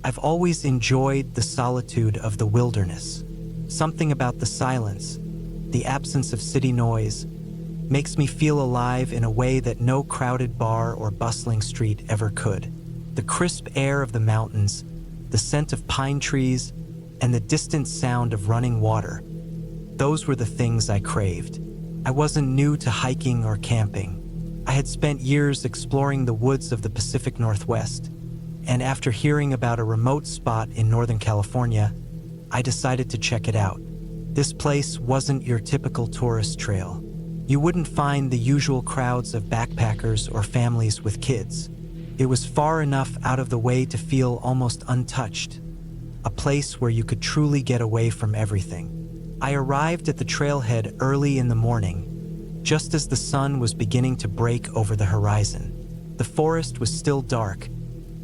I've always enjoyed the solitude of the wilderness. Something about the silence, the absence of city noise, makes me feel alive in a way that no crowded bar or bustling street ever could. The crisp air of the mountains, the scent of pine trees, and the distant sound of running water, those were the things I craved. I wasn't new to hiking or camping. I had spent years exploring the woods of the Pacific Northwest, and after hearing about a remote spot in Northern California, I decided to check it out. This place wasn't your typical tourist trail. You wouldn't find the usual crowds of backpackers or families with kids. It was far enough out of the way to feel almost untouched, a place where you could truly get away from everything. I arrived at the trailhead early in the morning, just as the sun was beginning to break over the horizon. The forest was still dark,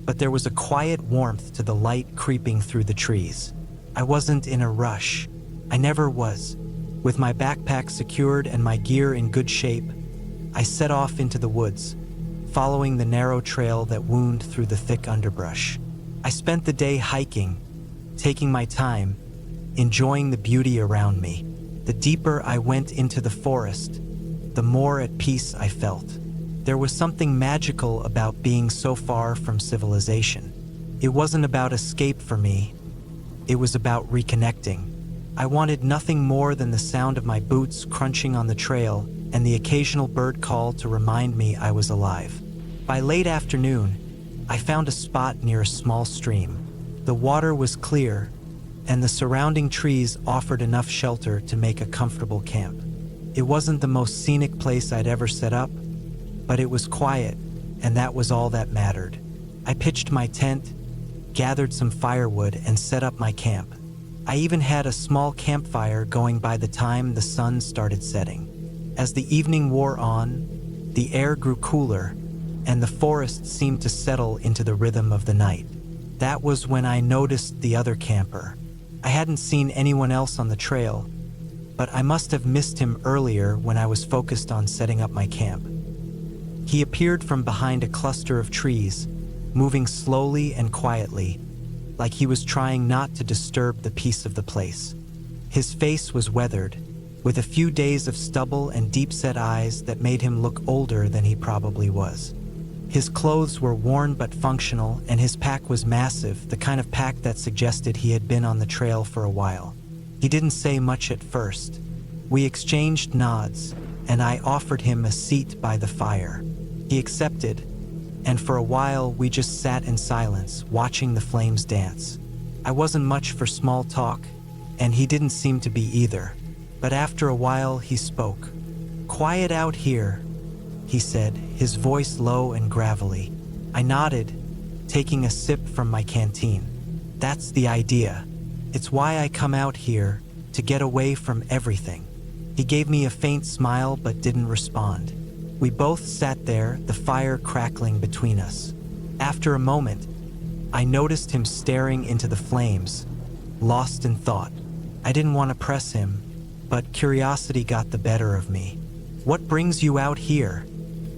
but there was a quiet warmth to the light creeping through the trees. I wasn't in a rush. I never was. With my backpack secured and my gear in good shape, I set off into the woods, following the narrow trail that wound through the thick underbrush. I spent the day hiking, taking my time, enjoying the beauty around me. The deeper I went into the forest, the more at peace I felt. There was something magical about being so far from civilization. It wasn't about escape for me. It was about reconnecting. I wanted nothing more than the sound of my boots crunching on the trail and the occasional bird call to remind me I was alive. By late afternoon, I found a spot near a small stream. The water was clear, and the surrounding trees offered enough shelter to make a comfortable camp. It wasn't the most scenic place I'd ever set up, but it was quiet, and that was all that mattered. I pitched my tent, gathered some firewood, and set up my camp. I even had a small campfire going by the time the sun started setting. As the evening wore on, the air grew cooler, and the forest seemed to settle into the rhythm of the night. That was when I noticed the other camper. I hadn't seen anyone else on the trail, but I must have missed him earlier when I was focused on setting up my camp. He appeared from behind a cluster of trees, moving slowly and quietly, like he was trying not to disturb the peace of the place. His face was weathered, with a few days of stubble and deep-set eyes that made him look older than he probably was. His clothes were worn but functional, and his pack was massive, the kind of pack that suggested he had been on the trail for a while. He didn't say much at first. We exchanged nods, and I offered him a seat by the fire. He accepted, and for a while we just sat in silence, watching the flames dance. I wasn't much for small talk, and he didn't seem to be either. But after a while he spoke. "Quiet out here," he said, his voice low and gravelly. I nodded, taking a sip from my canteen. "That's the idea. It's why I come out here, to get away from everything." He gave me a faint smile but didn't respond. We both sat there, the fire crackling between us. After a moment, I noticed him staring into the flames, lost in thought. I didn't want to press him, but curiosity got the better of me. "What brings you out here?"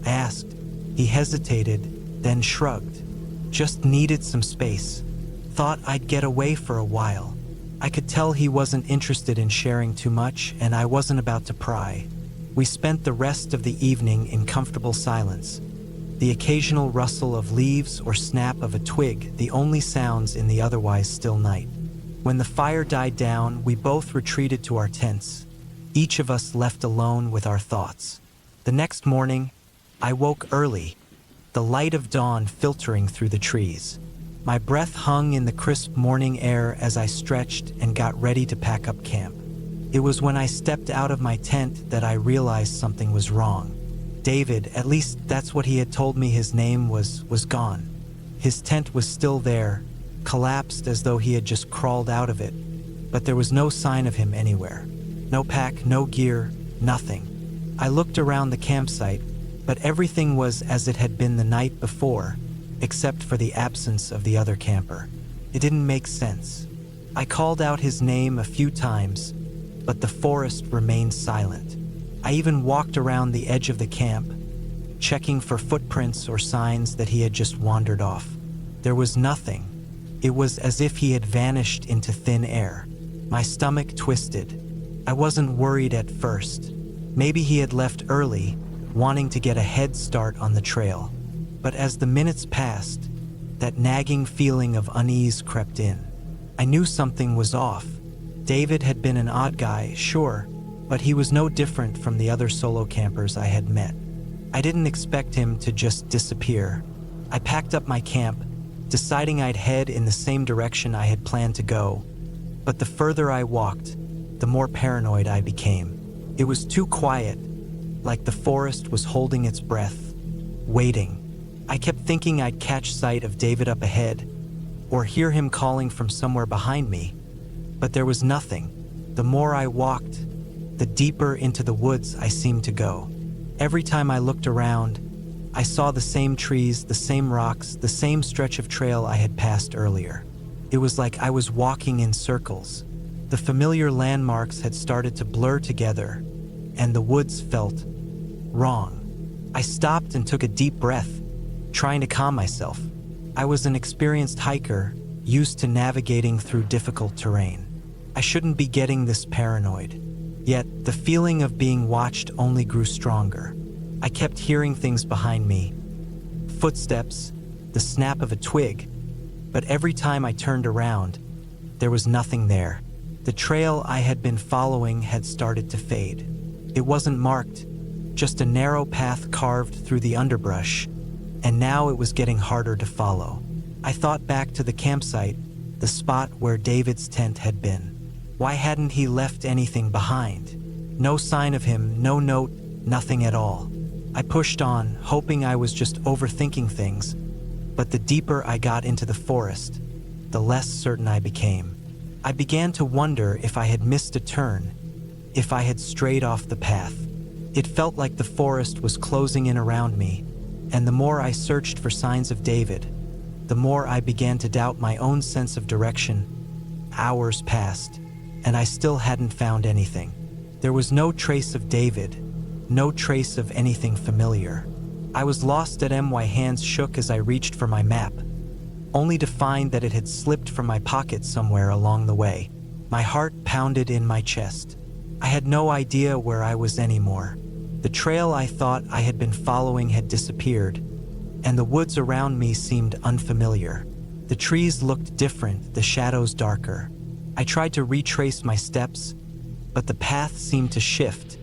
I asked. He hesitated, then shrugged. "Just needed some space. Thought I'd get away for a while." I could tell he wasn't interested in sharing too much, and I wasn't about to pry. We spent the rest of the evening in comfortable silence, the occasional rustle of leaves or snap of a twig the only sounds in the otherwise still night. When the fire died down, we both retreated to our tents, each of us left alone with our thoughts. The next morning, I woke early, the light of dawn filtering through the trees. My breath hung in the crisp morning air as I stretched and got ready to pack up camp. It was when I stepped out of my tent that I realized something was wrong. David, at least that's what he had told me his name was gone. His tent was still there, collapsed as though he had just crawled out of it, but there was no sign of him anywhere. No pack, no gear, nothing. I looked around the campsite, but everything was as it had been the night before, except for the absence of the other camper. It didn't make sense. I called out his name a few times, but the forest remained silent. I even walked around the edge of the camp, checking for footprints or signs that he had just wandered off. There was nothing. It was as if he had vanished into thin air. My stomach twisted. I wasn't worried at first. Maybe he had left early, wanting to get a head start on the trail. But as the minutes passed, that nagging feeling of unease crept in. I knew something was off. David had been an odd guy, sure, but he was no different from the other solo campers I had met. I didn't expect him to just disappear. I packed up my camp, deciding I'd head in the same direction I had planned to go. But the further I walked, the more paranoid I became. It was too quiet, like the forest was holding its breath, waiting. I kept thinking I'd catch sight of David up ahead, or hear him calling from somewhere behind me, but there was nothing. The more I walked, the deeper into the woods I seemed to go. Every time I looked around, I saw the same trees, the same rocks, the same stretch of trail I had passed earlier. It was like I was walking in circles. The familiar landmarks had started to blur together, and the woods felt wrong. I stopped and took a deep breath, trying to calm myself. I was an experienced hiker, used to navigating through difficult terrain. I shouldn't be getting this paranoid. Yet, the feeling of being watched only grew stronger. I kept hearing things behind me. Footsteps, the snap of a twig. But every time I turned around, there was nothing there. The trail I had been following had started to fade. It wasn't marked, just a narrow path carved through the underbrush, and now it was getting harder to follow. I thought back to the campsite, the spot where David's tent had been. Why hadn't he left anything behind? No sign of him, no note, nothing at all. I pushed on, hoping I was just overthinking things, but the deeper I got into the forest, the less certain I became. I began to wonder if I had missed a turn, if I had strayed off the path. It felt like the forest was closing in around me, and the more I searched for signs of David, the more I began to doubt my own sense of direction. Hours passed, and I still hadn't found anything. There was no trace of David, no trace of anything familiar. I was lost at my hands shook as I reached for my map, only to find that it had slipped from my pocket somewhere along the way. My heart pounded in my chest. I had no idea where I was anymore. The trail I thought I had been following had disappeared, and the woods around me seemed unfamiliar. The trees looked different, the shadows darker. I tried to retrace my steps, but the path seemed to shift,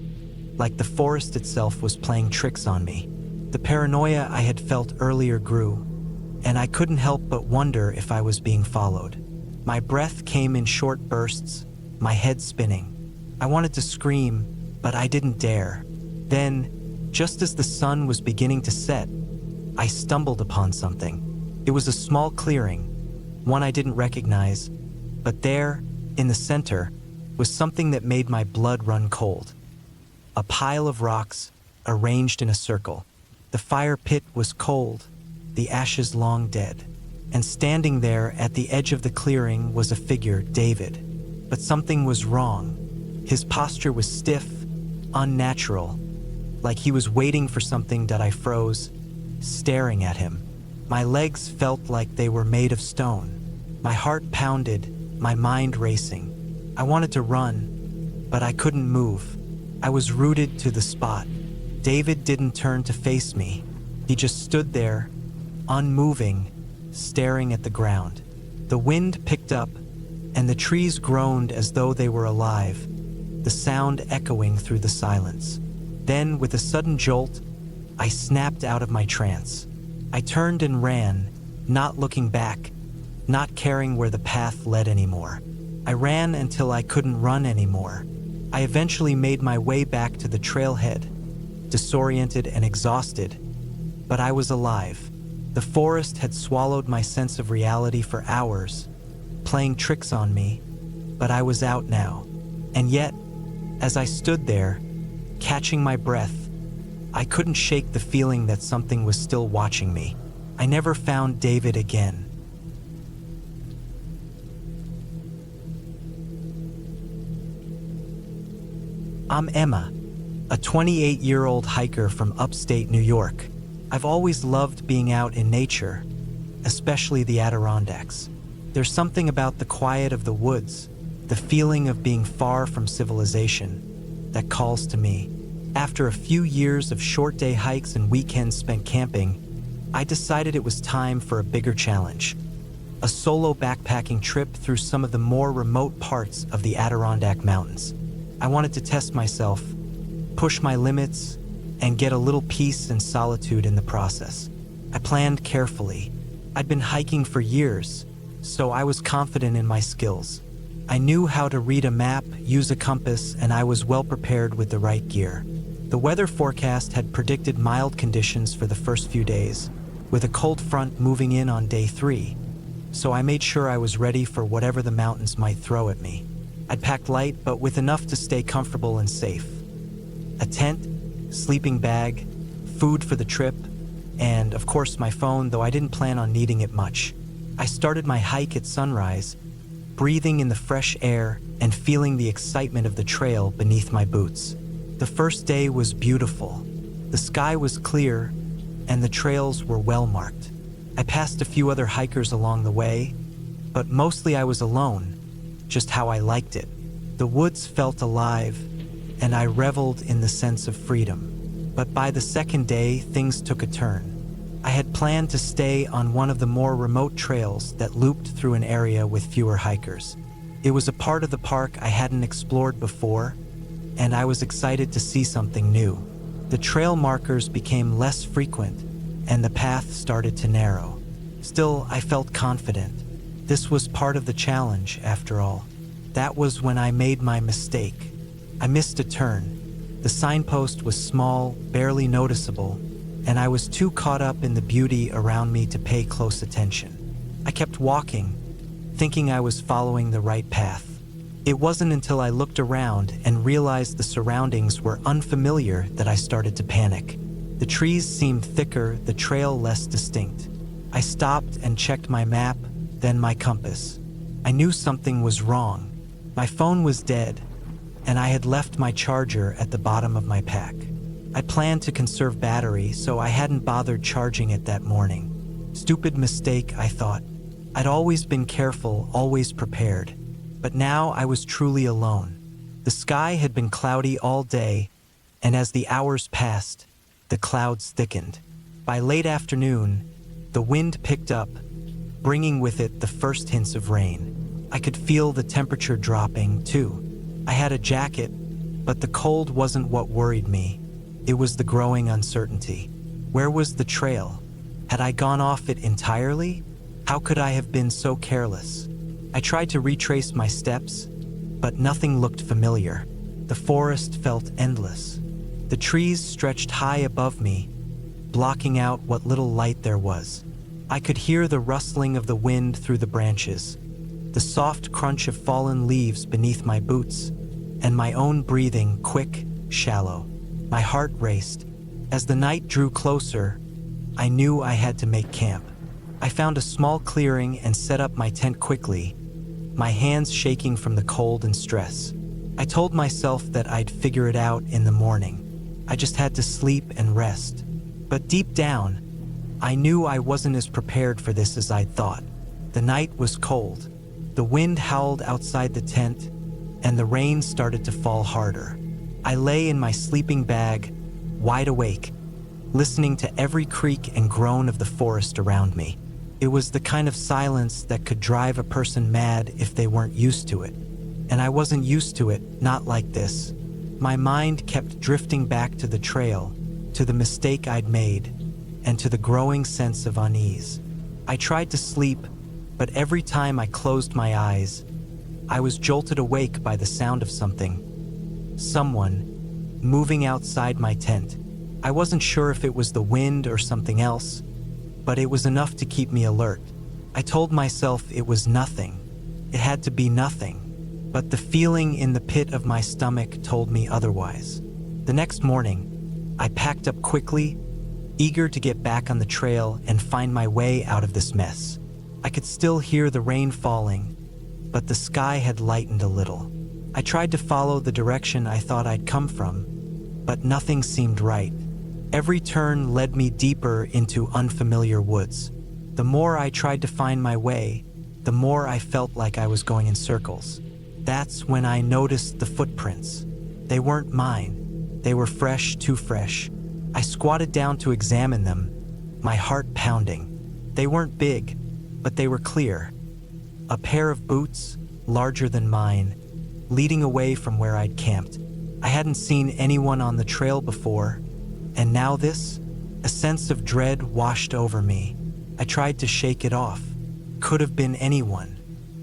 like the forest itself was playing tricks on me. The paranoia I had felt earlier grew, and I couldn't help but wonder if I was being followed. My breath came in short bursts, my head spinning. I wanted to scream, but I didn't dare. Then, just as the sun was beginning to set, I stumbled upon something. It was a small clearing, one I didn't recognize, but there, in the center, was something that made my blood run cold. A pile of rocks, arranged in a circle. The fire pit was cold, the ashes long dead. And standing there at the edge of the clearing was a figure, David. But something was wrong. His posture was stiff, unnatural, like he was waiting for something that I froze, staring at him. My legs felt like they were made of stone. My heart pounded, my mind racing. I wanted to run, but I couldn't move. I was rooted to the spot. David didn't turn to face me. He just stood there, unmoving, staring at the ground. The wind picked up, and the trees groaned as though they were alive, the sound echoing through the silence. Then, with a sudden jolt, I snapped out of my trance. I turned and ran, not looking back, not caring where the path led anymore. I ran until I couldn't run anymore. I eventually made my way back to the trailhead, disoriented and exhausted, but I was alive. The forest had swallowed my sense of reality for hours, playing tricks on me, but I was out now. And yet, as I stood there, catching my breath, I couldn't shake the feeling that something was still watching me. I never found David again. I'm Emma, a 28-year-old hiker from upstate New York. I've always loved being out in nature, especially the Adirondacks. There's something about the quiet of the woods, the feeling of being far from civilization, that calls to me. After a few years of short-day hikes and weekends spent camping, I decided it was time for a bigger challenge. A solo backpacking trip through some of the more remote parts of the Adirondack Mountains. I wanted to test myself, push my limits, and get a little peace and solitude in the process. I planned carefully. I'd been hiking for years, so I was confident in my skills. I knew how to read a map, use a compass, and I was well prepared with the right gear. The weather forecast had predicted mild conditions for the first few days, with a cold front moving in on day 3, so I made sure I was ready for whatever the mountains might throw at me. I'd packed light, but with enough to stay comfortable and safe. A tent, sleeping bag, food for the trip, and of course my phone, though I didn't plan on needing it much. I started my hike at sunrise, breathing in the fresh air and feeling the excitement of the trail beneath my boots. The first day was beautiful. The sky was clear, and the trails were well marked. I passed a few other hikers along the way, but mostly I was alone, just how I liked it. The woods felt alive, and I reveled in the sense of freedom. But by the second day, things took a turn. I had planned to stay on one of the more remote trails that looped through an area with fewer hikers. It was a part of the park I hadn't explored before, and I was excited to see something new. The trail markers became less frequent, and the path started to narrow. Still, I felt confident. This was part of the challenge, after all. That was when I made my mistake. I missed a turn. The signpost was small, barely noticeable, and I was too caught up in the beauty around me to pay close attention. I kept walking, thinking I was following the right path. It wasn't until I looked around and realized the surroundings were unfamiliar that I started to panic. The trees seemed thicker, the trail less distinct. I stopped and checked my map, then my compass. I knew something was wrong. My phone was dead, and I had left my charger at the bottom of my pack. I planned to conserve battery, so I hadn't bothered charging it that morning. Stupid mistake, I thought. I'd always been careful, always prepared. But now I was truly alone. The sky had been cloudy all day, and as the hours passed, the clouds thickened. By late afternoon, the wind picked up, bringing with it the first hints of rain. I could feel the temperature dropping, too. I had a jacket, but the cold wasn't what worried me. It was the growing uncertainty. Where was the trail? Had I gone off it entirely? How could I have been so careless? I tried to retrace my steps, but nothing looked familiar. The forest felt endless. The trees stretched high above me, blocking out what little light there was. I could hear the rustling of the wind through the branches, the soft crunch of fallen leaves beneath my boots, and my own breathing quick, shallow. My heart raced. As the night drew closer, I knew I had to make camp. I found a small clearing and set up my tent quickly, my hands shaking from the cold and stress. I told myself that I'd figure it out in the morning. I just had to sleep and rest. But deep down, I knew I wasn't as prepared for this as I'd thought. The night was cold. The wind howled outside the tent, and the rain started to fall harder. I lay in my sleeping bag, wide awake, listening to every creak and groan of the forest around me. It was the kind of silence that could drive a person mad if they weren't used to it. And I wasn't used to it, not like this. My mind kept drifting back to the trail, to the mistake I'd made, and to the growing sense of unease. I tried to sleep, but every time I closed my eyes, I was jolted awake by the sound of something. Someone moving outside my tent. I wasn't sure if it was the wind or something else, but it was enough to keep me alert. I told myself it was nothing. It had to be nothing, but the feeling in the pit of my stomach told me otherwise. The next morning, I packed up quickly, eager to get back on the trail and find my way out of this mess. I could still hear the rain falling, but the sky had lightened a little. I tried to follow the direction I thought I'd come from, but nothing seemed right. Every turn led me deeper into unfamiliar woods. The more I tried to find my way, the more I felt like I was going in circles. That's when I noticed the footprints. They weren't mine. They were fresh, too fresh. I squatted down to examine them, my heart pounding. They weren't big, but they were clear. A pair of boots, larger than mine, leading away from where I'd camped. I hadn't seen anyone on the trail before, and now this, a sense of dread washed over me. I tried to shake it off. Could have been anyone.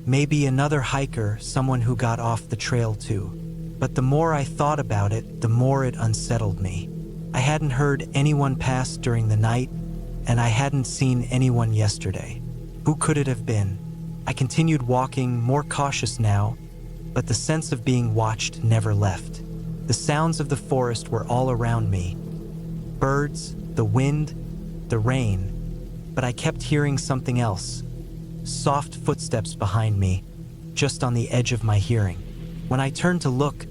Maybe another hiker, someone who got off the trail too. But the more I thought about it, the more it unsettled me. I hadn't heard anyone pass during the night, and I hadn't seen anyone yesterday. Who could it have been? I continued walking, more cautious now, but the sense of being watched never left. The sounds of the forest were all around me. Birds, the wind, the rain, but I kept hearing something else. Soft footsteps behind me, just on the edge of my hearing. When I turned to look,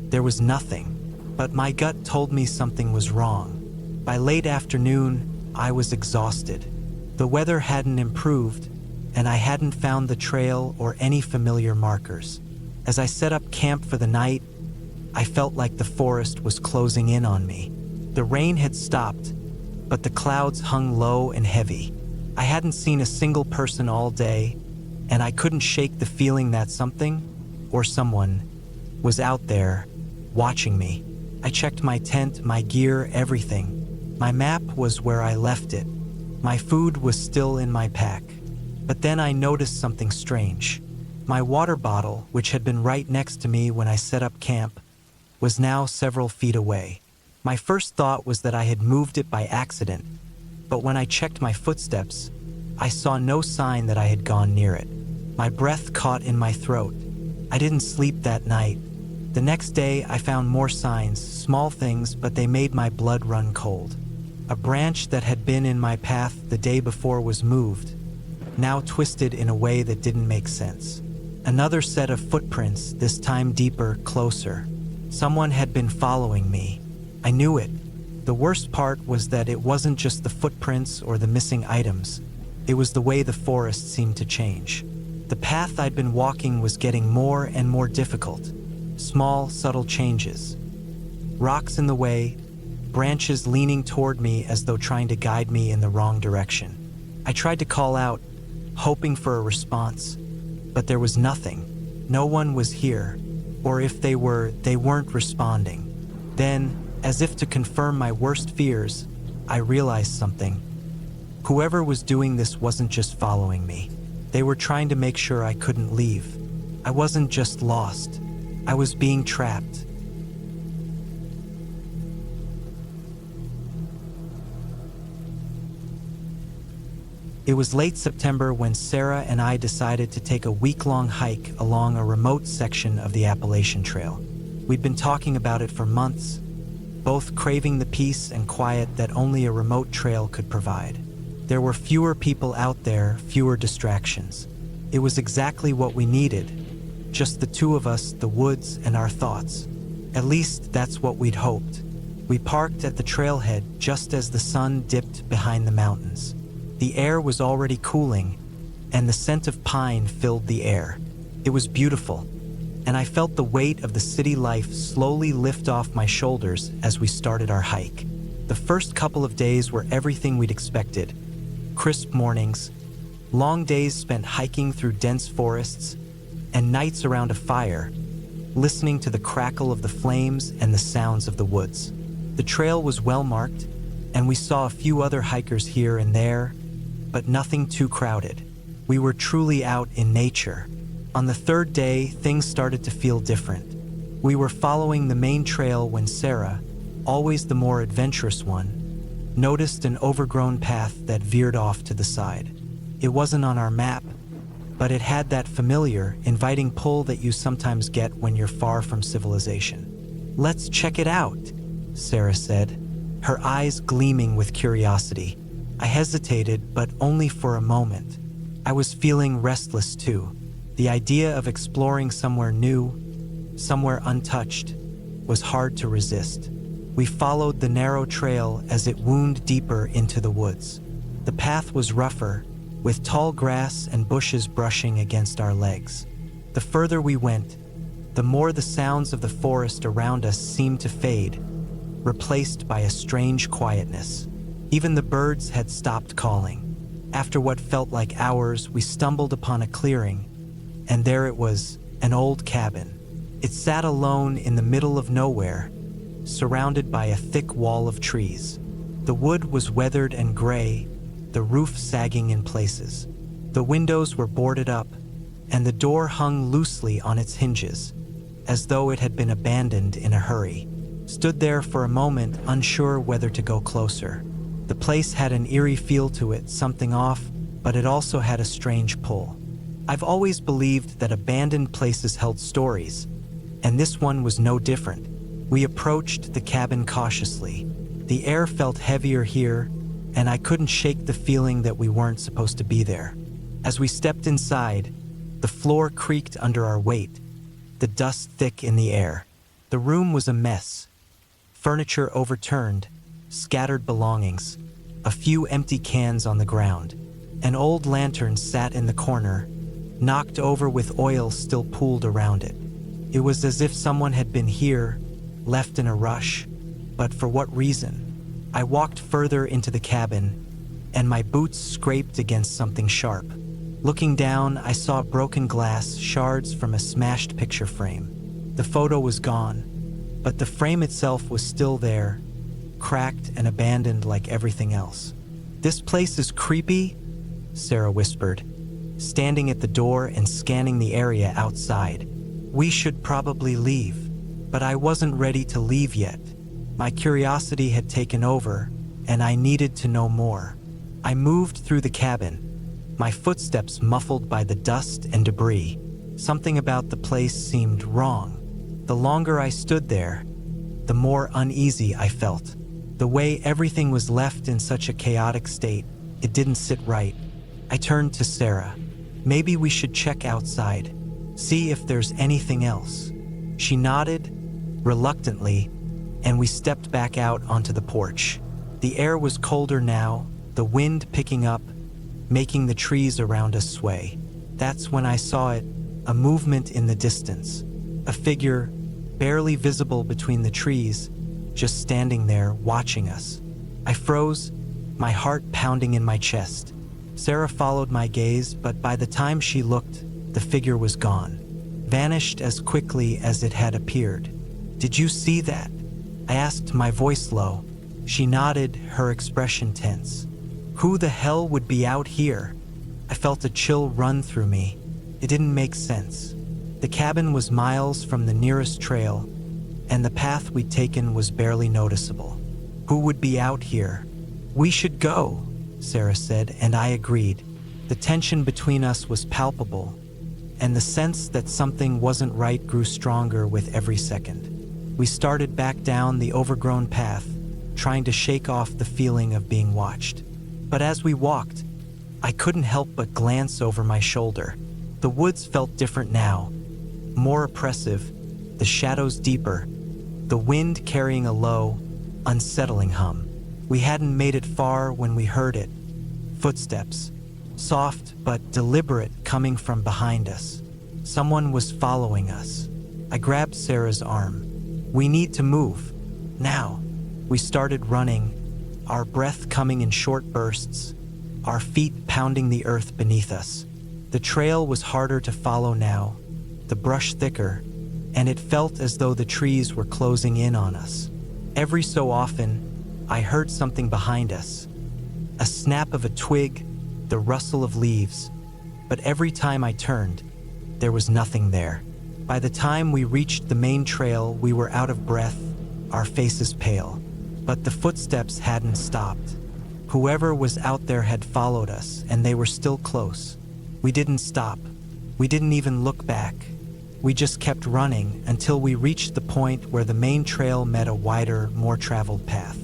there was nothing, but my gut told me something was wrong. By late afternoon, I was exhausted. The weather hadn't improved, and I hadn't found the trail or any familiar markers. As I set up camp for the night, I felt like the forest was closing in on me. The rain had stopped, but the clouds hung low and heavy. I hadn't seen a single person all day, and I couldn't shake the feeling that something, or someone, was out there, watching me. I checked my tent, my gear, everything. My map was where I left it. My food was still in my pack. But then I noticed something strange. My water bottle, which had been right next to me when I set up camp, was now several feet away. My first thought was that I had moved it by accident, but when I checked my footsteps, I saw no sign that I had gone near it. My breath caught in my throat. I didn't sleep that night. The next day, I found more signs, small things, but they made my blood run cold. A branch that had been in my path the day before was moved, now twisted in a way that didn't make sense. Another set of footprints, this time deeper, closer. Someone had been following me. I knew it. The worst part was that it wasn't just the footprints or the missing items. It was the way the forest seemed to change. The path I'd been walking was getting more and more difficult. Small, subtle changes. Rocks in the way, branches leaning toward me as though trying to guide me in the wrong direction. I tried to call out, hoping for a response, but there was nothing. No one was here, or if they were, they weren't responding. Then, as if to confirm my worst fears, I realized something. Whoever was doing this wasn't just following me. They were trying to make sure I couldn't leave. I wasn't just lost. I was being trapped. It was late September when Sarah and I decided to take a week-long hike along a remote section of the Appalachian Trail. We'd been talking about it for months, both craving the peace and quiet that only a remote trail could provide. There were fewer people out there, fewer distractions. It was exactly what we needed, just the two of us, the woods, and our thoughts. At least that's what we'd hoped. We parked at the trailhead just as the sun dipped behind the mountains. The air was already cooling, and the scent of pine filled the air. It was beautiful, and I felt the weight of the city life slowly lift off my shoulders as we started our hike. The first couple of days were everything we'd expected. Crisp mornings, long days spent hiking through dense forests, and nights around a fire, listening to the crackle of the flames and the sounds of the woods. The trail was well marked, and we saw a few other hikers here and there, but nothing too crowded. We were truly out in nature. On the third day, things started to feel different. We were following the main trail when Sarah, always the more adventurous one, noticed an overgrown path that veered off to the side. It wasn't on our map, but it had that familiar, inviting pull that you sometimes get when you're far from civilization. "Let's check it out," Sarah said, her eyes gleaming with curiosity. I hesitated, but only for a moment. I was feeling restless too. The idea of exploring somewhere new, somewhere untouched, was hard to resist. We followed the narrow trail as it wound deeper into the woods. The path was rougher, with tall grass and bushes brushing against our legs. The further we went, the more the sounds of the forest around us seemed to fade, replaced by a strange quietness. Even the birds had stopped calling. After what felt like hours, we stumbled upon a clearing, and there it was, an old cabin. It sat alone in the middle of nowhere, surrounded by a thick wall of trees. The wood was weathered and gray, the roof sagging in places. The windows were boarded up, and the door hung loosely on its hinges, as though it had been abandoned in a hurry. Stood there for a moment, unsure whether to go closer. The place had an eerie feel to it, something off, but it also had a strange pull. I've always believed that abandoned places held stories, and this one was no different. We approached the cabin cautiously. The air felt heavier here, and I couldn't shake the feeling that we weren't supposed to be there. As we stepped inside, the floor creaked under our weight, the dust thick in the air. The room was a mess. Furniture overturned, scattered belongings, a few empty cans on the ground. An old lantern sat in the corner, knocked over with oil still pooled around it. It was as if someone had been here, left in a rush, but for what reason? I walked further into the cabin, and my boots scraped against something sharp. Looking down, I saw broken glass, shards from a smashed picture frame. The photo was gone, but the frame itself was still there, cracked and abandoned like everything else. "This place is creepy," Sarah whispered, standing at the door and scanning the area outside. "We should probably leave." But I wasn't ready to leave yet. My curiosity had taken over, and I needed to know more. I moved through the cabin, my footsteps muffled by the dust and debris. Something about the place seemed wrong. The longer I stood there, the more uneasy I felt. The way everything was left in such a chaotic state, it didn't sit right. I turned to Sarah. "Maybe we should check outside, see if there's anything else." She nodded, reluctantly, and we stepped back out onto the porch. The air was colder now, the wind picking up, making the trees around us sway. That's when I saw it, a movement in the distance. A figure, barely visible between the trees, just standing there watching us. I froze, my heart pounding in my chest. Sarah followed my gaze, but by the time she looked, the figure was gone, vanished as quickly as it had appeared. "Did you see that?" I asked, my voice low. She nodded, her expression tense. "Who the hell would be out here?" I felt a chill run through me. It didn't make sense. The cabin was miles from the nearest trail, and the path we'd taken was barely noticeable. Who would be out here? "We should go," Sarah said, and I agreed. The tension between us was palpable, and the sense that something wasn't right grew stronger with every second. We started back down the overgrown path, trying to shake off the feeling of being watched. But as we walked, I couldn't help but glance over my shoulder. The woods felt different now, more oppressive, the shadows deeper, the wind carrying a low, unsettling hum. We hadn't made it far when we heard it. Footsteps, soft but deliberate, coming from behind us. Someone was following us. I grabbed Sarah's arm. "We need to move. Now." We started running, our breath coming in short bursts, our feet pounding the earth beneath us. The trail was harder to follow now, the brush thicker, and it felt as though the trees were closing in on us. Every so often, I heard something behind us, a snap of a twig, the rustle of leaves, but every time I turned, there was nothing there. By the time we reached the main trail, we were out of breath, our faces pale. But the footsteps hadn't stopped. Whoever was out there had followed us, and they were still close. We didn't stop. We didn't even look back. We just kept running until we reached the point where the main trail met a wider, more traveled path.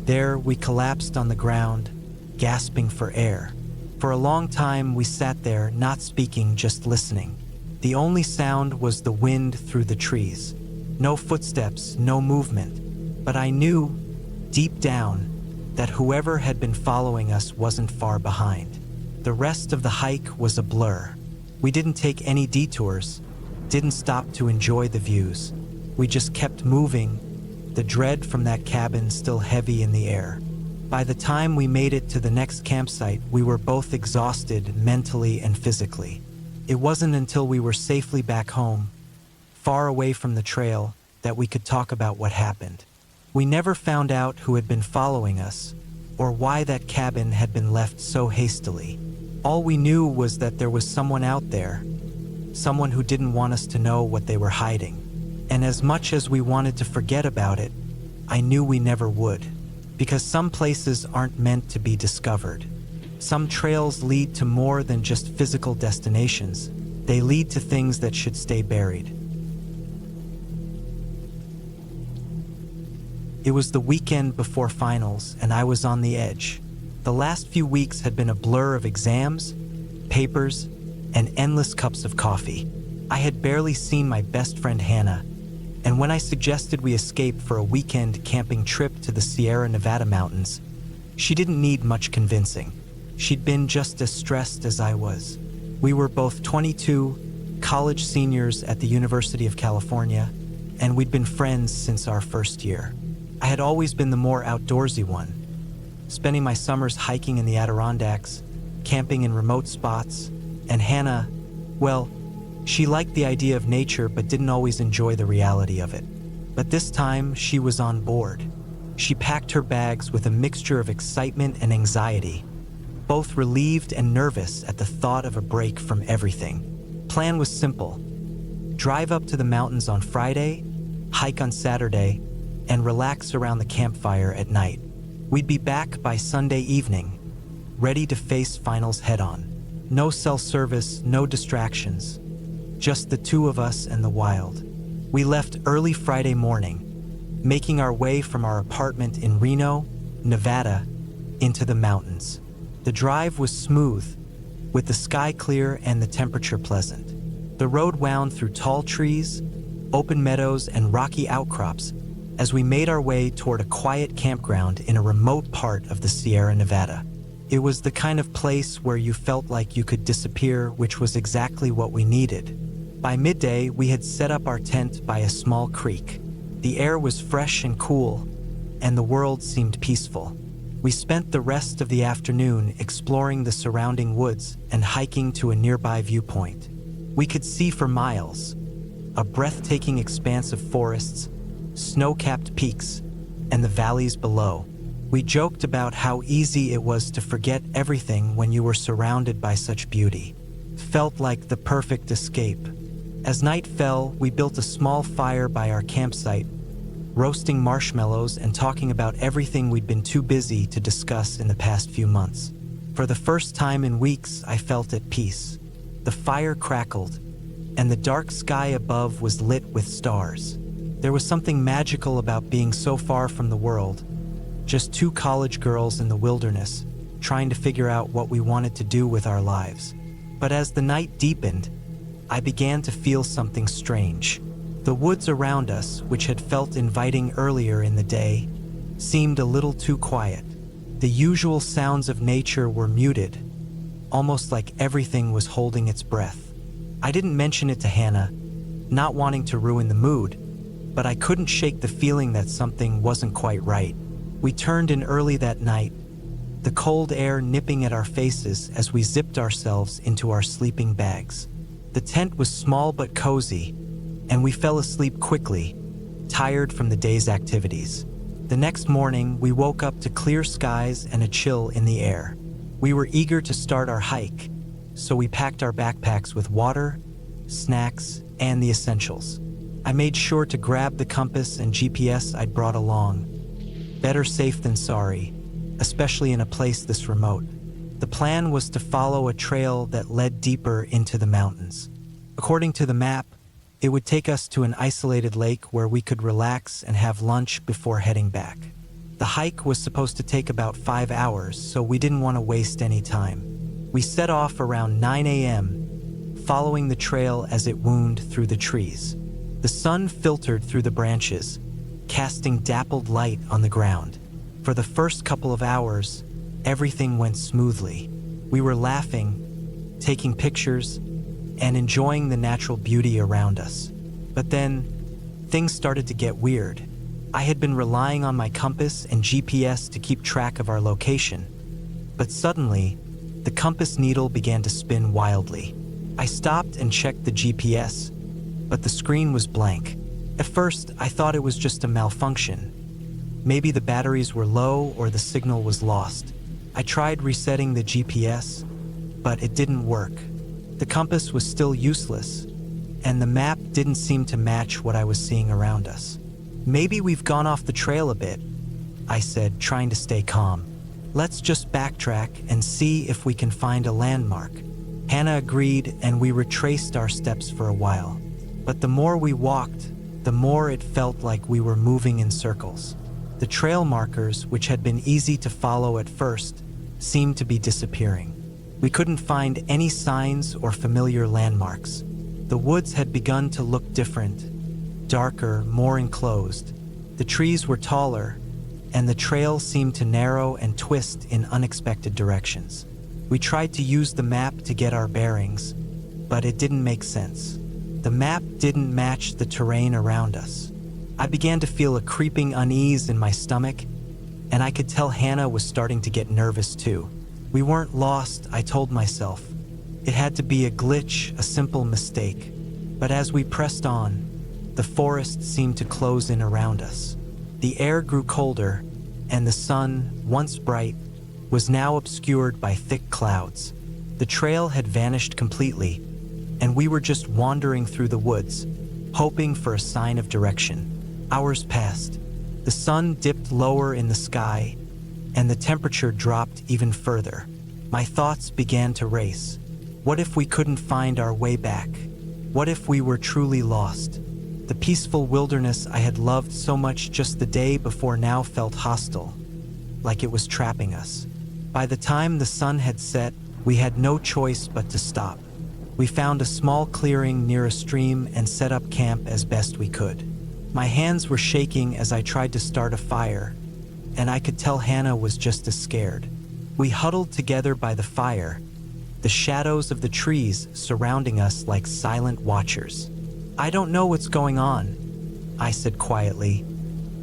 There, we collapsed on the ground, gasping for air. For a long time, we sat there, not speaking, just listening. The only sound was the wind through the trees. No footsteps, no movement. But I knew, deep down, that whoever had been following us wasn't far behind. The rest of the hike was a blur. We didn't take any detours, didn't stop to enjoy the views. We just kept moving, the dread from that cabin still heavy in the air. By the time we made it to the next campsite, we were both exhausted mentally and physically. It wasn't until we were safely back home, far away from the trail, that we could talk about what happened. We never found out who had been following us, or why that cabin had been left so hastily. All we knew was that there was someone out there, someone who didn't want us to know what they were hiding. And as much as we wanted to forget about it, I knew we never would. Because some places aren't meant to be discovered. Some trails lead to more than just physical destinations. They lead to things that should stay buried. It was the weekend before finals, and I was on the edge. The last few weeks had been a blur of exams, papers, and endless cups of coffee. I had barely seen my best friend Hannah, and when I suggested we escape for a weekend camping trip to the Sierra Nevada mountains, she didn't need much convincing. She'd been just as stressed as I was. We were both 22, college seniors at the University of California, and we'd been friends since our first year. I had always been the more outdoorsy one, spending my summers hiking in the Adirondacks, camping in remote spots, and Hannah, well, she liked the idea of nature but didn't always enjoy the reality of it. But this time, she was on board. She packed her bags with a mixture of excitement and anxiety, both relieved and nervous at the thought of a break from everything. Plan was simple: drive up to the mountains on Friday, hike on Saturday, and relax around the campfire at night. We'd be back by Sunday evening, ready to face finals head-on. No cell service, no distractions, just the two of us and the wild. We left early Friday morning, making our way from our apartment in Reno, Nevada, into the mountains. The drive was smooth, with the sky clear and the temperature pleasant. The road wound through tall trees, open meadows, and rocky outcrops as we made our way toward a quiet campground in a remote part of the Sierra Nevada. It was the kind of place where you felt like you could disappear, which was exactly what we needed. By midday, we had set up our tent by a small creek. The air was fresh and cool, and the world seemed peaceful. We spent the rest of the afternoon exploring the surrounding woods and hiking to a nearby viewpoint. We could see for miles, a breathtaking expanse of forests, snow-capped peaks, and the valleys below. We joked about how easy it was to forget everything when you were surrounded by such beauty. Felt like the perfect escape. As night fell, we built a small fire by our campsite, roasting marshmallows and talking about everything we'd been too busy to discuss in the past few months. For the first time in weeks, I felt at peace. The fire crackled, and the dark sky above was lit with stars. There was something magical about being so far from the world, just two college girls in the wilderness, trying to figure out what we wanted to do with our lives. But as the night deepened, I began to feel something strange. The woods around us, which had felt inviting earlier in the day, seemed a little too quiet. The usual sounds of nature were muted, almost like everything was holding its breath. I didn't mention it to Hannah, not wanting to ruin the mood, but I couldn't shake the feeling that something wasn't quite right. We turned in early that night, the cold air nipping at our faces as we zipped ourselves into our sleeping bags. The tent was small but cozy, and we fell asleep quickly, tired from the day's activities. The next morning, we woke up to clear skies and a chill in the air. We were eager to start our hike, so we packed our backpacks with water, snacks, and the essentials. I made sure to grab the compass and GPS I'd brought along. Better safe than sorry, especially in a place this remote. The plan was to follow a trail that led deeper into the mountains. According to the map, it would take us to an isolated lake where we could relax and have lunch before heading back. The hike was supposed to take about 5 hours, so we didn't want to waste any time. We set off around 9 a.m., following the trail as it wound through the trees. The sun filtered through the branches, casting dappled light on the ground. For the first couple of hours, everything went smoothly. We were laughing, taking pictures, and enjoying the natural beauty around us. But then, things started to get weird. I had been relying on my compass and GPS to keep track of our location, but suddenly, the compass needle began to spin wildly. I stopped and checked the GPS, but the screen was blank. At first, I thought it was just a malfunction. Maybe the batteries were low or the signal was lost. I tried resetting the GPS, but it didn't work. The compass was still useless, and the map didn't seem to match what I was seeing around us. Maybe we've gone off the trail a bit, I said, trying to stay calm. Let's just backtrack and see if we can find a landmark. Hannah agreed, and we retraced our steps for a while. But the more we walked, the more it felt like we were moving in circles. The trail markers, which had been easy to follow at first, seemed to be disappearing. We couldn't find any signs or familiar landmarks. The woods had begun to look different, darker, more enclosed. The trees were taller, and the trail seemed to narrow and twist in unexpected directions. We tried to use the map to get our bearings, but it didn't make sense. The map didn't match the terrain around us. I began to feel a creeping unease in my stomach, and I could tell Hannah was starting to get nervous too. We weren't lost, I told myself. It had to be a glitch, a simple mistake. But as we pressed on, the forest seemed to close in around us. The air grew colder, and the sun, once bright, was now obscured by thick clouds. The trail had vanished completely, and we were just wandering through the woods, hoping for a sign of direction. Hours passed. The sun dipped lower in the sky, and the temperature dropped even further. My thoughts began to race. What if we couldn't find our way back? What if we were truly lost? The peaceful wilderness I had loved so much just the day before now felt hostile, like it was trapping us. By the time the sun had set, we had no choice but to stop. We found a small clearing near a stream and set up camp as best we could. My hands were shaking as I tried to start a fire, and I could tell Hannah was just as scared. We huddled together by the fire, the shadows of the trees surrounding us like silent watchers. I don't know what's going on, I said quietly,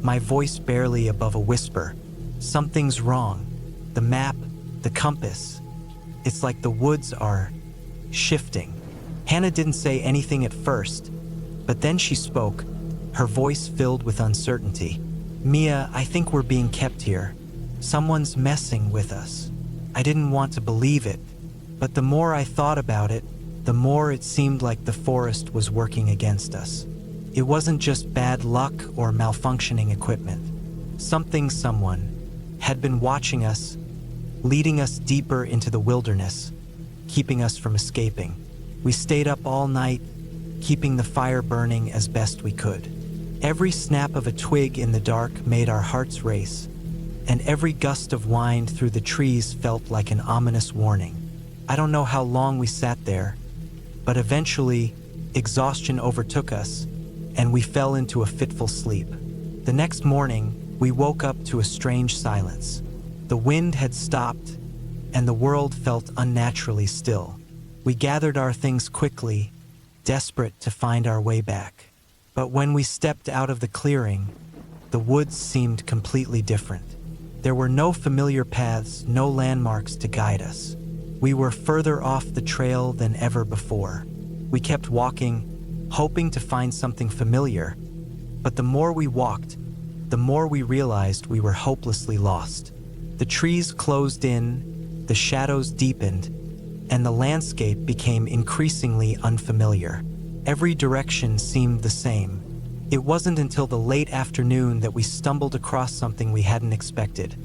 my voice barely above a whisper. Something's wrong. The map, the compass. It's like the woods are shifting. Hannah didn't say anything at first, but then she spoke, her voice filled with uncertainty. Mia, I think we're being kept here. Someone's messing with us. I didn't want to believe it, but the more I thought about it, the more it seemed like the forest was working against us. It wasn't just bad luck or malfunctioning equipment. Someone had been watching us, leading us deeper into the wilderness, keeping us from escaping. We stayed up all night, keeping the fire burning as best we could. Every snap of a twig in the dark made our hearts race, and every gust of wind through the trees felt like an ominous warning. I don't know how long we sat there, but eventually, exhaustion overtook us, and we fell into a fitful sleep. The next morning, we woke up to a strange silence. The wind had stopped, and the world felt unnaturally still. We gathered our things quickly, desperate to find our way back. But when we stepped out of the clearing, the woods seemed completely different. There were no familiar paths, no landmarks to guide us. We were further off the trail than ever before. We kept walking, hoping to find something familiar, but the more we walked, the more we realized we were hopelessly lost. The trees closed in, the shadows deepened, and the landscape became increasingly unfamiliar. Every direction seemed the same. It wasn't until the late afternoon that we stumbled across something we hadn't expected.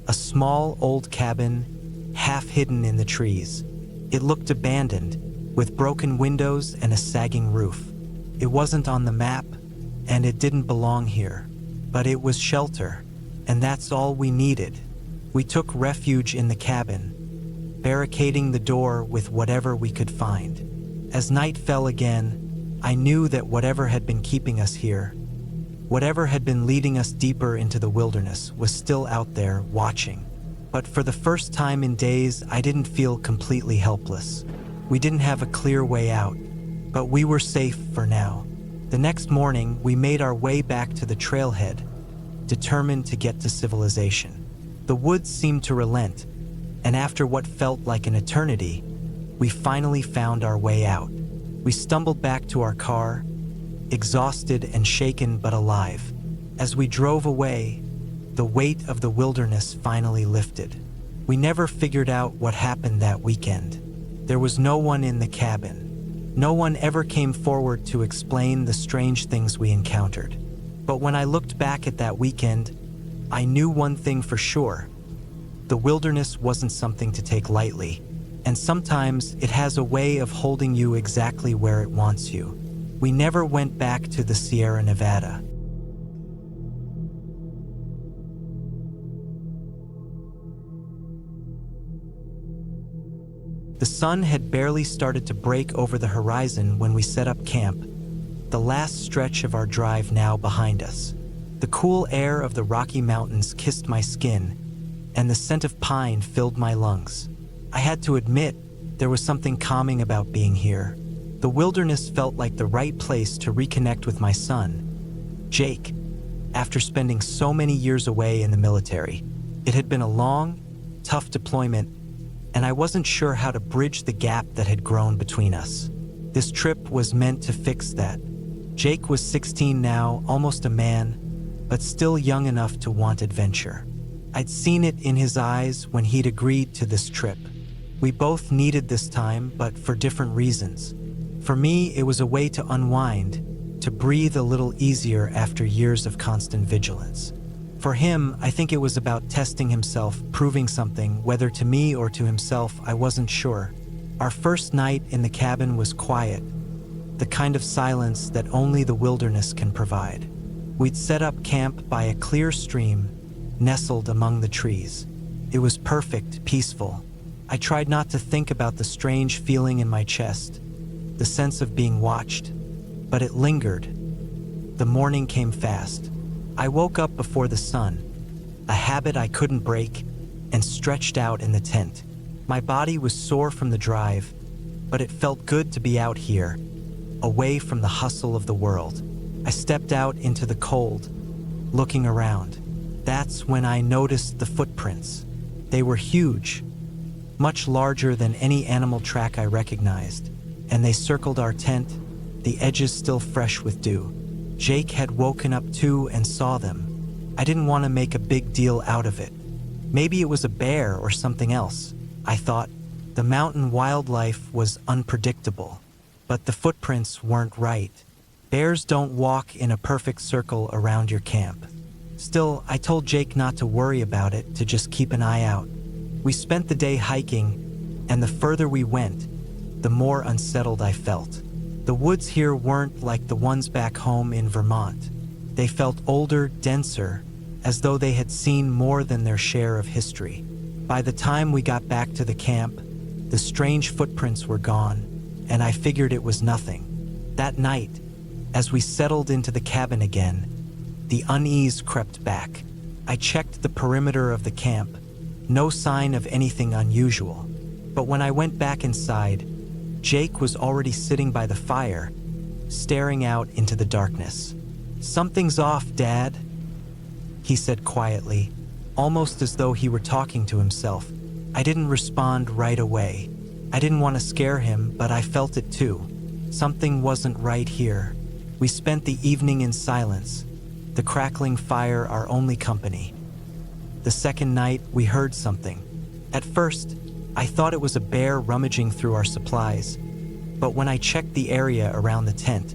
A small old cabin, half hidden in the trees. It looked abandoned, with broken windows and a sagging roof. It wasn't on the map, and it didn't belong here. But it was shelter, and that's all we needed. We took refuge in the cabin, barricading the door with whatever we could find. As night fell again, I knew that whatever had been keeping us here, whatever had been leading us deeper into the wilderness, was still out there watching. But for the first time in days, I didn't feel completely helpless. We didn't have a clear way out, but we were safe for now. The next morning, we made our way back to the trailhead, determined to get to civilization. The woods seemed to relent, and after what felt like an eternity, we finally found our way out. We stumbled back to our car, exhausted and shaken but alive. As we drove away, the weight of the wilderness finally lifted. We never figured out what happened that weekend. There was no one in the cabin. No one ever came forward to explain the strange things we encountered. But when I looked back at that weekend, I knew one thing for sure. The wilderness wasn't something to take lightly, and sometimes it has a way of holding you exactly where it wants you. We never went back to the Sierra Nevada. The sun had barely started to break over the horizon when we set up camp, the last stretch of our drive now behind us. The cool air of the Rocky Mountains kissed my skin, and the scent of pine filled my lungs. I had to admit, there was something calming about being here. The wilderness felt like the right place to reconnect with my son, Jake, after spending so many years away in the military. It had been a long, tough deployment, and I wasn't sure how to bridge the gap that had grown between us. This trip was meant to fix that. Jake was 16 now, almost a man, but still young enough to want adventure. I'd seen it in his eyes when he'd agreed to this trip. We both needed this time, but for different reasons. For me, it was a way to unwind, to breathe a little easier after years of constant vigilance. For him, I think it was about testing himself, proving something, whether to me or to himself, I wasn't sure. Our first night in the cabin was quiet, the kind of silence that only the wilderness can provide. We'd set up camp by a clear stream, nestled among the trees. It was perfect, peaceful. I tried not to think about the strange feeling in my chest, the sense of being watched, but it lingered. The morning came fast. I woke up before the sun, a habit I couldn't break, and stretched out in the tent. My body was sore from the drive, but it felt good to be out here, away from the hustle of the world. I stepped out into the cold, looking around. That's when I noticed the footprints. They were huge, much larger than any animal track I recognized, and they circled our tent, the edges still fresh with dew. Jake had woken up too and saw them. I didn't want to make a big deal out of it. Maybe it was a bear or something else, I thought. The mountain wildlife was unpredictable, but the footprints weren't right. Bears don't walk in a perfect circle around your camp. Still, I told Jake not to worry about it, to just keep an eye out. We spent the day hiking, and the further we went, the more unsettled I felt. The woods here weren't like the ones back home in Vermont. They felt older, denser, as though they had seen more than their share of history. By the time we got back to the camp, the strange footprints were gone, and I figured it was nothing. That night, as we settled into the cabin again, the unease crept back. I checked the perimeter of the camp, no sign of anything unusual. But when I went back inside, Jake was already sitting by the fire, staring out into the darkness. "Something's off, Dad," he said quietly, almost as though he were talking to himself. I didn't respond right away. I didn't want to scare him, but I felt it too. Something wasn't right here. We spent the evening in silence, the crackling fire our only company. The second night, we heard something. At first, I thought it was a bear rummaging through our supplies, but when I checked the area around the tent,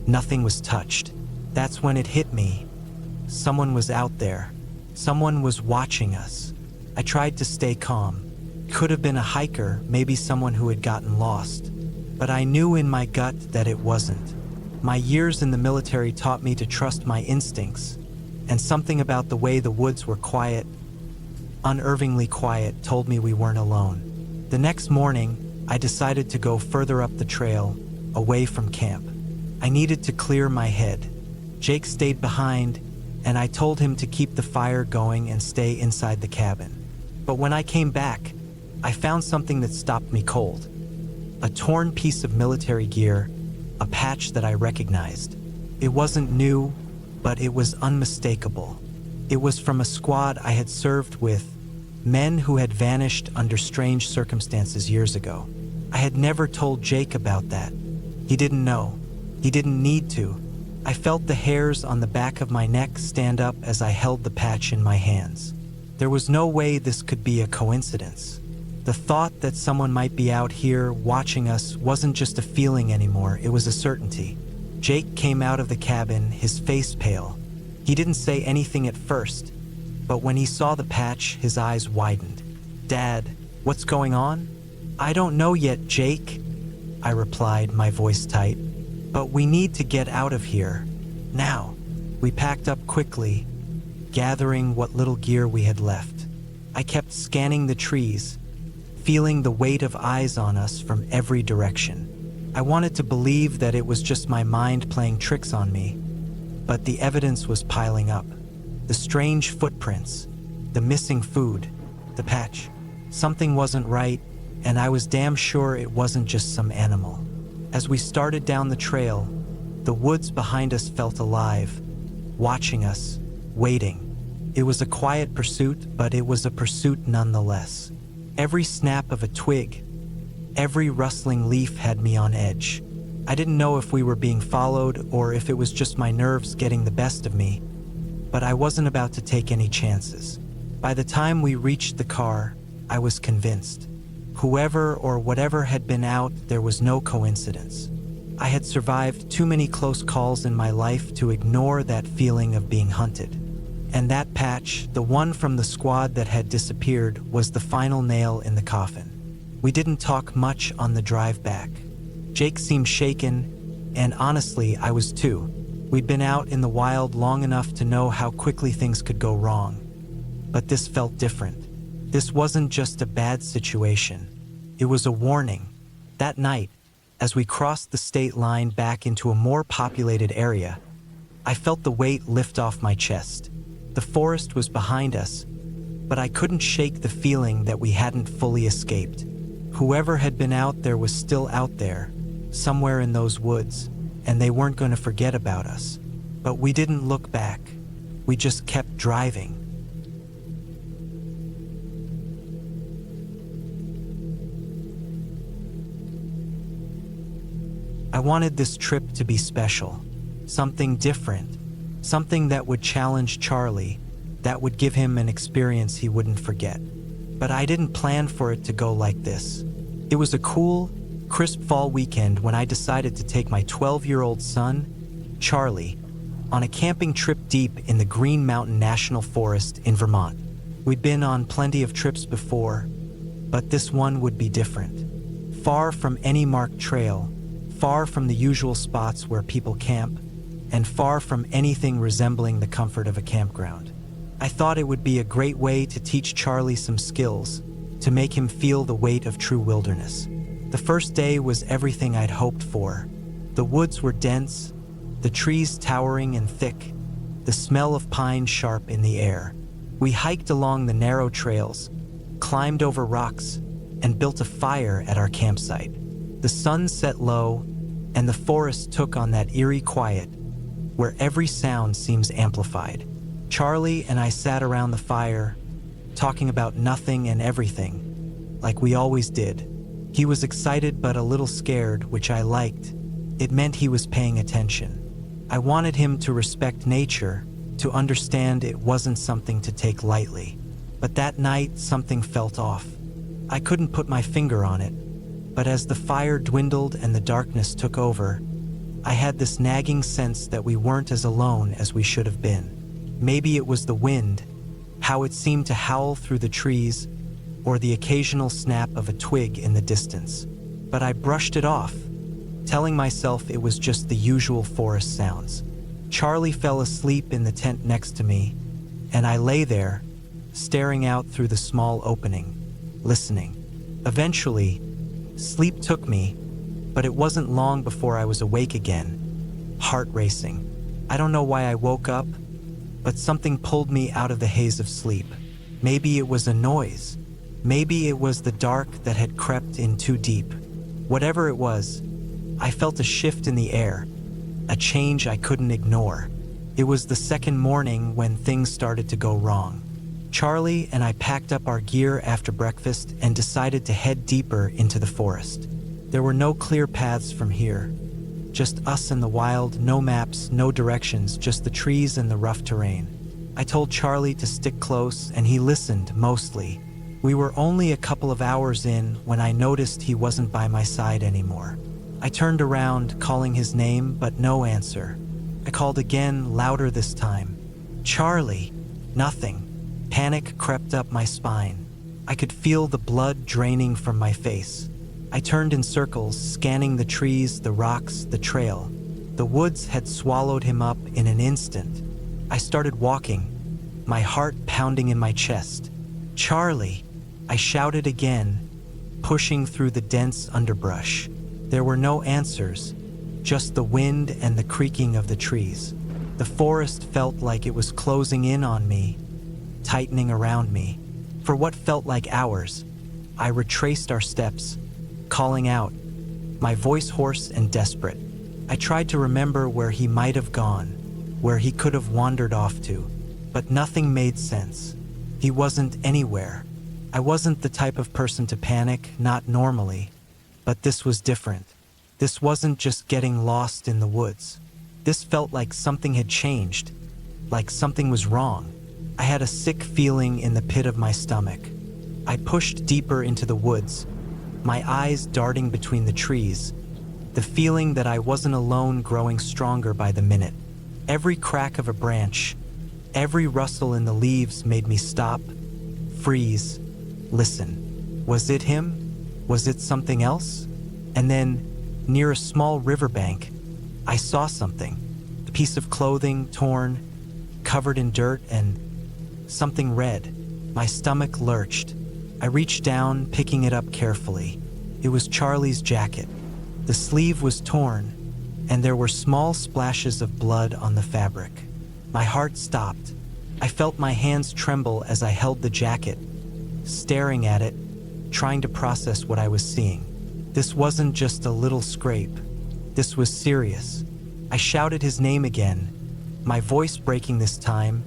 nothing was touched. That's when it hit me. Someone was out there. Someone was watching us. I tried to stay calm. Could have been a hiker, maybe someone who had gotten lost. But I knew in my gut that it wasn't. My years in the military taught me to trust my instincts, and something about the way the woods were quiet, unnervingly quiet, told me we weren't alone. The next morning, I decided to go further up the trail, away from camp. I needed to clear my head. Jake stayed behind, and I told him to keep the fire going and stay inside the cabin. But when I came back, I found something that stopped me cold. A torn piece of military gear, a patch that I recognized. It wasn't new, but it was unmistakable. It was from a squad I had served with, men who had vanished under strange circumstances years ago. I had never told Jake about that. He didn't know. He didn't need to. I felt the hairs on the back of my neck stand up as I held the patch in my hands. There was no way this could be a coincidence. The thought that someone might be out here watching us wasn't just a feeling anymore, it was a certainty. Jake came out of the cabin, his face pale. He didn't say anything at first, but when he saw the patch, his eyes widened. "Dad, what's going on?" "I don't know yet, Jake," I replied, my voice tight. "But we need to get out of here. Now." We packed up quickly, gathering what little gear we had left. I kept scanning the trees, feeling the weight of eyes on us from every direction. I wanted to believe that it was just my mind playing tricks on me, but the evidence was piling up. The strange footprints, the missing food, the patch. Something wasn't right, and I was damn sure it wasn't just some animal. As we started down the trail, the woods behind us felt alive, watching us, waiting. It was a quiet pursuit, but it was a pursuit nonetheless. Every snap of a twig, every rustling leaf had me on edge. I didn't know if we were being followed or if it was just my nerves getting the best of me, but I wasn't about to take any chances. By the time we reached the car, I was convinced. Whoever or whatever had been out, there was no coincidence. I had survived too many close calls in my life to ignore that feeling of being hunted. And that patch, the one from the squad that had disappeared, was the final nail in the coffin. We didn't talk much on the drive back. Jake seemed shaken, and honestly, I was too. We'd been out in the wild long enough to know how quickly things could go wrong. But this felt different. This wasn't just a bad situation. It was a warning. That night, as we crossed the state line back into a more populated area, I felt the weight lift off my chest. The forest was behind us, but I couldn't shake the feeling that we hadn't fully escaped. Whoever had been out there was still out there, somewhere in those woods, and they weren't going to forget about us. But we didn't look back. We just kept driving. I wanted this trip to be special, something different, something that would challenge Charlie, that would give him an experience he wouldn't forget. But I didn't plan for it to go like this. It was a cool, crisp fall weekend when I decided to take my 12-year-old son, Charlie, on a camping trip deep in the Green Mountain National Forest in Vermont. We'd been on plenty of trips before, but this one would be different. Far from any marked trail, far from the usual spots where people camp, and far from anything resembling the comfort of a campground. I thought it would be a great way to teach Charlie some skills, to make him feel the weight of true wilderness. The first day was everything I'd hoped for. The woods were dense, the trees towering and thick, the smell of pine sharp in the air. We hiked along the narrow trails, climbed over rocks, and built a fire at our campsite. The sun set low, and the forest took on that eerie quiet, where every sound seems amplified. Charlie and I sat around the fire, talking about nothing and everything, like we always did. He was excited but a little scared, which I liked. It meant he was paying attention. I wanted him to respect nature, to understand it wasn't something to take lightly. But that night, something felt off. I couldn't put my finger on it, but as the fire dwindled and the darkness took over, I had this nagging sense that we weren't as alone as we should have been. Maybe it was the wind, how it seemed to howl through the trees, or the occasional snap of a twig in the distance. But I brushed it off, telling myself it was just the usual forest sounds. Charlie fell asleep in the tent next to me, and I lay there, staring out through the small opening, listening. Eventually, sleep took me, but it wasn't long before I was awake again, heart racing. I don't know why I woke up, but something pulled me out of the haze of sleep. Maybe it was a noise. Maybe it was the dark that had crept in too deep. Whatever it was, I felt a shift in the air, a change I couldn't ignore. It was the second morning when things started to go wrong. Charlie and I packed up our gear after breakfast and decided to head deeper into the forest. There were no clear paths from here. Just us in the wild, no maps, no directions, just the trees and the rough terrain. I told Charlie to stick close, and he listened mostly. We were only a couple of hours in when I noticed he wasn't by my side anymore. I turned around, calling his name, but no answer. I called again, louder this time. Charlie! Nothing. Panic crept up my spine. I could feel the blood draining from my face. I turned in circles, scanning the trees, the rocks, the trail. The woods had swallowed him up in an instant. I started walking, my heart pounding in my chest. Charlie! I shouted again, pushing through the dense underbrush. There were no answers, just the wind and the creaking of the trees. The forest felt like it was closing in on me, tightening around me. For what felt like hours, I retraced our steps, calling out, my voice hoarse and desperate. I tried to remember where he might have gone, where he could have wandered off to, but nothing made sense. He wasn't anywhere. I wasn't the type of person to panic, not normally, but this was different. This wasn't just getting lost in the woods. This felt like something had changed, like something was wrong. I had a sick feeling in the pit of my stomach. I pushed deeper into the woods, my eyes darting between the trees, the feeling that I wasn't alone growing stronger by the minute. Every crack of a branch, every rustle in the leaves made me stop, freeze, listen. Was it him? Was it something else? And then, near a small riverbank, I saw something. A piece of clothing, torn, covered in dirt, and something red. My stomach lurched. I reached down, picking it up carefully. It was Charlie's jacket. The sleeve was torn, and there were small splashes of blood on the fabric. My heart stopped. I felt my hands tremble as I held the jacket, staring at it, trying to process what I was seeing. This wasn't just a little scrape. This was serious. I shouted his name again, my voice breaking this time,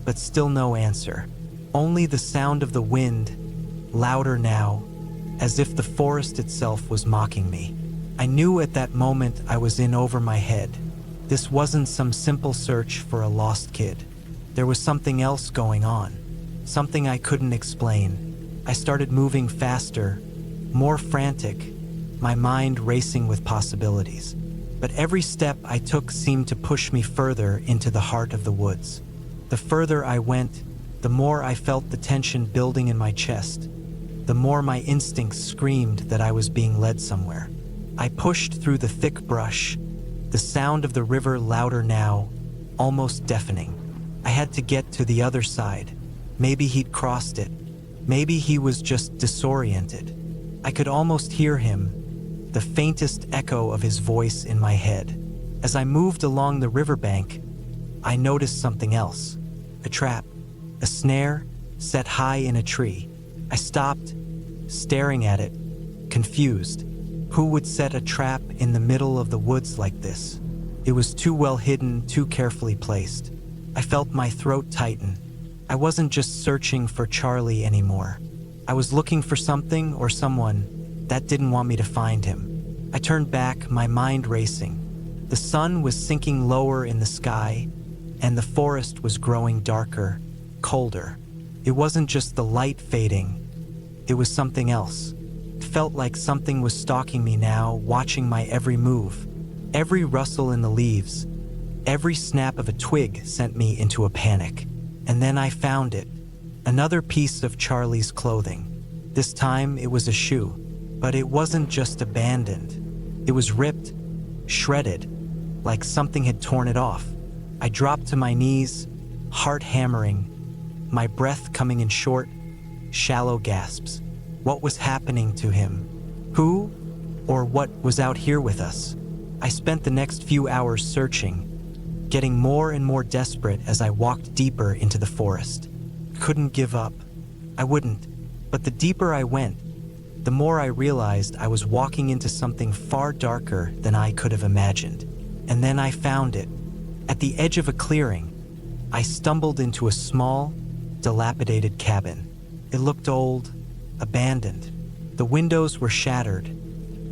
but still no answer. Only the sound of the wind, louder now, as if the forest itself was mocking me. I knew at that moment I was in over my head. This wasn't some simple search for a lost kid. There was something else going on, something I couldn't explain. I started moving faster, more frantic, my mind racing with possibilities. But every step I took seemed to push me further into the heart of the woods. The further I went, the more I felt the tension building in my chest, the more my instincts screamed that I was being led somewhere. I pushed through the thick brush, the sound of the river louder now, almost deafening. I had to get to the other side. Maybe he'd crossed it. Maybe he was just disoriented. I could almost hear him, the faintest echo of his voice in my head. As I moved along the riverbank, I noticed something else. A trap, a snare set high in a tree. I stopped, staring at it, confused. Who would set a trap in the middle of the woods like this? It was too well hidden, too carefully placed. I felt my throat tighten. I wasn't just searching for Charlie anymore. I was looking for something or someone that didn't want me to find him. I turned back, my mind racing. The sun was sinking lower in the sky, and the forest was growing darker, colder. It wasn't just the light fading. It was something else. It felt like something was stalking me now, watching my every move. Every rustle in the leaves, every snap of a twig sent me into a panic. And then I found it. Another piece of Charlie's clothing. This time it was a shoe, but it wasn't just abandoned. It was ripped, shredded, like something had torn it off. I dropped to my knees, heart hammering, my breath coming in short, shallow gasps. What was happening to him? Who or what was out here with us? I spent the next few hours searching, getting more and more desperate as I walked deeper into the forest. Couldn't give up. I wouldn't. But the deeper I went, the more I realized I was walking into something far darker than I could have imagined. And then I found it. At the edge of a clearing, I stumbled into a small, dilapidated cabin. It looked old, abandoned. The windows were shattered,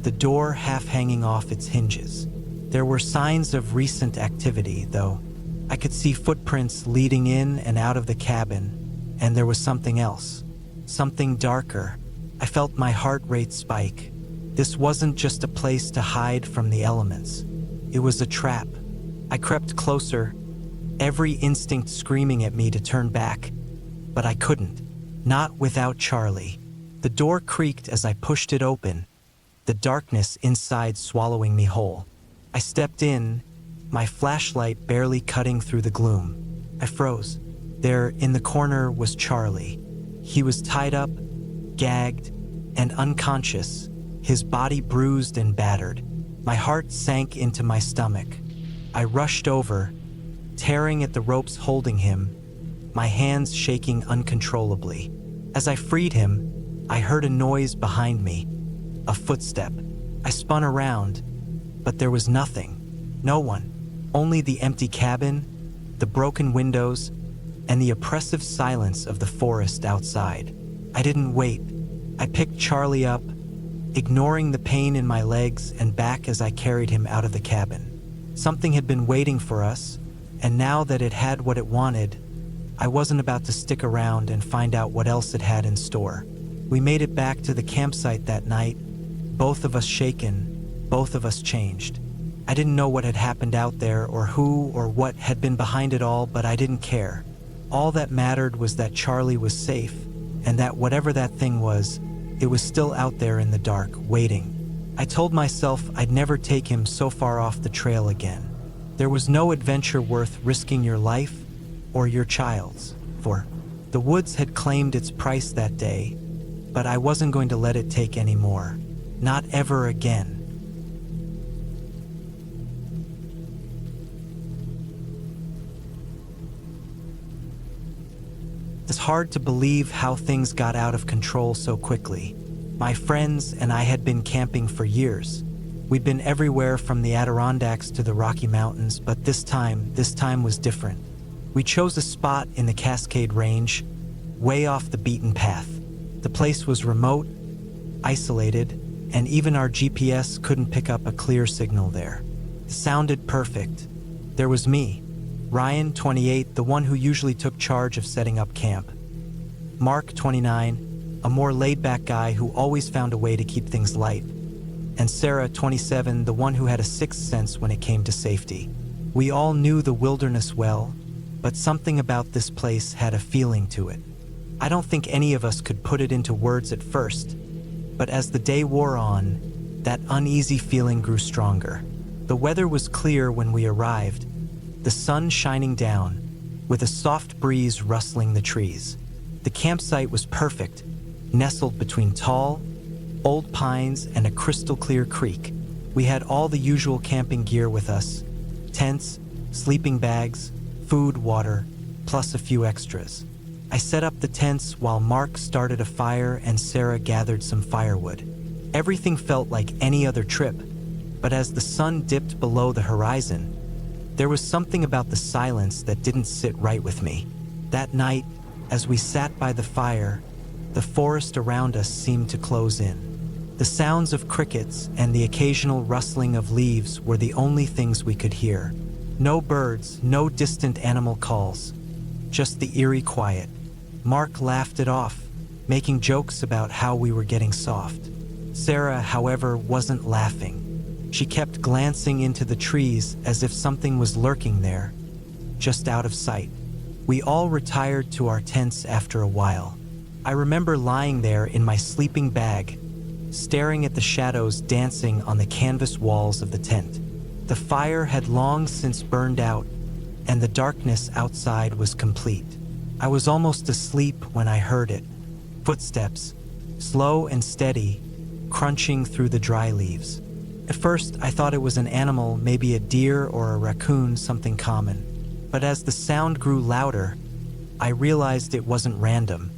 the door half hanging off its hinges. There were signs of recent activity, though. I could see footprints leading in and out of the cabin, and there was something else, something darker. I felt my heart rate spike. This wasn't just a place to hide from the elements. It was a trap. I crept closer, every instinct screaming at me to turn back, but I couldn't. Not without Charlie. The door creaked as I pushed it open, the darkness inside swallowing me whole. I stepped in, my flashlight barely cutting through the gloom. I froze. There, in the corner, was Charlie. He was tied up, gagged, and unconscious, his body bruised and battered. My heart sank into my stomach. I rushed over, tearing at the ropes holding him, my hands shaking uncontrollably. As I freed him, I heard a noise behind me, a footstep. I spun around, but there was nothing, no one. Only the empty cabin, the broken windows, and the oppressive silence of the forest outside. I didn't wait. I picked Charlie up, ignoring the pain in my legs and back as I carried him out of the cabin. Something had been waiting for us, and now that it had what it wanted, I wasn't about to stick around and find out what else it had in store. We made it back to the campsite that night, both of us shaken, both of us changed. I didn't know what had happened out there or who or what had been behind it all, but I didn't care. All that mattered was that Charlie was safe, and that whatever that thing was, it was still out there in the dark, waiting. I told myself I'd never take him so far off the trail again. There was no adventure worth risking your life or your child's for. The woods had claimed its price that day, but I wasn't going to let it take any more. Not ever again. It's hard to believe how things got out of control so quickly. My friends and I had been camping for years. We'd been everywhere from the Adirondacks to the Rocky Mountains, but this time was different. We chose a spot in the Cascade Range, way off the beaten path. The place was remote, isolated, and even our GPS couldn't pick up a clear signal there. It sounded perfect. There was me, Ryan, 28, the one who usually took charge of setting up camp. Mark, 29, a more laid-back guy who always found a way to keep things light. And Sarah, 27, the one who had a sixth sense when it came to safety. We all knew the wilderness well, but something about this place had a feeling to it. I don't think any of us could put it into words at first, but as the day wore on, that uneasy feeling grew stronger. The weather was clear when we arrived, the sun shining down, with a soft breeze rustling the trees. The campsite was perfect, nestled between tall, old pines and a crystal-clear creek. We had all the usual camping gear with us: tents, sleeping bags, food, water, plus a few extras. I set up the tents while Mark started a fire and Sarah gathered some firewood. Everything felt like any other trip, but as the sun dipped below the horizon, there was something about the silence that didn't sit right with me. That night, as we sat by the fire, the forest around us seemed to close in. The sounds of crickets and the occasional rustling of leaves were the only things we could hear. No birds, no distant animal calls, just the eerie quiet. Mark laughed it off, making jokes about how we were getting soft. Sarah, however, wasn't laughing. She kept glancing into the trees as if something was lurking there, just out of sight. We all retired to our tents after a while. I remember lying there in my sleeping bag, staring at the shadows dancing on the canvas walls of the tent. The fire had long since burned out, and the darkness outside was complete. I was almost asleep when I heard it. Footsteps, slow and steady, crunching through the dry leaves. At first, I thought it was an animal, maybe a deer or a raccoon, something common. But as the sound grew louder, I realized it wasn't random.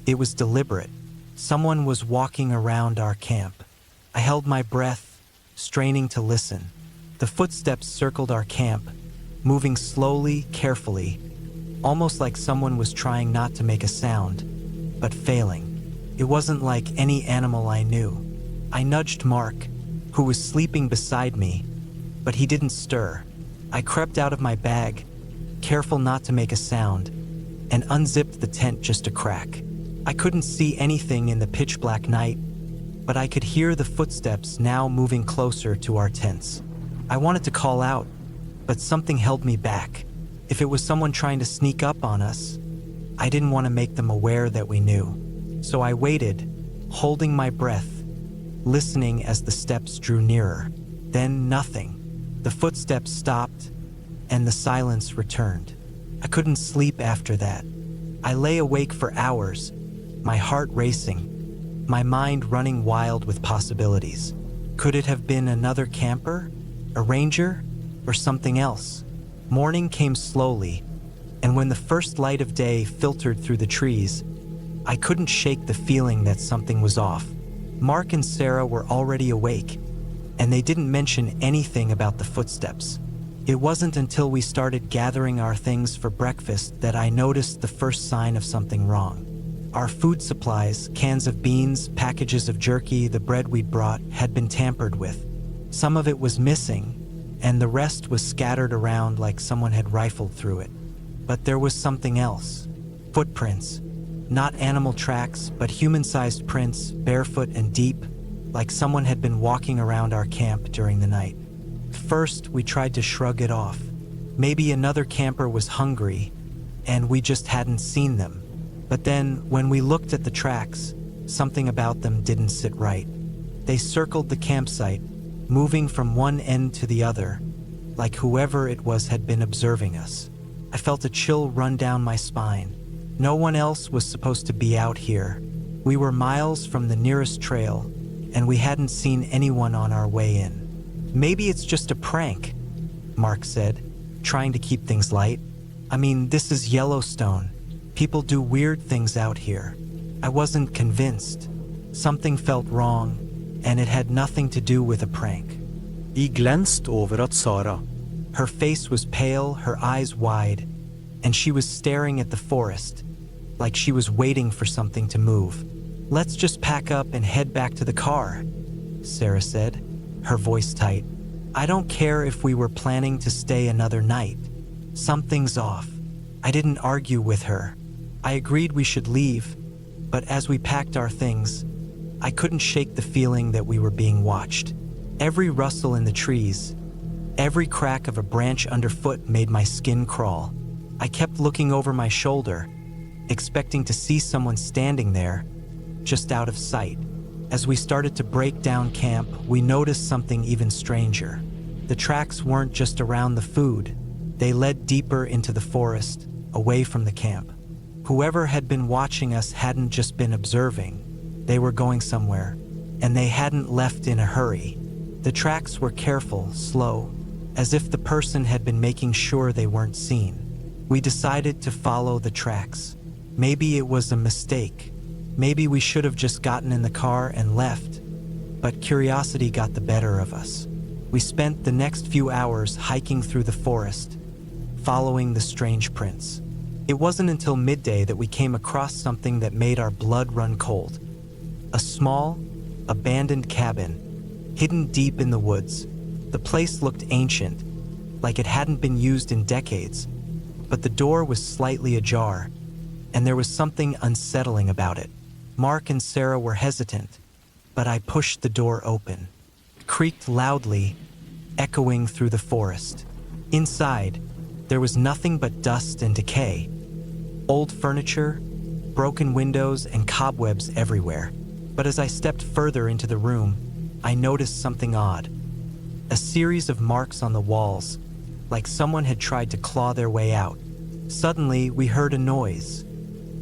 It was deliberate. Someone was walking around our camp. I held my breath, straining to listen. The footsteps circled our camp, moving slowly, carefully, almost like someone was trying not to make a sound, but failing. It wasn't like any animal I knew. I nudged Mark, who was sleeping beside me, but he didn't stir. I crept out of my bag, careful not to make a sound, and unzipped the tent just a crack. I couldn't see anything in the pitch-black night, but I could hear the footsteps now moving closer to our tents. I wanted to call out, but something held me back. If it was someone trying to sneak up on us, I didn't want to make them aware that we knew. So I waited, holding my breath, listening as the steps drew nearer. Then nothing. The footsteps stopped, and the silence returned. I couldn't sleep after that. I lay awake for hours, my heart racing, my mind running wild with possibilities. Could it have been another camper, a ranger, or something else? Morning came slowly, and when the first light of day filtered through the trees, I couldn't shake the feeling that something was off. Mark and Sarah were already awake, and they didn't mention anything about the footsteps. It wasn't until we started gathering our things for breakfast that I noticed the first sign of something wrong. Our food supplies, cans of beans, packages of jerky, the bread we'd brought, had been tampered with. Some of it was missing, and the rest was scattered around like someone had rifled through it. But there was something else. Footprints. Not animal tracks, but human-sized prints, barefoot and deep, like someone had been walking around our camp during the night. First, we tried to shrug it off. Maybe another camper was hungry, and we just hadn't seen them. But then, when we looked at the tracks, something about them didn't sit right. They circled the campsite, moving from one end to the other, like whoever it was had been observing us. I felt a chill run down my spine. No one else was supposed to be out here. We were miles from the nearest trail, and we hadn't seen anyone on our way in. Maybe it's just a prank, Mark said, trying to keep things light. I mean, this is Yellowstone. People do weird things out here. I wasn't convinced. Something felt wrong, and it had nothing to do with a prank. I glänst over at Sara. Her face was pale, her eyes wide, and she was staring at the forest, like she was waiting for something to move. Let's just pack up and head back to the car, Sarah said, her voice tight. I don't care if we were planning to stay another night. Something's off. I didn't argue with her. I agreed we should leave, but as we packed our things, I couldn't shake the feeling that we were being watched. Every rustle in the trees, every crack of a branch underfoot made my skin crawl. I kept looking over my shoulder, expecting to see someone standing there, just out of sight. As we started to break down camp, we noticed something even stranger. The tracks weren't just around the food. They led deeper into the forest, away from the camp. Whoever had been watching us hadn't just been observing. They were going somewhere, and they hadn't left in a hurry. The tracks were careful, slow, as if the person had been making sure they weren't seen. We decided to follow the tracks. Maybe it was a mistake. Maybe we should have just gotten in the car and left, but curiosity got the better of us. We spent the next few hours hiking through the forest, following the strange prints. It wasn't until midday that we came across something that made our blood run cold. A small, abandoned cabin, hidden deep in the woods. The place looked ancient, like it hadn't been used in decades, but the door was slightly ajar, and there was something unsettling about it. Mark and Sarah were hesitant, but I pushed the door open. It creaked loudly, echoing through the forest. Inside, there was nothing but dust and decay. Old furniture, broken windows, and cobwebs everywhere. But as I stepped further into the room, I noticed something odd. A series of marks on the walls, like someone had tried to claw their way out. Suddenly, we heard a noise.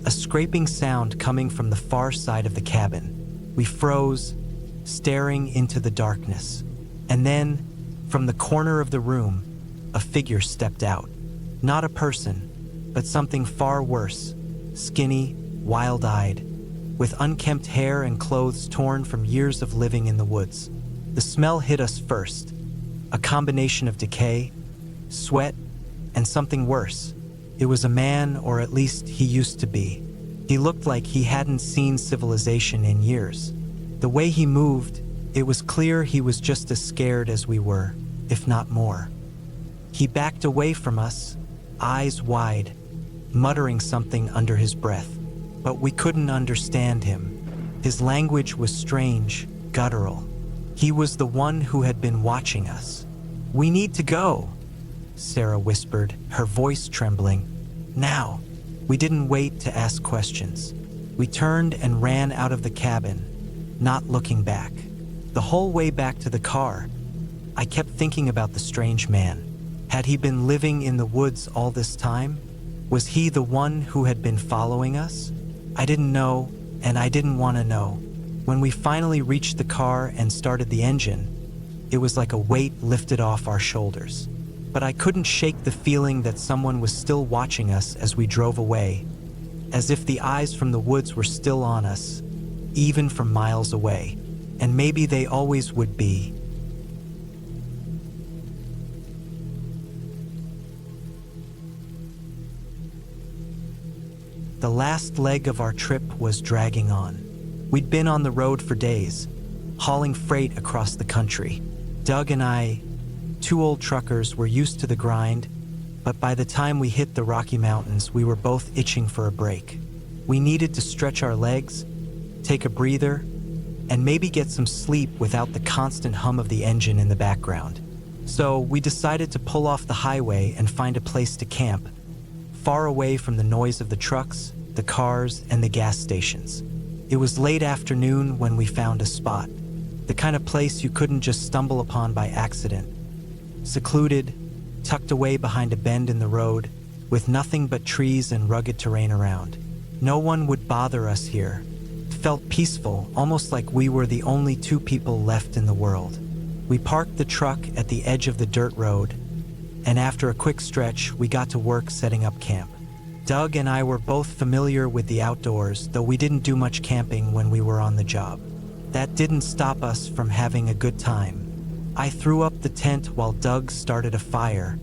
A scraping sound coming from the far side of the cabin. We froze, staring into the darkness. And then, from the corner of the room, a figure stepped out. Not a person, but something far worse. Skinny, wild-eyed, with unkempt hair and clothes torn from years of living in the woods. The smell hit us first, a combination of decay, sweat, and something worse. It was a man, or at least he used to be. He looked like he hadn't seen civilization in years. The way he moved, it was clear he was just as scared as we were, if not more. He backed away from us, eyes wide, muttering something under his breath, but we couldn't understand him. His language was strange, guttural. He was the one who had been watching us. "We need to go," Sarah whispered, her voice trembling. "Now." We didn't wait to ask questions. We turned and ran out of the cabin, not looking back. The whole way back to the car, I kept thinking about the strange man. Had he been living in the woods all this time? Was he the one who had been following us? I didn't know, and I didn't want to know. When we finally reached the car and started the engine, it was like a weight lifted off our shoulders. But I couldn't shake the feeling that someone was still watching us as we drove away, as if the eyes from the woods were still on us, even from miles away. And maybe they always would be. The last leg of our trip was dragging on. We'd been on the road for days, hauling freight across the country. Doug and I, two old truckers, were used to the grind, but by the time we hit the Rocky Mountains, we were both itching for a break. We needed to stretch our legs, take a breather, and maybe get some sleep without the constant hum of the engine in the background. So we decided to pull off the highway and find a place to camp, far away from the noise of the trucks, the cars, and the gas stations. It was late afternoon when we found a spot, the kind of place you couldn't just stumble upon by accident. Secluded, tucked away behind a bend in the road, with nothing but trees and rugged terrain around. No one would bother us here. It felt peaceful, almost like we were the only two people left in the world. We parked the truck at the edge of the dirt road, and after a quick stretch, we got to work setting up camp. Doug and I were both familiar with the outdoors, though we didn't do much camping when we were on the job. That didn't stop us from having a good time. I threw up the tent while Doug started a fire,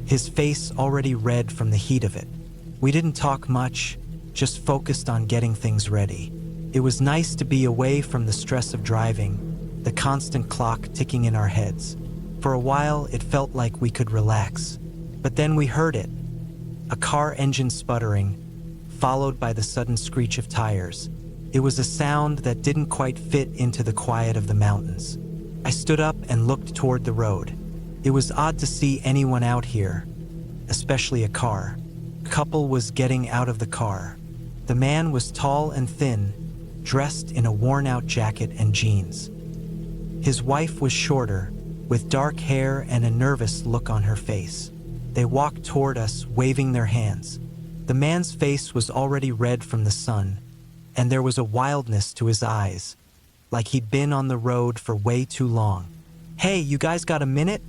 his face already red from the heat of it. We didn't talk much, just focused on getting things ready. It was nice to be away from the stress of driving, the constant clock ticking in our heads. For a while, it felt like we could relax. But then we heard it, a car engine sputtering, followed by the sudden screech of tires. It was a sound that didn't quite fit into the quiet of the mountains. I stood up and looked toward the road. It was odd to see anyone out here, especially a car. A couple was getting out of the car. The man was tall and thin, dressed in a worn-out jacket and jeans. His wife was shorter, with dark hair and a nervous look on her face. They walked toward us, waving their hands. The man's face was already red from the sun, and there was a wildness to his eyes, like he'd been on the road for way too long. "Hey, you guys got a minute?"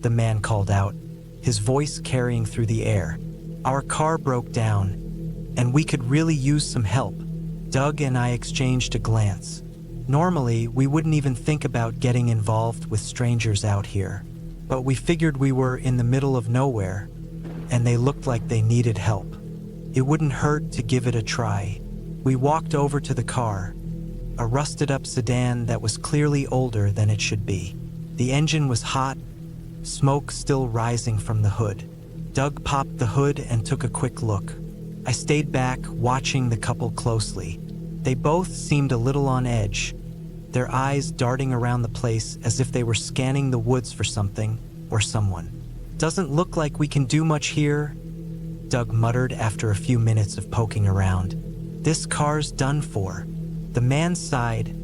the man called out, his voice carrying through the air. Our car broke down, and we could really use some help. Doug and I exchanged a glance. Normally, we wouldn't even think about getting involved with strangers out here, but we figured we were in the middle of nowhere, and they looked like they needed help. It wouldn't hurt to give it a try. We walked over to the car, a rusted-up sedan that was clearly older than it should be. The engine was hot, smoke still rising from the hood. Doug popped the hood and took a quick look. I stayed back, watching the couple closely. They both seemed a little on edge, their eyes darting around the place as if they were scanning the woods for something or someone. "Doesn't look like we can do much here," Doug muttered after a few minutes of poking around. "This car's done for." The man sighed,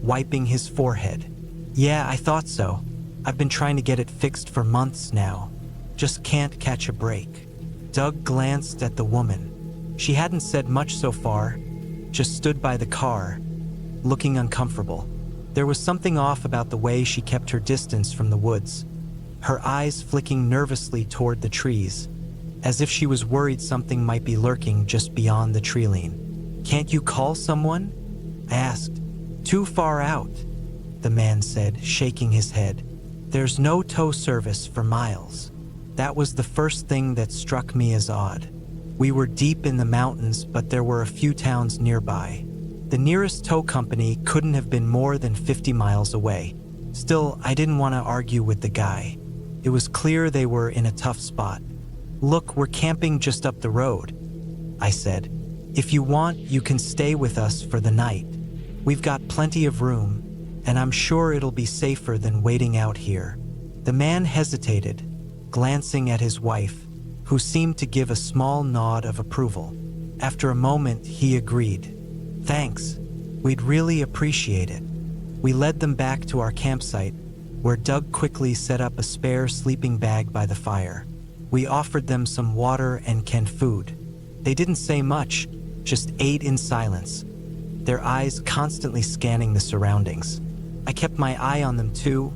wiping his forehead. "Yeah, I thought so. I've been trying to get it fixed for months now. Just can't catch a break." Doug glanced at the woman. She hadn't said much so far, just stood by the car, looking uncomfortable. There was something off about the way she kept her distance from the woods, her eyes flicking nervously toward the trees, as if she was worried something might be lurking just beyond the tree line. "Can't you call someone?" I asked. "Too far out," the man said, shaking his head. "There's no tow service for miles." That was the first thing that struck me as odd. We were deep in the mountains, but there were a few towns nearby. The nearest tow company couldn't have been more than 50 miles away. Still, I didn't want to argue with the guy. It was clear they were in a tough spot. "Look, we're camping just up the road," I said. "If you want, you can stay with us for the night. We've got plenty of room, and I'm sure it'll be safer than waiting out here." The man hesitated, glancing at his wife, who seemed to give a small nod of approval. After a moment, he agreed. "Thanks. We'd really appreciate it." We led them back to our campsite, where Doug quickly set up a spare sleeping bag by the fire. We offered them some water and canned food. They didn't say much, just ate in silence, their eyes constantly scanning the surroundings. I kept my eye on them too,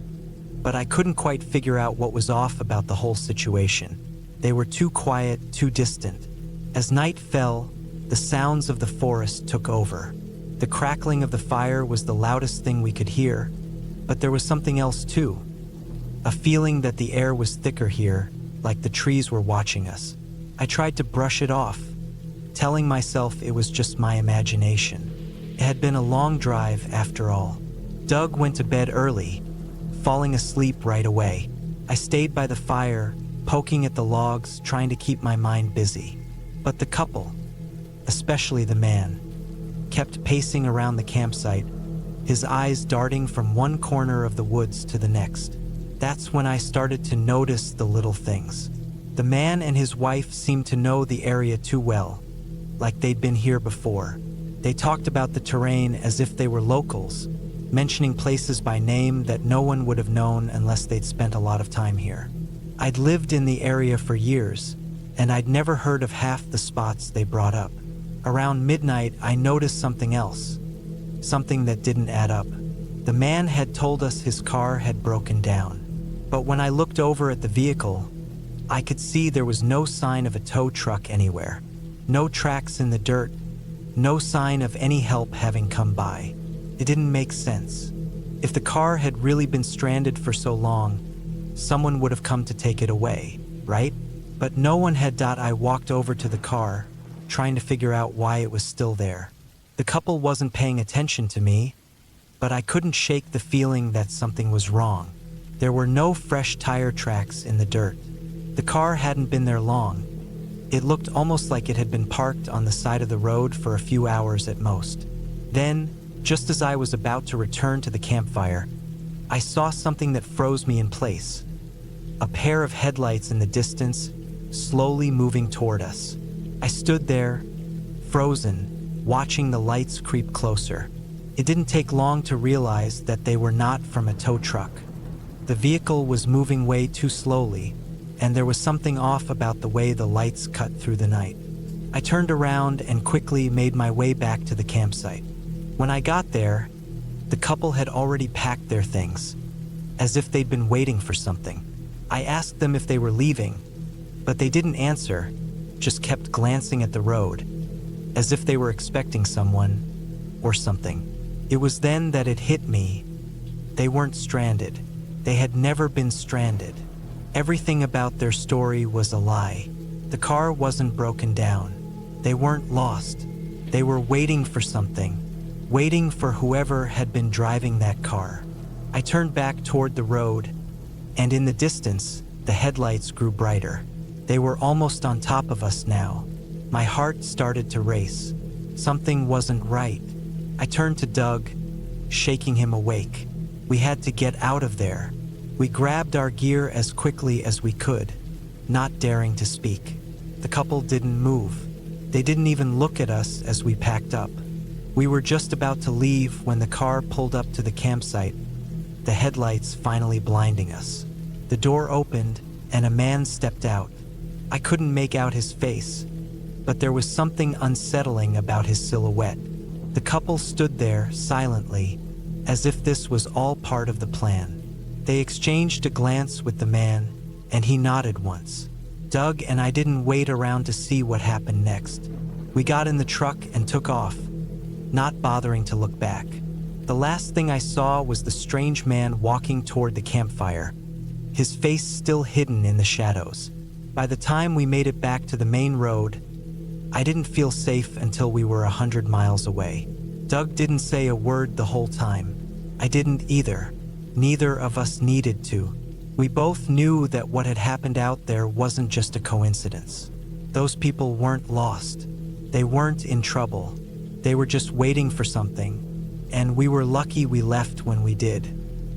but I couldn't quite figure out what was off about the whole situation. They were too quiet, too distant. As night fell, the sounds of the forest took over. The crackling of the fire was the loudest thing we could hear, but there was something else too. A feeling that the air was thicker here, like the trees were watching us. I tried to brush it off, telling myself it was just my imagination. It had been a long drive after all. Doug went to bed early, falling asleep right away. I stayed by the fire, poking at the logs, trying to keep my mind busy. But the couple, especially the man, kept pacing around the campsite, his eyes darting from one corner of the woods to the next. That's when I started to notice the little things. The man and his wife seemed to know the area too well, like they'd been here before. They talked about the terrain as if they were locals, mentioning places by name that no one would have known unless they'd spent a lot of time here. I'd lived in the area for years, and I'd never heard of half the spots they brought up. Around midnight, I noticed something else, something that didn't add up. The man had told us his car had broken down, but when I looked over at the vehicle, I could see there was no sign of a tow truck anywhere. No tracks in the dirt, no sign of any help having come by. It didn't make sense. If the car had really been stranded for so long, someone would have come to take it away, right? But no one had. I walked over to the car, trying to figure out why it was still there. The couple wasn't paying attention to me, but I couldn't shake the feeling that something was wrong. There were no fresh tire tracks in the dirt. The car hadn't been there long. It looked almost like it had been parked on the side of the road for a few hours at most. Then, just as I was about to return to the campfire, I saw something that froze me in place. A pair of headlights in the distance, slowly moving toward us. I stood there, frozen, watching the lights creep closer. It didn't take long to realize that they were not from a tow truck. The vehicle was moving way too slowly, and there was something off about the way the lights cut through the night. I turned around and quickly made my way back to the campsite. When I got there, the couple had already packed their things, as if they'd been waiting for something. I asked them if they were leaving, but they didn't answer, just kept glancing at the road, as if they were expecting someone or something. It was then that it hit me. They weren't stranded. They had never been stranded. Everything about their story was a lie. The car wasn't broken down. They weren't lost. They were waiting for something, waiting for whoever had been driving that car. I turned back toward the road, and in the distance, the headlights grew brighter. They were almost on top of us now. My heart started to race. Something wasn't right. I turned to Doug, shaking him awake. We had to get out of there. We grabbed our gear as quickly as we could, not daring to speak. The couple didn't move. They didn't even look at us as we packed up. We were just about to leave when the car pulled up to the campsite, the headlights finally blinding us. The door opened and a man stepped out. I couldn't make out his face, but there was something unsettling about his silhouette. The couple stood there silently, as if this was all part of the plan. They exchanged a glance with the man, and he nodded once. Doug and I didn't wait around to see what happened next. We got in the truck and took off, not bothering to look back. The last thing I saw was the strange man walking toward the campfire, his face still hidden in the shadows. By the time we made it back to the main road, I didn't feel safe until we were 100 miles away. Doug didn't say a word the whole time. I didn't either. Neither of us needed to. We both knew that what had happened out there wasn't just a coincidence. Those people weren't lost. They weren't in trouble. They were just waiting for something, and we were lucky we left when we did.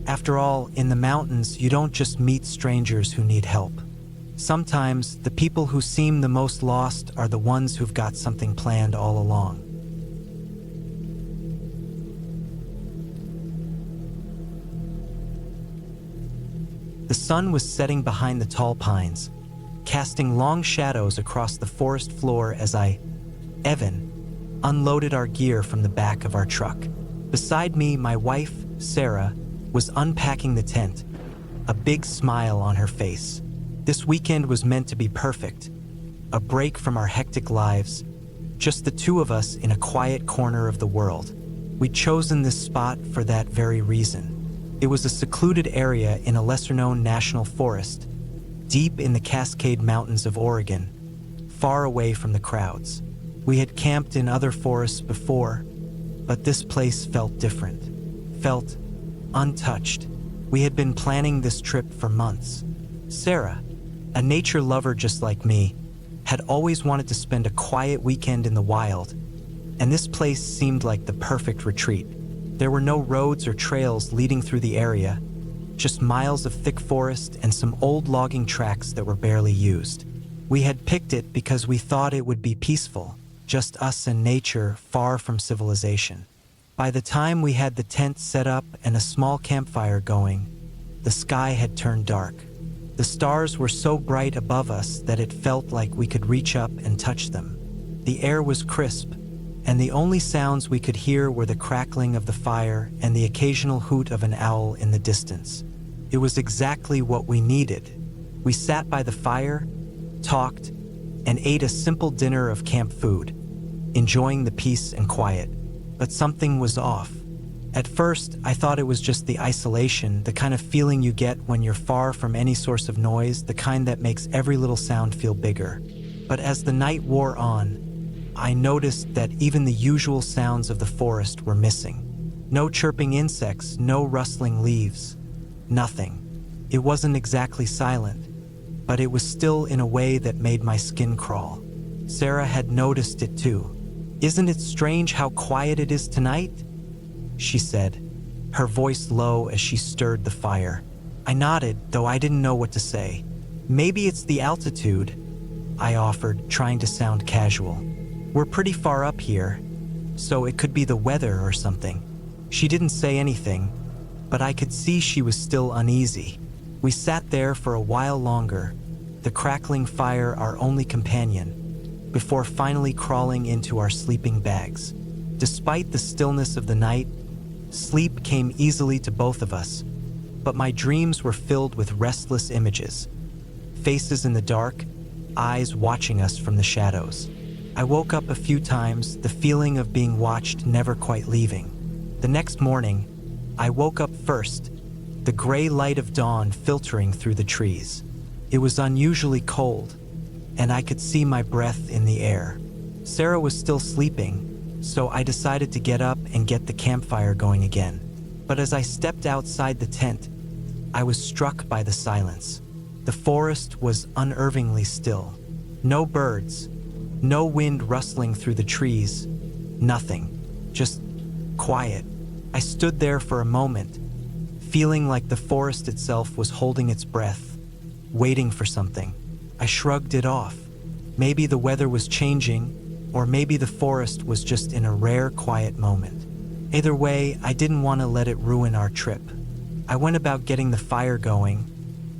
After all, in the mountains, you don't just meet strangers who need help. Sometimes, the people who seem the most lost are the ones who've got something planned all along. The sun was setting behind the tall pines, casting long shadows across the forest floor as Evan, unloaded our gear from the back of our truck. Beside me, my wife, Sarah, was unpacking the tent, a big smile on her face. This weekend was meant to be perfect, a break from our hectic lives, just the two of us in a quiet corner of the world. We'd chosen this spot for that very reason. It was a secluded area in a lesser-known national forest, deep in the Cascade Mountains of Oregon, far away from the crowds. We had camped in other forests before, but this place felt different, felt untouched. We had been planning this trip for months. Sarah, a nature lover just like me, had always wanted to spend a quiet weekend in the wild, and this place seemed like the perfect retreat. There were no roads or trails leading through the area, just miles of thick forest and some old logging tracks that were barely used. We had picked it because we thought it would be peaceful, just us and nature, far from civilization. By the time we had the tent set up and a small campfire going, the sky had turned dark. The stars were so bright above us that it felt like we could reach up and touch them. The air was crisp, and the only sounds we could hear were the crackling of the fire and the occasional hoot of an owl in the distance. It was exactly what we needed. We sat by the fire, talked, and ate a simple dinner of camp food, enjoying the peace and quiet. But something was off. At first, I thought it was just the isolation, the kind of feeling you get when you're far from any source of noise, the kind that makes every little sound feel bigger. But as the night wore on, I noticed that even the usual sounds of the forest were missing. No chirping insects, no rustling leaves, nothing. It wasn't exactly silent, but it was still in a way that made my skin crawl. Sarah had noticed it too. "Isn't it strange how quiet it is tonight?" she said, her voice low as she stirred the fire. I nodded, though I didn't know what to say. "Maybe it's the altitude," I offered, trying to sound casual. "We're pretty far up here, so it could be the weather or something." She didn't say anything, but I could see she was still uneasy. We sat there for a while longer, the crackling fire our only companion, before finally crawling into our sleeping bags. Despite the stillness of the night, sleep came easily to both of us, but my dreams were filled with restless images. Faces in the dark, eyes watching us from the shadows. I woke up a few times, the feeling of being watched never quite leaving. The next morning, I woke up first, the gray light of dawn filtering through the trees. It was unusually cold, and I could see my breath in the air. Sarah was still sleeping, so I decided to get up and get the campfire going again. But as I stepped outside the tent, I was struck by the silence. The forest was unnervingly still. No birds, no wind rustling through the trees, nothing, just quiet. I stood there for a moment, feeling like the forest itself was holding its breath, waiting for something. I shrugged it off. Maybe the weather was changing, or maybe the forest was just in a rare, quiet moment. Either way, I didn't want to let it ruin our trip. I went about getting the fire going,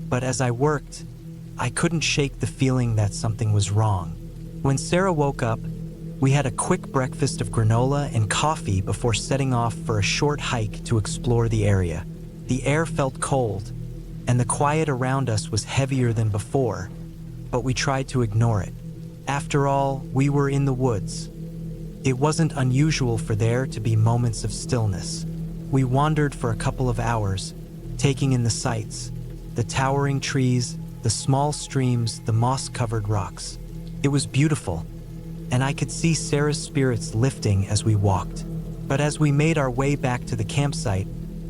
but as I worked, I couldn't shake the feeling that something was wrong. When Sarah woke up, we had a quick breakfast of granola and coffee before setting off for a short hike to explore the area. The air felt cold, and the quiet around us was heavier than before, but we tried to ignore it. After all, we were in the woods. It wasn't unusual for there to be moments of stillness. We wandered for a couple of hours, taking in the sights, the towering trees, the small streams, the moss-covered rocks. It was beautiful, and I could see Sarah's spirits lifting as we walked. But as we made our way back to the campsite,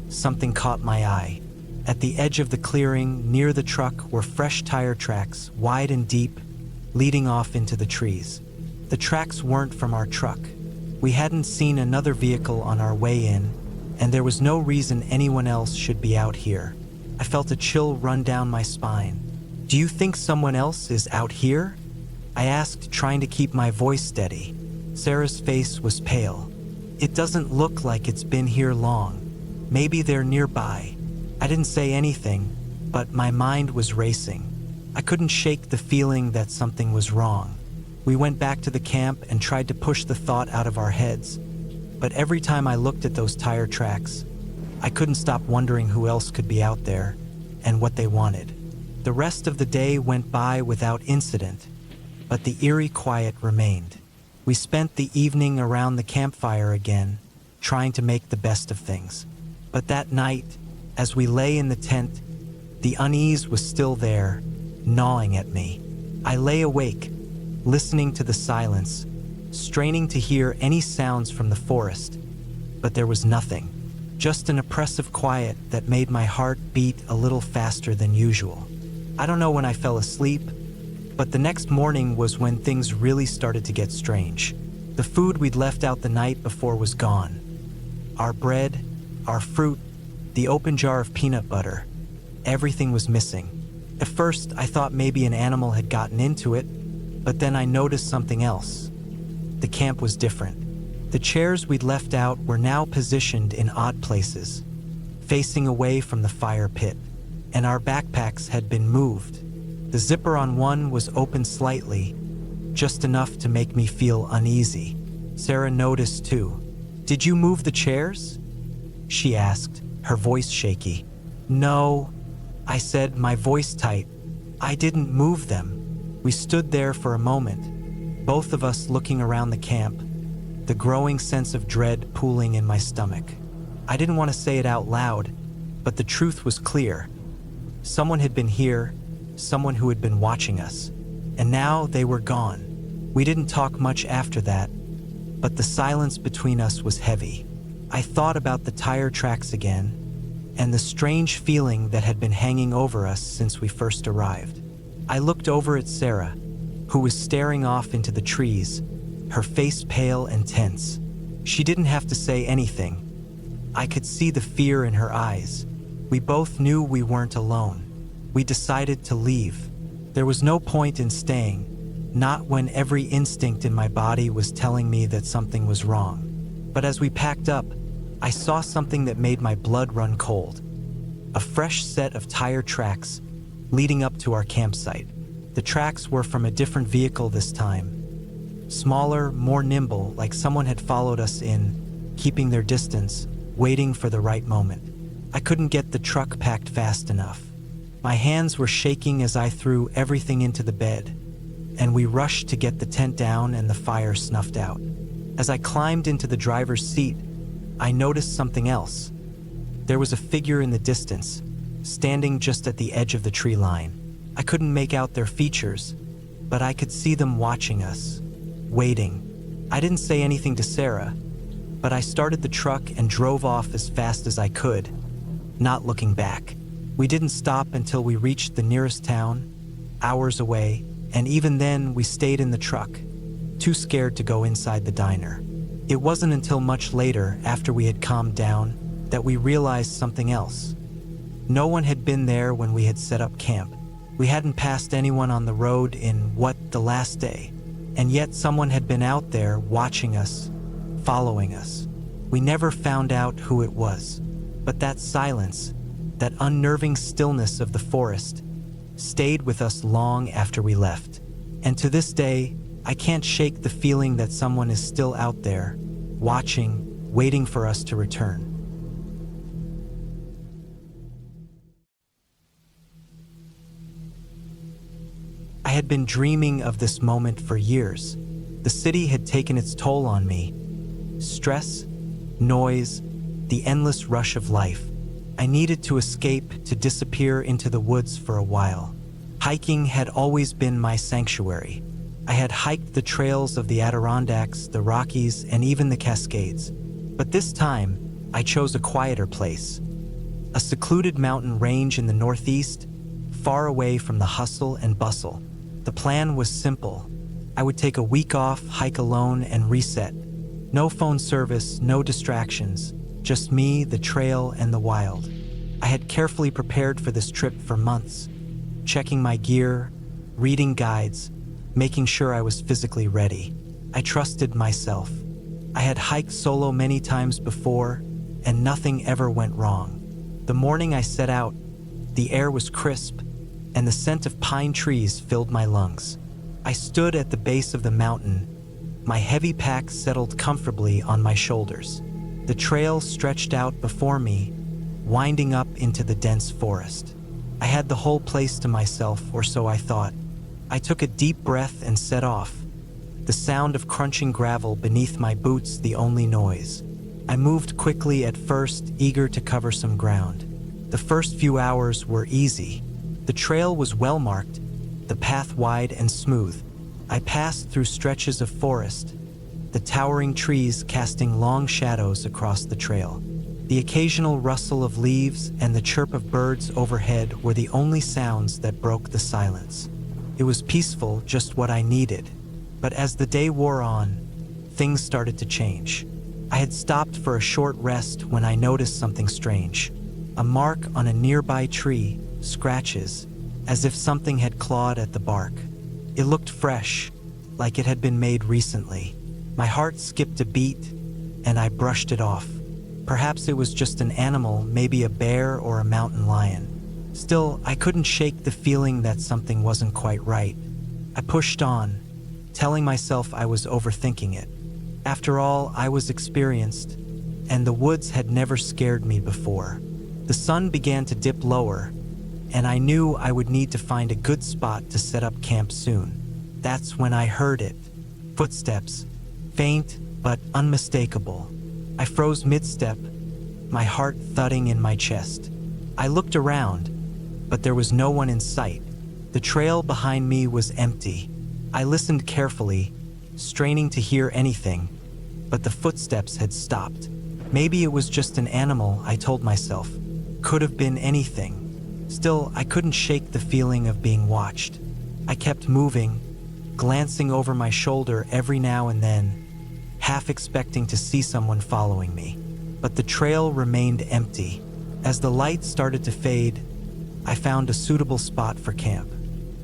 something caught my eye. At the edge of the clearing, near the truck, were fresh tire tracks, wide and deep, leading off into the trees. The tracks weren't from our truck. We hadn't seen another vehicle on our way in, and there was no reason anyone else should be out here. I felt a chill run down my spine. "Do you think someone else is out here?" I asked, trying to keep my voice steady. Sarah's face was pale. "It doesn't look like it's been here long. Maybe they're nearby." I didn't say anything, but my mind was racing. I couldn't shake the feeling that something was wrong. We went back to the camp and tried to push the thought out of our heads, but every time I looked at those tire tracks, I couldn't stop wondering who else could be out there and what they wanted. The rest of the day went by without incident, but the eerie quiet remained. We spent the evening around the campfire again, trying to make the best of things. But that night, as we lay in the tent, the unease was still there, gnawing at me. I lay awake, listening to the silence, straining to hear any sounds from the forest, but there was nothing, just an oppressive quiet that made my heart beat a little faster than usual. I don't know when I fell asleep, but the next morning was when things really started to get strange. The food we'd left out the night before was gone. Our bread, our fruit, the open jar of peanut butter, everything was missing. At first, I thought maybe an animal had gotten into it, but then I noticed something else. The camp was different. The chairs we'd left out were now positioned in odd places, facing away from the fire pit, and our backpacks had been moved. The zipper on one was open slightly, just enough to make me feel uneasy. Sarah noticed too. "Did you move the chairs?" she asked, her voice shaky. "No," I said, my voice tight. "I didn't move them." We stood there for a moment, both of us looking around the camp, the growing sense of dread pooling in my stomach. I didn't want to say it out loud, but the truth was clear. Someone had been here, someone who had been watching us, and now they were gone. We didn't talk much after that, but the silence between us was heavy. I thought about the tire tracks again, and the strange feeling that had been hanging over us since we first arrived. I looked over at Sarah, who was staring off into the trees, her face pale and tense. She didn't have to say anything. I could see the fear in her eyes. We both knew we weren't alone. We decided to leave. There was no point in staying, not when every instinct in my body was telling me that something was wrong. But as we packed up, I saw something that made my blood run cold. A fresh set of tire tracks leading up to our campsite. The tracks were from a different vehicle this time. Smaller, more nimble, like someone had followed us in, keeping their distance, waiting for the right moment. I couldn't get the truck packed fast enough. My hands were shaking as I threw everything into the bed, and we rushed to get the tent down and the fire snuffed out. As I climbed into the driver's seat, I noticed something else. There was a figure in the distance, standing just at the edge of the tree line. I couldn't make out their features, but I could see them watching us, waiting. I didn't say anything to Sarah, but I started the truck and drove off as fast as I could, not looking back. We didn't stop until we reached the nearest town, hours away, and even then we stayed in the truck, too scared to go inside the diner. It wasn't until much later, after we had calmed down, that we realized something else. No one had been there when we had set up camp. We hadn't passed anyone on the road in, the last day. And yet someone had been out there watching us, following us. We never found out who it was. But that silence, that unnerving stillness of the forest, stayed with us long after we left. And to this day, I can't shake the feeling that someone is still out there, watching, waiting for us to return. I had been dreaming of this moment for years. The city had taken its toll on me. Stress, noise, the endless rush of life. I needed to escape, to disappear into the woods for a while. Hiking had always been my sanctuary. I had hiked the trails of the Adirondacks, the Rockies, and even the Cascades. But this time, I chose a quieter place. A secluded mountain range in the northeast, far away from the hustle and bustle. The plan was simple. I would take a week off, hike alone, and reset. No phone service, no distractions, just me, the trail, and the wild. I had carefully prepared for this trip for months, checking my gear, reading guides, making sure I was physically ready. I trusted myself. I had hiked solo many times before, and nothing ever went wrong. The morning I set out, the air was crisp, and the scent of pine trees filled my lungs. I stood at the base of the mountain, my heavy pack settled comfortably on my shoulders. The trail stretched out before me, winding up into the dense forest. I had the whole place to myself, or so I thought. I took a deep breath and set off, the sound of crunching gravel beneath my boots the only noise. I moved quickly at first, eager to cover some ground. The first few hours were easy. The trail was well marked, the path wide and smooth. I passed through stretches of forest, the towering trees casting long shadows across the trail. The occasional rustle of leaves and the chirp of birds overhead were the only sounds that broke the silence. It was peaceful, just what I needed. But as the day wore on, things started to change. I had stopped for a short rest when I noticed something strange. A mark on a nearby tree, scratches, as if something had clawed at the bark. It looked fresh, like it had been made recently. My heart skipped a beat, and I brushed it off. Perhaps it was just an animal, maybe a bear or a mountain lion. Still, I couldn't shake the feeling that something wasn't quite right. I pushed on, telling myself I was overthinking it. After all, I was experienced, and the woods had never scared me before. The sun began to dip lower, and I knew I would need to find a good spot to set up camp soon. That's when I heard it. Footsteps, faint but unmistakable. I froze mid-step, my heart thudding in my chest. I looked around, but there was no one in sight. The trail behind me was empty. I listened carefully, straining to hear anything, but the footsteps had stopped. Maybe it was just an animal, I told myself. Could have been anything. Still, I couldn't shake the feeling of being watched. I kept moving, glancing over my shoulder every now and then, half expecting to see someone following me. But the trail remained empty. As the light started to fade, I found a suitable spot for camp.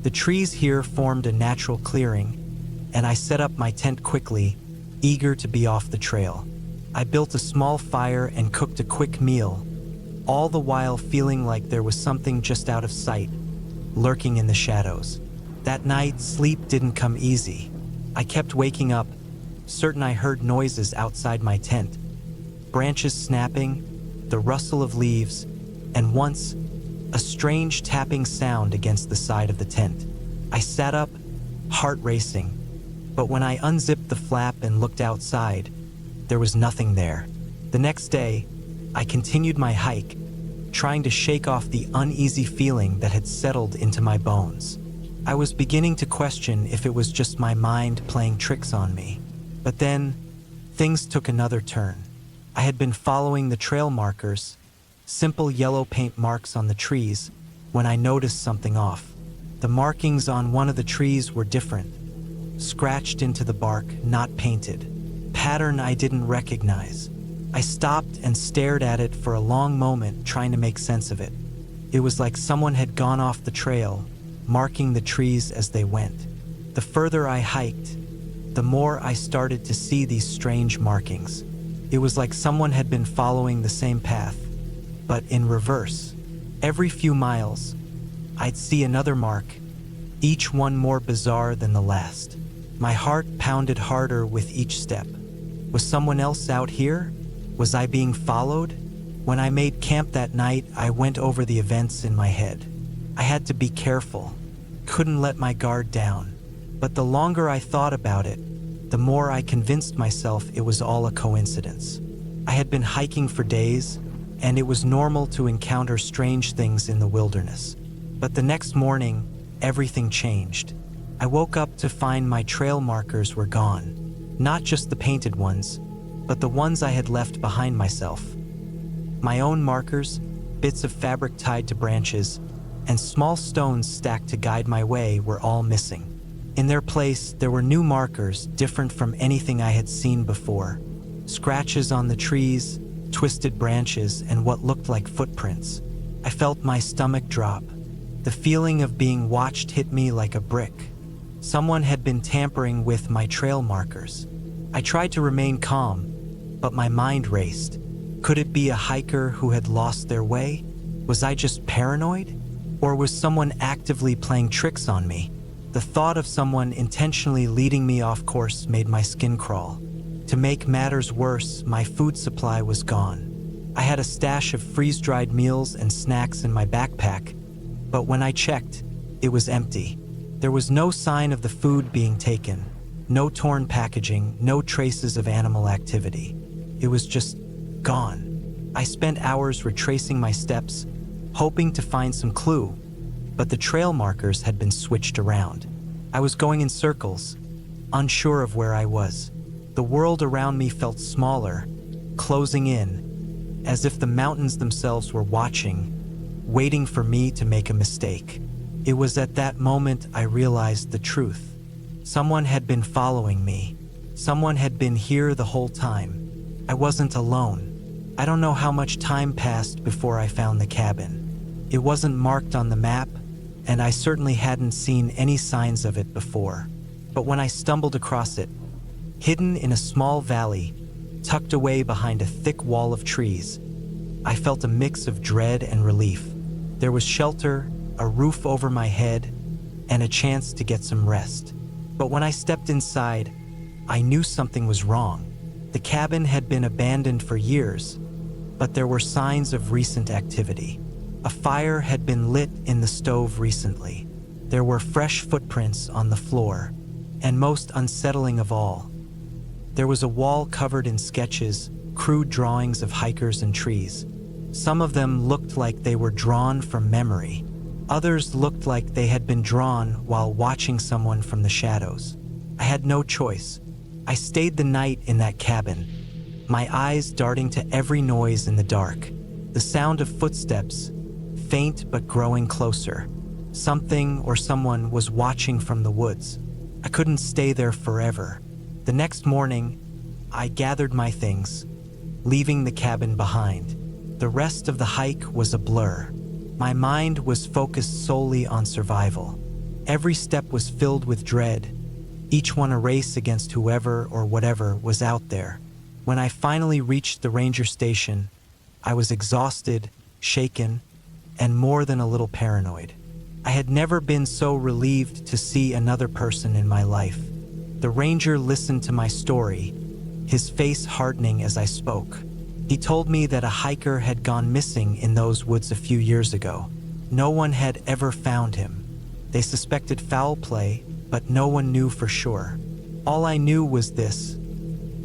The trees here formed a natural clearing, and I set up my tent quickly, eager to be off the trail. I built a small fire and cooked a quick meal, all the while feeling like there was something just out of sight, lurking in the shadows. That night, sleep didn't come easy. I kept waking up, certain I heard noises outside my tent. Branches snapping, the rustle of leaves, and once, a strange tapping sound against the side of the tent. I sat up, heart racing, but when I unzipped the flap and looked outside, there was nothing there. The next day, I continued my hike, trying to shake off the uneasy feeling that had settled into my bones. I was beginning to question if it was just my mind playing tricks on me. But then, things took another turn. I had been following the trail markers, simple yellow paint marks on the trees, when I noticed something off. The markings on one of the trees were different, scratched into the bark, not painted. Pattern I didn't recognize. I stopped and stared at it for a long moment, trying to make sense of it. It was like someone had gone off the trail, marking the trees as they went. The further I hiked, the more I started to see these strange markings. It was like someone had been following the same path, but in reverse. Every few miles, I'd see another mark, each one more bizarre than the last. My heart pounded harder with each step. Was someone else out here? Was I being followed? When I made camp that night, I went over the events in my head. I had to be careful. couldn't let my guard down. But the longer I thought about it, the more I convinced myself it was all a coincidence. I had been hiking for days, and it was normal to encounter strange things in the wilderness. But the next morning, everything changed. I woke up to find my trail markers were gone. Not just the painted ones, but the ones I had left behind myself. My own markers, bits of fabric tied to branches, and small stones stacked to guide my way were all missing. In their place, there were new markers different from anything I had seen before. Scratches on the trees, twisted branches, and what looked like footprints. I felt my stomach drop. The feeling of being watched hit me like a brick. Someone had been tampering with my trail markers. I tried to remain calm, but my mind raced. Could it be a hiker who had lost their way? Was I just paranoid? Or was someone actively playing tricks on me? The thought of someone intentionally leading me off course made my skin crawl. To make matters worse, my food supply was gone. I had a stash of freeze-dried meals and snacks in my backpack, but when I checked, it was empty. There was no sign of the food being taken, no torn packaging, no traces of animal activity. It was just gone. I spent hours retracing my steps, hoping to find some clue, but the trail markers had been switched around. I was going in circles, unsure of where I was. The world around me felt smaller, closing in, as if the mountains themselves were watching, waiting for me to make a mistake. It was at that moment I realized the truth. Someone had been following me. Someone had been here the whole time. I wasn't alone. I don't know how much time passed before I found the cabin. It wasn't marked on the map, and I certainly hadn't seen any signs of it before. But when I stumbled across it, hidden in a small valley, tucked away behind a thick wall of trees, I felt a mix of dread and relief. There was shelter, a roof over my head, and a chance to get some rest. But when I stepped inside, I knew something was wrong. The cabin had been abandoned for years, but there were signs of recent activity. A fire had been lit in the stove recently. There were fresh footprints on the floor, and most unsettling of all, there was a wall covered in sketches, crude drawings of hikers and trees. Some of them looked like they were drawn from memory. Others looked like they had been drawn while watching someone from the shadows. I had no choice. I stayed the night in that cabin, my eyes darting to every noise in the dark. The sound of footsteps, faint but growing closer. Something or someone was watching from the woods. I couldn't stay there forever. The next morning, I gathered my things, leaving the cabin behind. The rest of the hike was a blur. My mind was focused solely on survival. Every step was filled with dread, each one a race against whoever or whatever was out there. When I finally reached the ranger station, I was exhausted, shaken, and more than a little paranoid. I had never been so relieved to see another person in my life. The ranger listened to my story, his face hardening as I spoke. He told me that a hiker had gone missing in those woods a few years ago. No one had ever found him. They suspected foul play, but no one knew for sure. All I knew was this: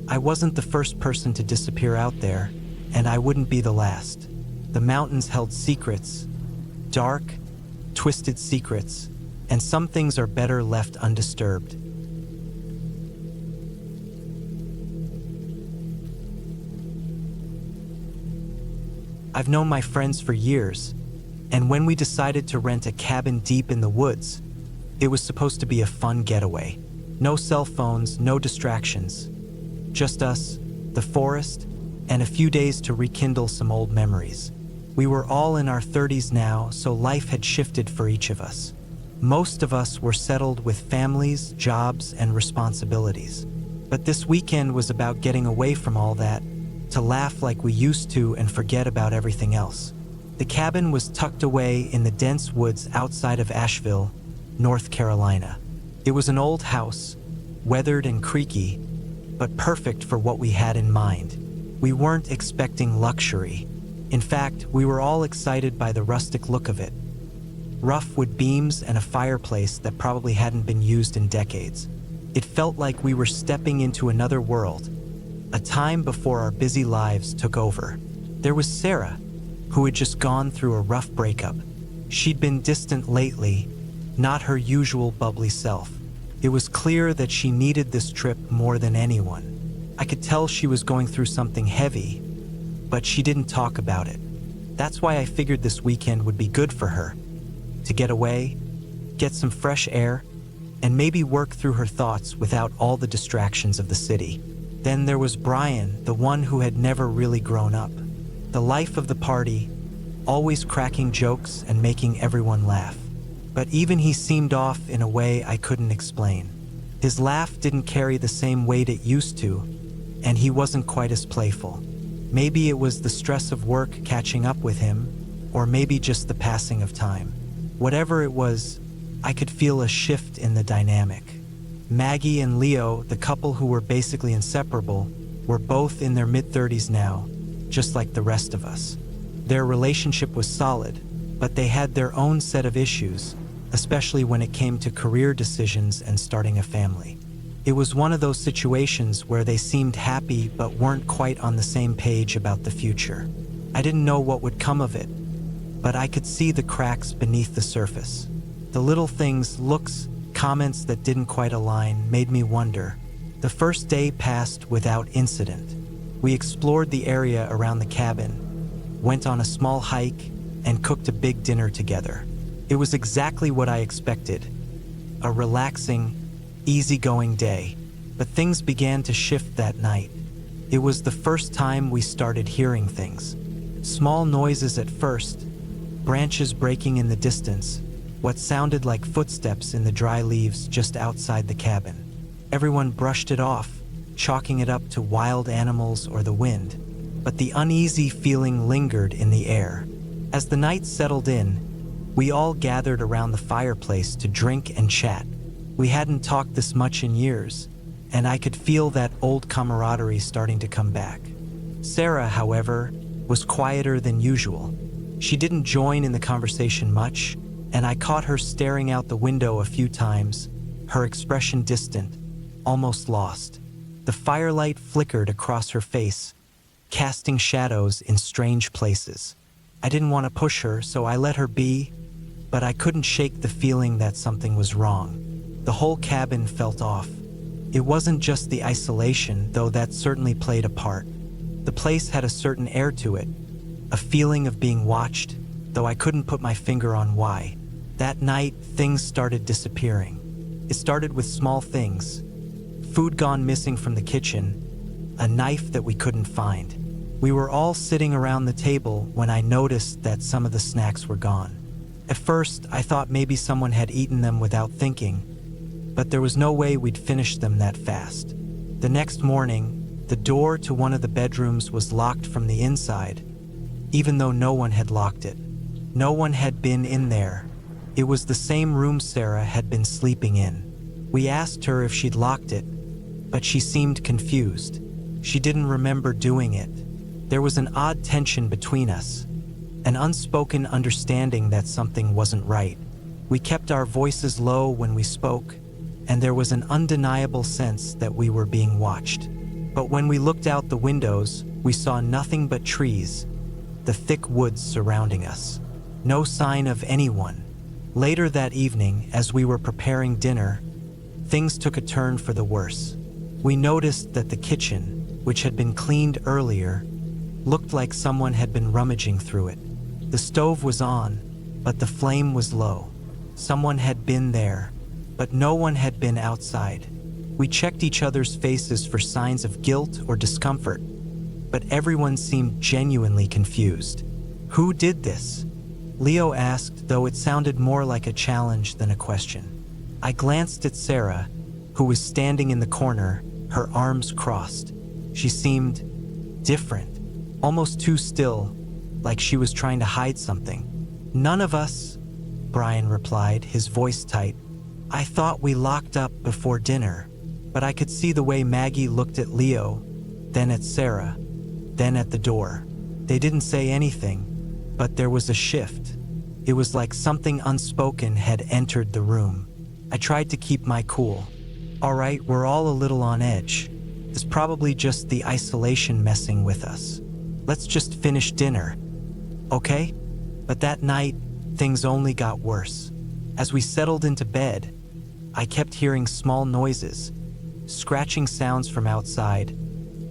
I wasn't the first person to disappear out there, and I wouldn't be the last. The mountains held secrets, dark, twisted secrets, and some things are better left undisturbed. I've known my friends for years, and when we decided to rent a cabin deep in the woods, it was supposed to be a fun getaway. No cell phones, no distractions. Just us, the forest, and a few days to rekindle some old memories. We were all in our 30s now, so life had shifted for each of us. Most of us were settled with families, jobs, and responsibilities. But this weekend was about getting away from all that, to laugh like we used to and forget about everything else. The cabin was tucked away in the dense woods outside of Asheville, North Carolina. It was an old house, weathered and creaky, but perfect for what we had in mind. We weren't expecting luxury. In fact, we were all excited by the rustic look of it. rough wood beams and a fireplace that probably hadn't been used in decades. It felt like we were stepping into another world, a time before our busy lives took over. There was Sarah, who had just gone through a rough breakup. She'd been distant lately, not her usual bubbly self. It was clear that she needed this trip more than anyone. I could tell she was going through something heavy, but she didn't talk about it. That's why I figured this weekend would be good for her. To get away, get some fresh air, and maybe work through her thoughts without all the distractions of the city. Then there was Brian, the one who had never really grown up. The life of the party, always cracking jokes and making everyone laugh. But even he seemed off in a way I couldn't explain. His laugh didn't carry the same weight it used to, and he wasn't quite as playful. Maybe it was the stress of work catching up with him, or maybe just the passing of time. Whatever it was, I could feel a shift in the dynamic. Maggie and Leo, the couple who were basically inseparable, were both in their mid-30s now, just like the rest of us. Their relationship was solid, but they had their own set of issues, especially when it came to career decisions and starting a family. It was one of those situations where they seemed happy but weren't quite on the same page about the future. I didn't know what would come of it, but I could see the cracks beneath the surface. The little things, looks, comments that didn't quite align made me wonder. The first day passed without incident. We explored the area around the cabin, went on a small hike, and cooked a big dinner together. It was exactly what I expected. A relaxing, easygoing day. But things began to shift that night. It was the first time we started hearing things. Small noises at first, branches breaking in the distance, what sounded like footsteps in the dry leaves just outside the cabin. Everyone brushed it off, chalking it up to wild animals or the wind. But the uneasy feeling lingered in the air. As the night settled in, we all gathered around the fireplace to drink and chat. We hadn't talked this much in years, and I could feel that old camaraderie starting to come back. Sarah, however, was quieter than usual. She didn't join in the conversation much, and I caught her staring out the window a few times, her expression distant, almost lost. The firelight flickered across her face, casting shadows in strange places. I didn't want to push her, so I let her be, but I couldn't shake the feeling that something was wrong. The whole cabin felt off. It wasn't just the isolation, though that certainly played a part. The place had a certain air to it, a feeling of being watched, though I couldn't put my finger on why. That night, things started disappearing. It started with small things. Food gone missing from the kitchen, a knife that we couldn't find. We were all sitting around the table when I noticed that some of the snacks were gone. At first, I thought maybe someone had eaten them without thinking, but there was no way we'd finish them that fast. The next morning, the door to one of the bedrooms was locked from the inside, even though no one had locked it. No one had been in there. It was the same room Sarah had been sleeping in. We asked her if she'd locked it, but she seemed confused. She didn't remember doing it. There was an odd tension between us, an unspoken understanding that something wasn't right. We kept our voices low when we spoke, and there was an undeniable sense that we were being watched. But when we looked out the windows, we saw nothing but trees, the thick woods surrounding us. No sign of anyone. Later that evening, as we were preparing dinner, things took a turn for the worse. We noticed that the kitchen, which had been cleaned earlier, looked like someone had been rummaging through it. The stove was on, but the flame was low. Someone had been there, but no one had been outside. We checked each other's faces for signs of guilt or discomfort, but everyone seemed genuinely confused. Who did this? Leo asked, though it sounded more like a challenge than a question. I glanced at Sarah, who was standing in the corner, her arms crossed. She seemed different, almost too still, like she was trying to hide something. None of us, Brian replied, his voice tight. I thought we locked up before dinner, but I could see the way Maggie looked at Leo, then at Sarah, then at the door. They didn't say anything, but there was a shift. It was like something unspoken had entered the room. I tried to keep my cool. All right, we're all a little on edge. It's probably just the isolation messing with us. Let's just finish dinner, okay? But that night, things only got worse. As we settled into bed, I kept hearing small noises, scratching sounds from outside,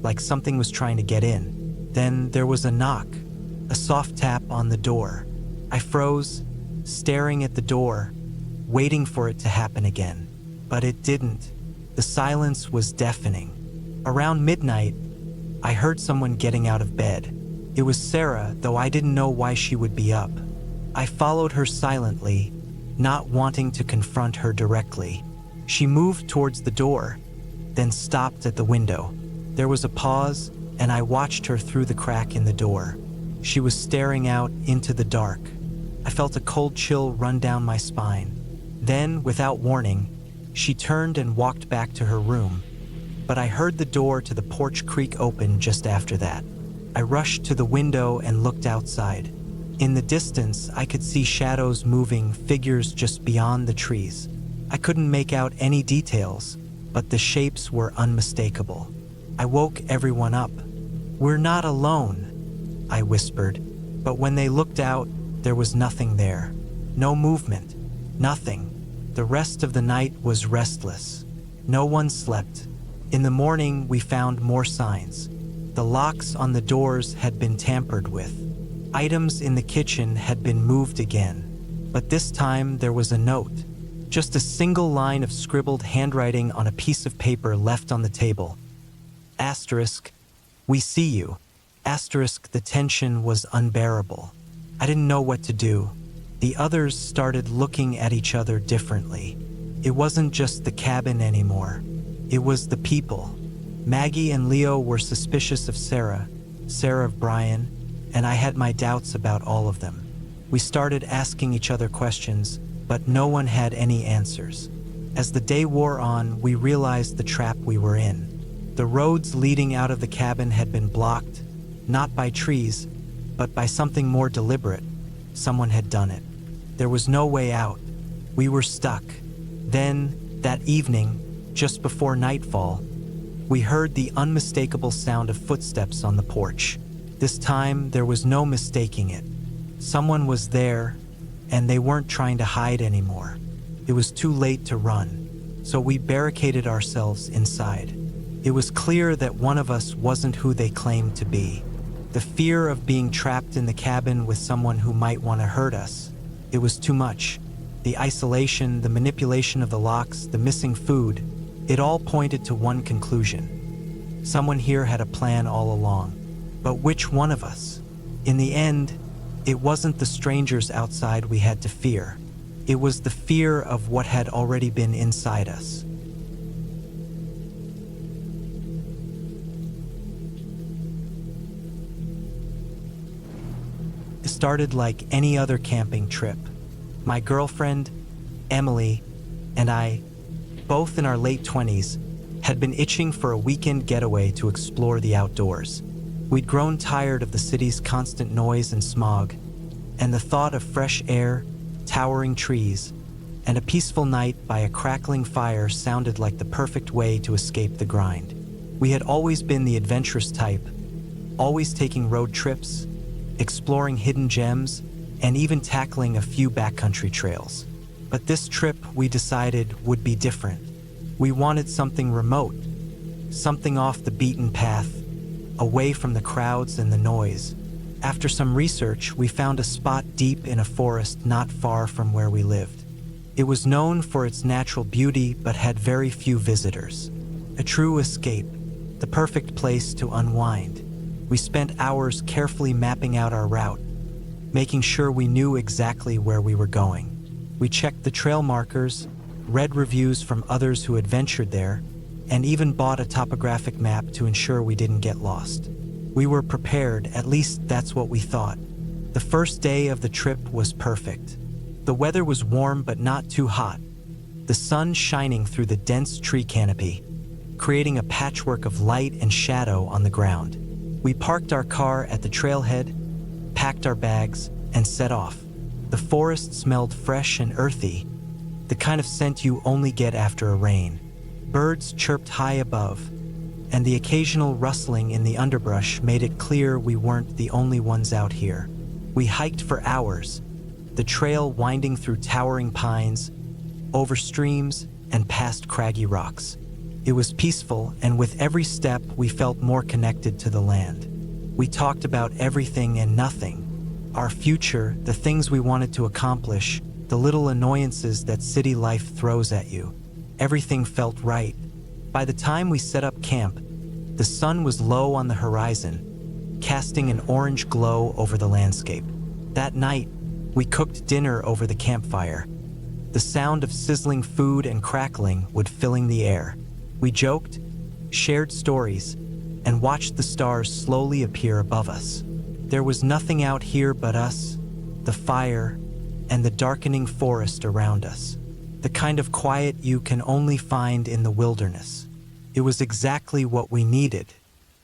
like something was trying to get in. Then there was a knock, a soft tap on the door. I froze, staring at the door, waiting for it to happen again. But it didn't. The silence was deafening. Around midnight, I heard someone getting out of bed. It was Sarah, though I didn't know why she would be up. I followed her silently, not wanting to confront her directly. She moved towards the door, then stopped at the window. There was a pause, and I watched her through the crack in the door. She was staring out into the dark. I felt a cold chill run down my spine. Then, without warning, she turned and walked back to her room. But I heard the door to the porch creak open just after that. I rushed to the window and looked outside. In the distance, I could see shadows moving, figures just beyond the trees. I couldn't make out any details, but the shapes were unmistakable. I woke everyone up. "We're not alone," I whispered, but when they looked out, there was nothing there. No movement, nothing. The rest of the night was restless. No one slept. In the morning, we found more signs. The locks on the doors had been tampered with. Items in the kitchen had been moved again. But this time, there was a note. Just a single line of scribbled handwriting on a piece of paper left on the table. Asterisk, "We see you." Asterisk, the tension was unbearable. I didn't know what to do. The others started looking at each other differently. It wasn't just the cabin anymore. It was the people. Maggie and Leo were suspicious of Sarah of Brian, and I had my doubts about all of them. We started asking each other questions, but no one had any answers. As the day wore on, we realized the trap we were in. The roads leading out of the cabin had been blocked, not by trees, but by something more deliberate. Someone had done it. There was no way out. We were stuck. Then, that evening, just before nightfall, we heard the unmistakable sound of footsteps on the porch. This time, there was no mistaking it. Someone was there, and they weren't trying to hide anymore. It was too late to run, so we barricaded ourselves inside. It was clear that one of us wasn't who they claimed to be. The fear of being trapped in the cabin with someone who might want to hurt us, it was too much. The isolation, the manipulation of the locks, the missing food, it all pointed to one conclusion. Someone here had a plan all along. But which one of us? In the end, it wasn't the strangers outside we had to fear. It was the fear of what had already been inside us. It started like any other camping trip. My girlfriend, Emily, and I, both in our late 20s, had been itching for a weekend getaway to explore the outdoors. We'd grown tired of the city's constant noise and smog, and the thought of fresh air, towering trees, and a peaceful night by a crackling fire sounded like the perfect way to escape the grind. We had always been the adventurous type, always taking road trips, exploring hidden gems, and even tackling a few backcountry trails. But this trip, we decided, would be different. We wanted something remote, something off the beaten path, away from the crowds and the noise. After some research, we found a spot deep in a forest not far from where we lived. It was known for its natural beauty but had very few visitors. A true escape, the perfect place to unwind. We spent hours carefully mapping out our route, making sure we knew exactly where we were going. We checked the trail markers, read reviews from others who had ventured there, and even bought a topographic map to ensure we didn't get lost. We were prepared, at least that's what we thought. The first day of the trip was perfect. The weather was warm but not too hot, the sun shining through the dense tree canopy, creating a patchwork of light and shadow on the ground. We parked our car at the trailhead, packed our bags, and set off. The forest smelled fresh and earthy, the kind of scent you only get after a rain. Birds chirped high above, and the occasional rustling in the underbrush made it clear we weren't the only ones out here. We hiked for hours, the trail winding through towering pines, over streams, and past craggy rocks. It was peaceful, and with every step we felt more connected to the land. We talked about everything and nothing. Our future, the things we wanted to accomplish, the little annoyances that city life throws at you. Everything felt right. By the time we set up camp, the sun was low on the horizon, casting an orange glow over the landscape. That night, we cooked dinner over the campfire. The sound of sizzling food and crackling would filling the air. We joked, shared stories, and watched the stars slowly appear above us. There was nothing out here but us, the fire, and the darkening forest around us. The kind of quiet you can only find in the wilderness. It was exactly what we needed.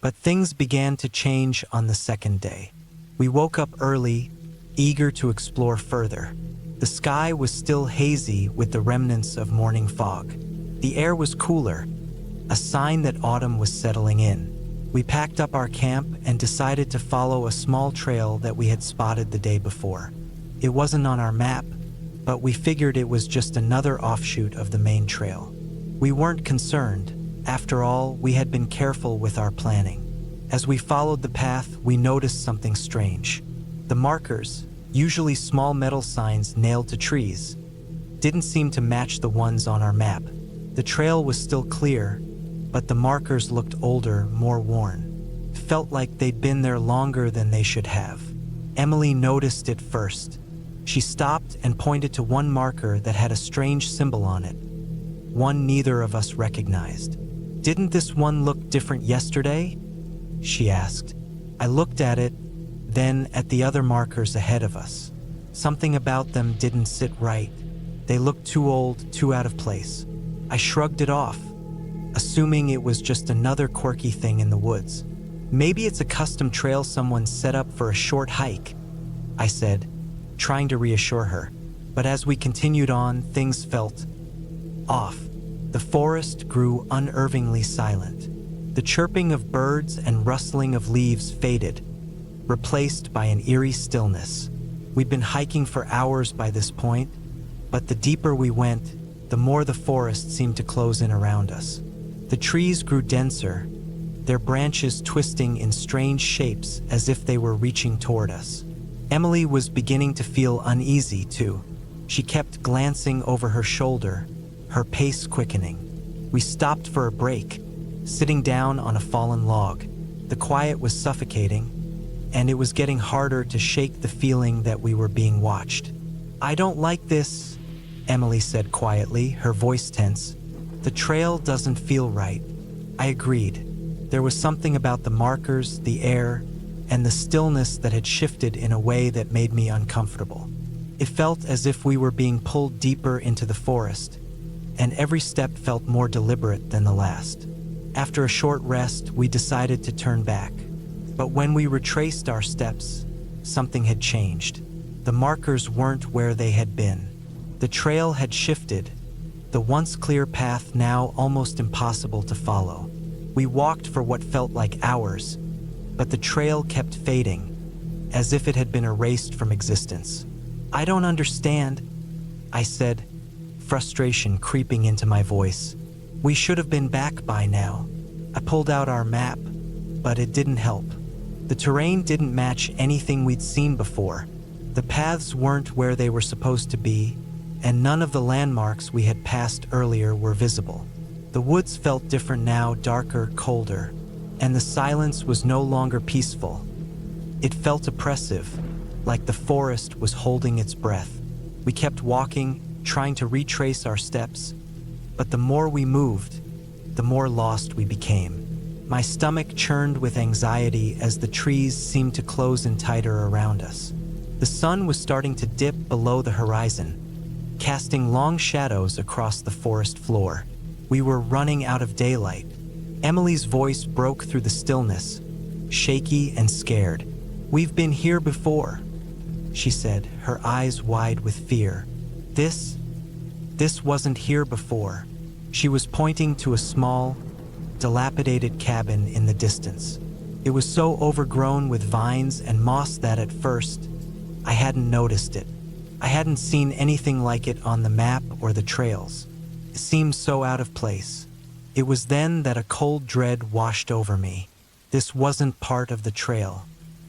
But things began to change on the second day. We woke up early, eager to explore further. The sky was still hazy with the remnants of morning fog. The air was cooler, a sign that autumn was settling in. We packed up our camp and decided to follow a small trail that we had spotted the day before. It wasn't on our map, but we figured it was just another offshoot of the main trail. We weren't concerned. After all, we had been careful with our planning. As we followed the path, we noticed something strange. The markers, usually small metal signs nailed to trees, didn't seem to match the ones on our map. The trail was still clear, but the markers looked older, more worn. It felt like they'd been there longer than they should have. Emily noticed it first. She stopped and pointed to one marker that had a strange symbol on it, one neither of us recognized. "Didn't this one look different yesterday?" she asked. I looked at it, then at the other markers ahead of us. Something about them didn't sit right. They looked too old, too out of place. I shrugged it off, assuming it was just another quirky thing in the woods. "Maybe it's a custom trail someone set up for a short hike," I said, trying to reassure her. But as we continued on, things felt off. The forest grew unnervingly silent. The chirping of birds and rustling of leaves faded, replaced by an eerie stillness. We'd been hiking for hours by this point, but the deeper we went, the more the forest seemed to close in around us. The trees grew denser, their branches twisting in strange shapes as if they were reaching toward us. Emily was beginning to feel uneasy too. She kept glancing over her shoulder, her pace quickening. We stopped for a break, sitting down on a fallen log. The quiet was suffocating, and it was getting harder to shake the feeling that we were being watched. "I don't like this," Emily said quietly, her voice tense. "The trail doesn't feel right." I agreed. There was something about the markers, the air, and the stillness that had shifted in a way that made me uncomfortable. It felt as if we were being pulled deeper into the forest, and every step felt more deliberate than the last. After a short rest, we decided to turn back. But when we retraced our steps, something had changed. The markers weren't where they had been. The trail had shifted, the once clear path now almost impossible to follow. We walked for what felt like hours, but the trail kept fading, as if it had been erased from existence. "I don't understand," I said, frustration creeping into my voice. "We should have been back by now." I pulled out our map, but it didn't help. The terrain didn't match anything we'd seen before. The paths weren't where they were supposed to be, and none of the landmarks we had passed earlier were visible. The woods felt different now, darker, colder, and the silence was no longer peaceful. It felt oppressive, like the forest was holding its breath. We kept walking, trying to retrace our steps, but the more we moved, the more lost we became. My stomach churned with anxiety as the trees seemed to close in tighter around us. The sun was starting to dip below the horizon, casting long shadows across the forest floor. We were running out of daylight. Emily's voice broke through the stillness, shaky and scared. "We've been here before." she said, her eyes wide with fear. This wasn't here before. She was pointing to a small, dilapidated cabin in the distance. It was so overgrown with vines and moss that at first, I hadn't noticed it. I hadn't seen anything like it on the map or the trails. It seemed so out of place. It was then that a cold dread washed over me. This wasn't part of the trail.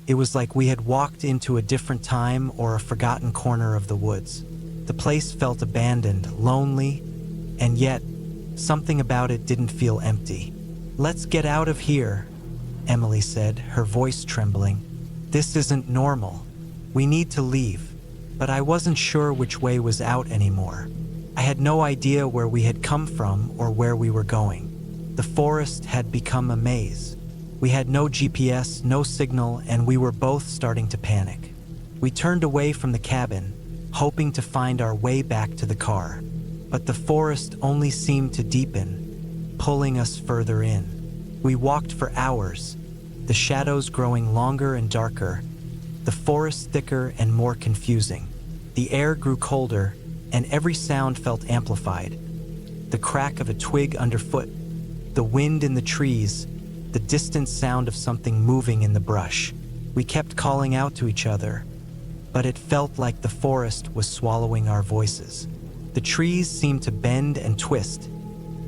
It was like we had walked into a different time or a forgotten corner of the woods. The place felt abandoned, lonely, and yet something about it didn't feel empty. "Let's get out of here," Emily said, her voice trembling. "This isn't normal. We need to leave." But I wasn't sure which way was out anymore. I had no idea where we had come from or where we were going. The forest had become a maze. We had no GPS, no signal, and we were both starting to panic. We turned away from the cabin, hoping to find our way back to the car. But the forest only seemed to deepen, pulling us further in. We walked for hours, the shadows growing longer and darker, the forest thicker and more confusing. The air grew colder, and every sound felt amplified. The crack of a twig underfoot, the wind in the trees, the distant sound of something moving in the brush. We kept calling out to each other, but it felt like the forest was swallowing our voices. The trees seemed to bend and twist,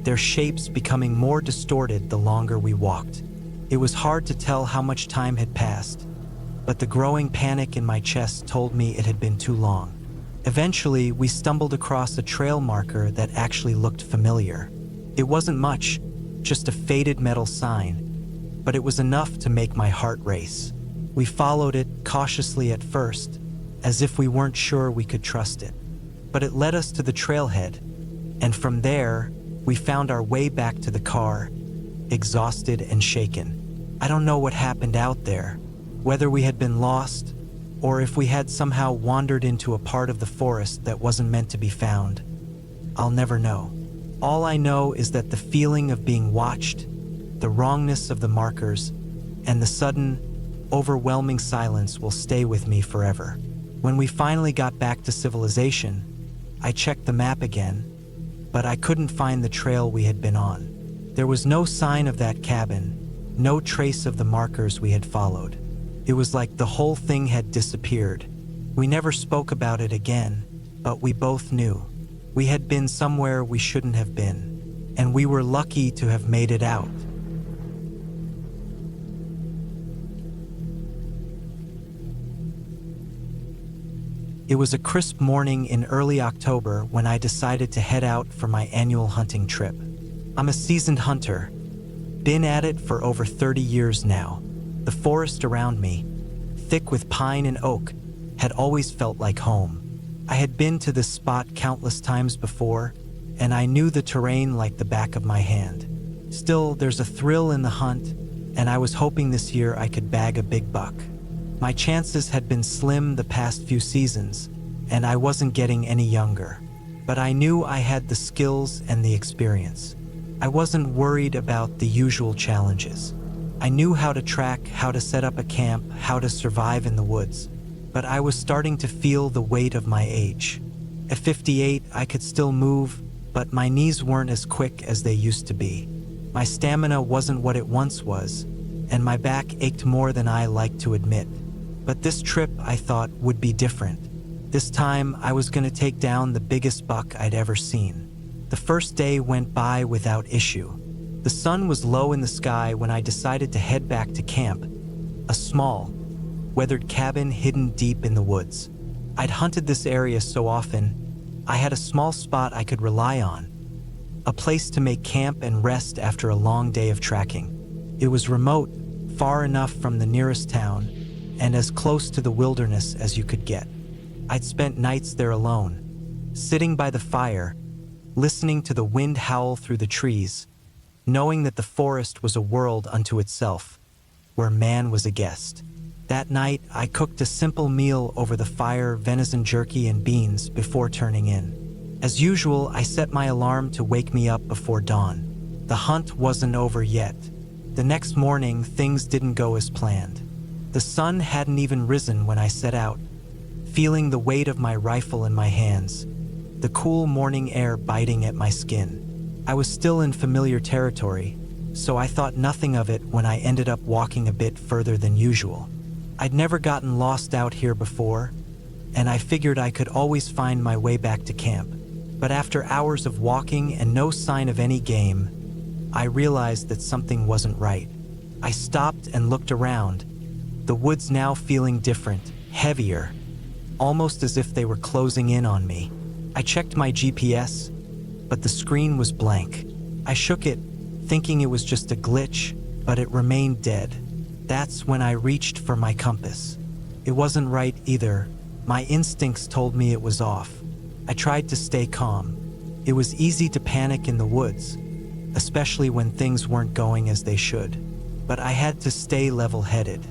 their shapes becoming more distorted the longer we walked. It was hard to tell how much time had passed, but the growing panic in my chest told me it had been too long. Eventually, we stumbled across a trail marker that actually looked familiar. It wasn't much, just a faded metal sign, but it was enough to make my heart race. We followed it cautiously at first, as if we weren't sure we could trust it. But it led us to the trailhead, and from there, we found our way back to the car, exhausted and shaken. I don't know what happened out there, whether we had been lost, or if we had somehow wandered into a part of the forest that wasn't meant to be found. I'll never know. All I know is that the feeling of being watched, the wrongness of the markers, and the sudden, overwhelming silence will stay with me forever. When we finally got back to civilization, I checked the map again, but I couldn't find the trail we had been on. There was no sign of that cabin, no trace of the markers we had followed. It was like the whole thing had disappeared. We never spoke about it again, but we both knew. We had been somewhere we shouldn't have been, and we were lucky to have made it out. It was a crisp morning in early October when I decided to head out for my annual hunting trip. I'm a seasoned hunter, been at it for over 30 years now. The forest around me, thick with pine and oak, had always felt like home. I had been to this spot countless times before, and I knew the terrain like the back of my hand. Still, there's a thrill in the hunt, and I was hoping this year I could bag a big buck. My chances had been slim the past few seasons, and I wasn't getting any younger. But I knew I had the skills and the experience. I wasn't worried about the usual challenges. I knew how to track, how to set up a camp, how to survive in the woods. But I was starting to feel the weight of my age. At 58, I could still move, but my knees weren't as quick as they used to be. My stamina wasn't what it once was, and my back ached more than I liked to admit. But this trip, I thought, would be different. This time, I was going to take down the biggest buck I'd ever seen. The first day went by without issue. The sun was low in the sky when I decided to head back to camp, a small, weathered cabin hidden deep in the woods. I'd hunted this area so often, I had a small spot I could rely on, a place to make camp and rest after a long day of tracking. It was remote, far enough from the nearest town, and as close to the wilderness as you could get. I'd spent nights there alone, sitting by the fire, listening to the wind howl through the trees, knowing that the forest was a world unto itself, where man was a guest. That night, I cooked a simple meal over the fire, venison jerky and beans, before turning in. As usual, I set my alarm to wake me up before dawn. The hunt wasn't over yet. The next morning, things didn't go as planned. The sun hadn't even risen when I set out, feeling the weight of my rifle in my hands, the cool morning air biting at my skin. I was still in familiar territory, so I thought nothing of it when I ended up walking a bit further than usual. I'd never gotten lost out here before, and I figured I could always find my way back to camp. But after hours of walking and no sign of any game, I realized that something wasn't right. I stopped and looked around, the woods now feeling different, heavier, almost as if they were closing in on me. I checked my GPS, but the screen was blank. I shook it, thinking it was just a glitch, but it remained dead. That's when I reached for my compass. It wasn't right either. My instincts told me it was off. I tried to stay calm. It was easy to panic in the woods, especially when things weren't going as they should. But I had to stay level-headed.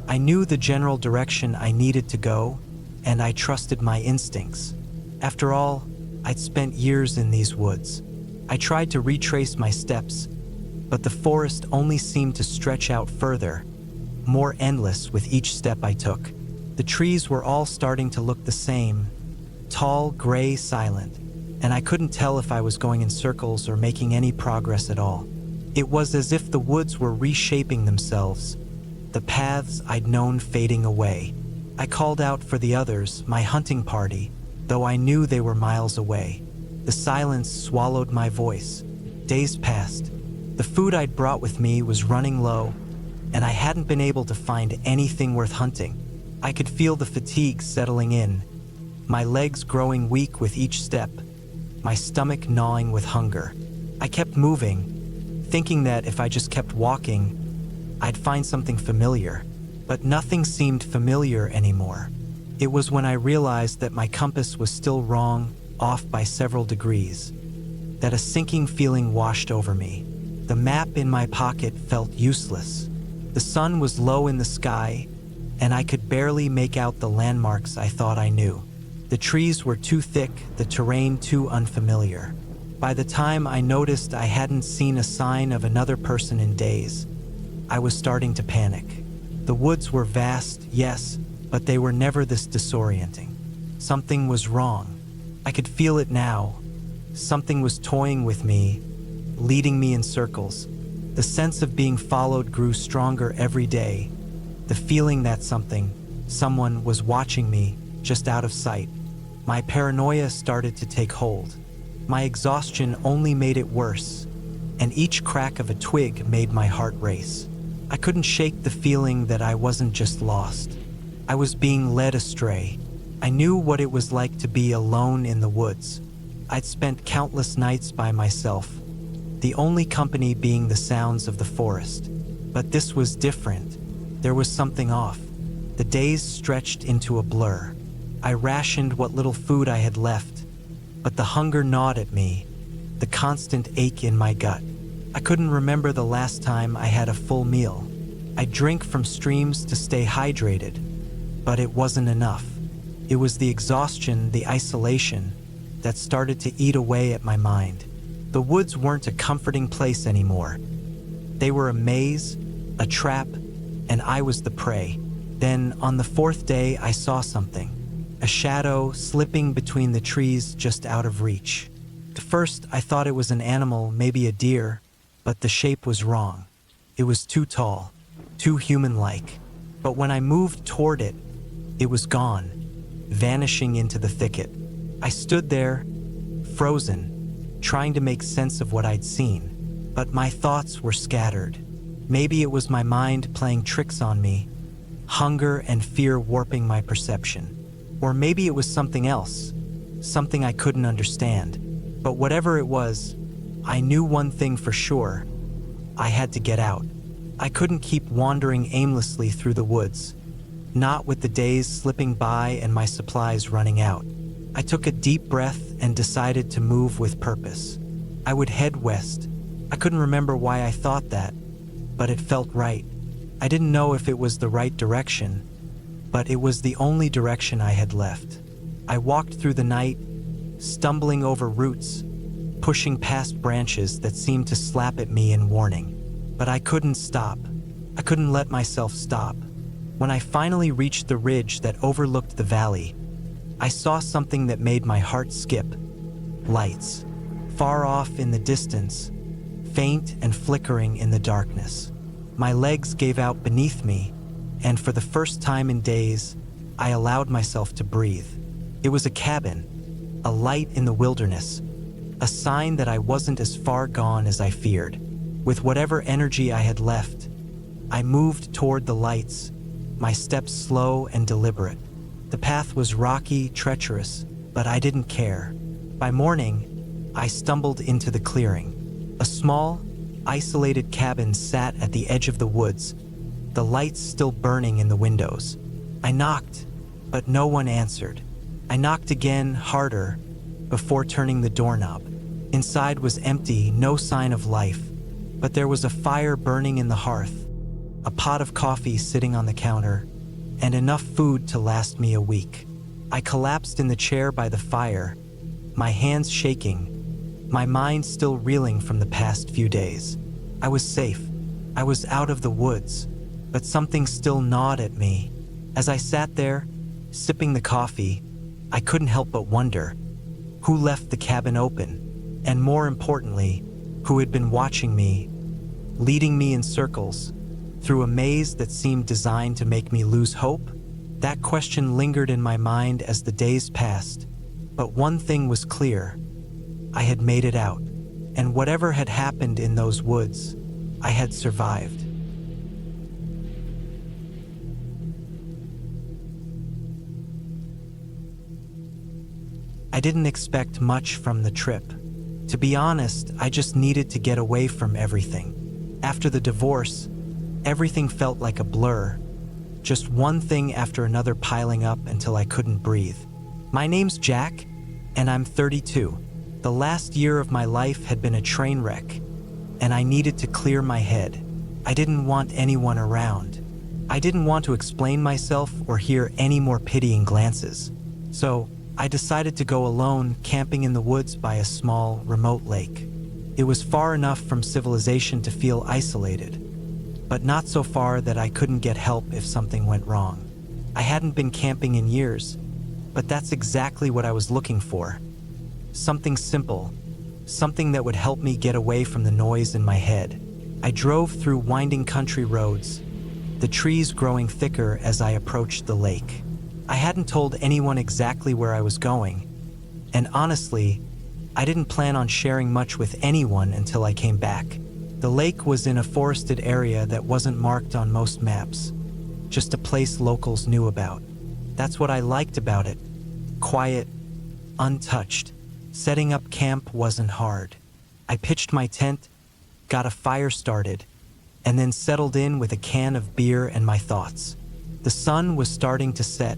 I knew the general direction I needed to go, and I trusted my instincts. After all, I'd spent years in these woods. I tried to retrace my steps, but the forest only seemed to stretch out further, more endless with each step I took. The trees were all starting to look the same, tall, gray, silent, and I couldn't tell if I was going in circles or making any progress at all. It was as if the woods were reshaping themselves, the paths I'd known fading away. I called out for the others, my hunting party, though I knew they were miles away. The silence swallowed my voice. Days passed. The food I'd brought with me was running low, and I hadn't been able to find anything worth hunting. I could feel the fatigue settling in, my legs growing weak with each step, my stomach gnawing with hunger. I kept moving, thinking that if I just kept walking, I'd find something familiar. But nothing seemed familiar anymore. It was when I realized that my compass was still wrong, off by several degrees, that a sinking feeling washed over me. The map in my pocket felt useless. The sun was low in the sky, and I could barely make out the landmarks I thought I knew. The trees were too thick, the terrain too unfamiliar. By the time I noticed I hadn't seen a sign of another person in days, I was starting to panic. The woods were vast, yes, but they were never this disorienting. Something was wrong. I could feel it now. Something was toying with me, leading me in circles. The sense of being followed grew stronger every day. The feeling that someone was watching me, just out of sight. My paranoia started to take hold. My exhaustion only made it worse, and each crack of a twig made my heart race. I couldn't shake the feeling that I wasn't just lost. I was being led astray. I knew what it was like to be alone in the woods. I'd spent countless nights by myself, the only company being the sounds of the forest. But this was different. There was something off. The days stretched into a blur. I rationed what little food I had left, but the hunger gnawed at me, the constant ache in my gut. I couldn't remember the last time I had a full meal. I'd drink from streams to stay hydrated, but it wasn't enough. It was the exhaustion, the isolation, that started to eat away at my mind. The woods weren't a comforting place anymore. They were a maze, a trap, and I was the prey. Then, on the fourth day, I saw something. A shadow slipping between the trees just out of reach. At first, I thought it was an animal, maybe a deer, but the shape was wrong. It was too tall, too human-like. But when I moved toward it, it was gone, vanishing into the thicket. I stood there, frozen, trying to make sense of what I'd seen. But my thoughts were scattered. Maybe it was my mind playing tricks on me, hunger and fear warping my perception. Or maybe it was something else, something I couldn't understand. But whatever it was, I knew one thing for sure. I had to get out. I couldn't keep wandering aimlessly through the woods, not with the days slipping by and my supplies running out. I took a deep breath and decided to move with purpose. I would head west. I couldn't remember why I thought that, but it felt right. I didn't know if it was the right direction, but it was the only direction I had left. I walked through the night, stumbling over roots, pushing past branches that seemed to slap at me in warning. But I couldn't stop. I couldn't let myself stop. When I finally reached the ridge that overlooked the valley, I saw something that made my heart skip. Lights. Far off in the distance, faint and flickering in the darkness. My legs gave out beneath me, and for the first time in days, I allowed myself to breathe. It was a cabin, a light in the wilderness, a sign that I wasn't as far gone as I feared. With whatever energy I had left, I moved toward the lights, my steps slow and deliberate. The path was rocky, treacherous, but I didn't care. By morning, I stumbled into the clearing. A small, isolated cabin sat at the edge of the woods, the lights still burning in the windows. I knocked, but no one answered. I knocked again, harder, before turning the doorknob. Inside was empty, no sign of life, but there was a fire burning in the hearth, a pot of coffee sitting on the counter, and enough food to last me a week. I collapsed in the chair by the fire, my hands shaking, my mind still reeling from the past few days. I was safe. I was out of the woods, but something still gnawed at me. As I sat there, sipping the coffee, I couldn't help but wonder who left the cabin open, and more importantly, who had been watching me, leading me in circles, through a maze that seemed designed to make me lose hope. That question lingered in my mind as the days passed, but one thing was clear. I had made it out, and whatever had happened in those woods, I had survived. I didn't expect much from the trip. To be honest, I just needed to get away from everything. After the divorce, everything felt like a blur, just one thing after another piling up until I couldn't breathe. My name's Jack, and I'm 32. The last year of my life had been a train wreck, and I needed to clear my head. I didn't want anyone around. I didn't want to explain myself or hear any more pitying glances. So I decided to go alone, camping in the woods by a small, remote lake. It was far enough from civilization to feel isolated, but not so far that I couldn't get help if something went wrong. I hadn't been camping in years, but that's exactly what I was looking for. Something simple, something that would help me get away from the noise in my head. I drove through winding country roads, the trees growing thicker as I approached the lake. I hadn't told anyone exactly where I was going, and honestly, I didn't plan on sharing much with anyone until I came back. The lake was in a forested area that wasn't marked on most maps, just a place locals knew about. That's what I liked about it. Quiet, untouched. Setting up camp wasn't hard. I pitched my tent, got a fire started, and then settled in with a can of beer and my thoughts. The sun was starting to set,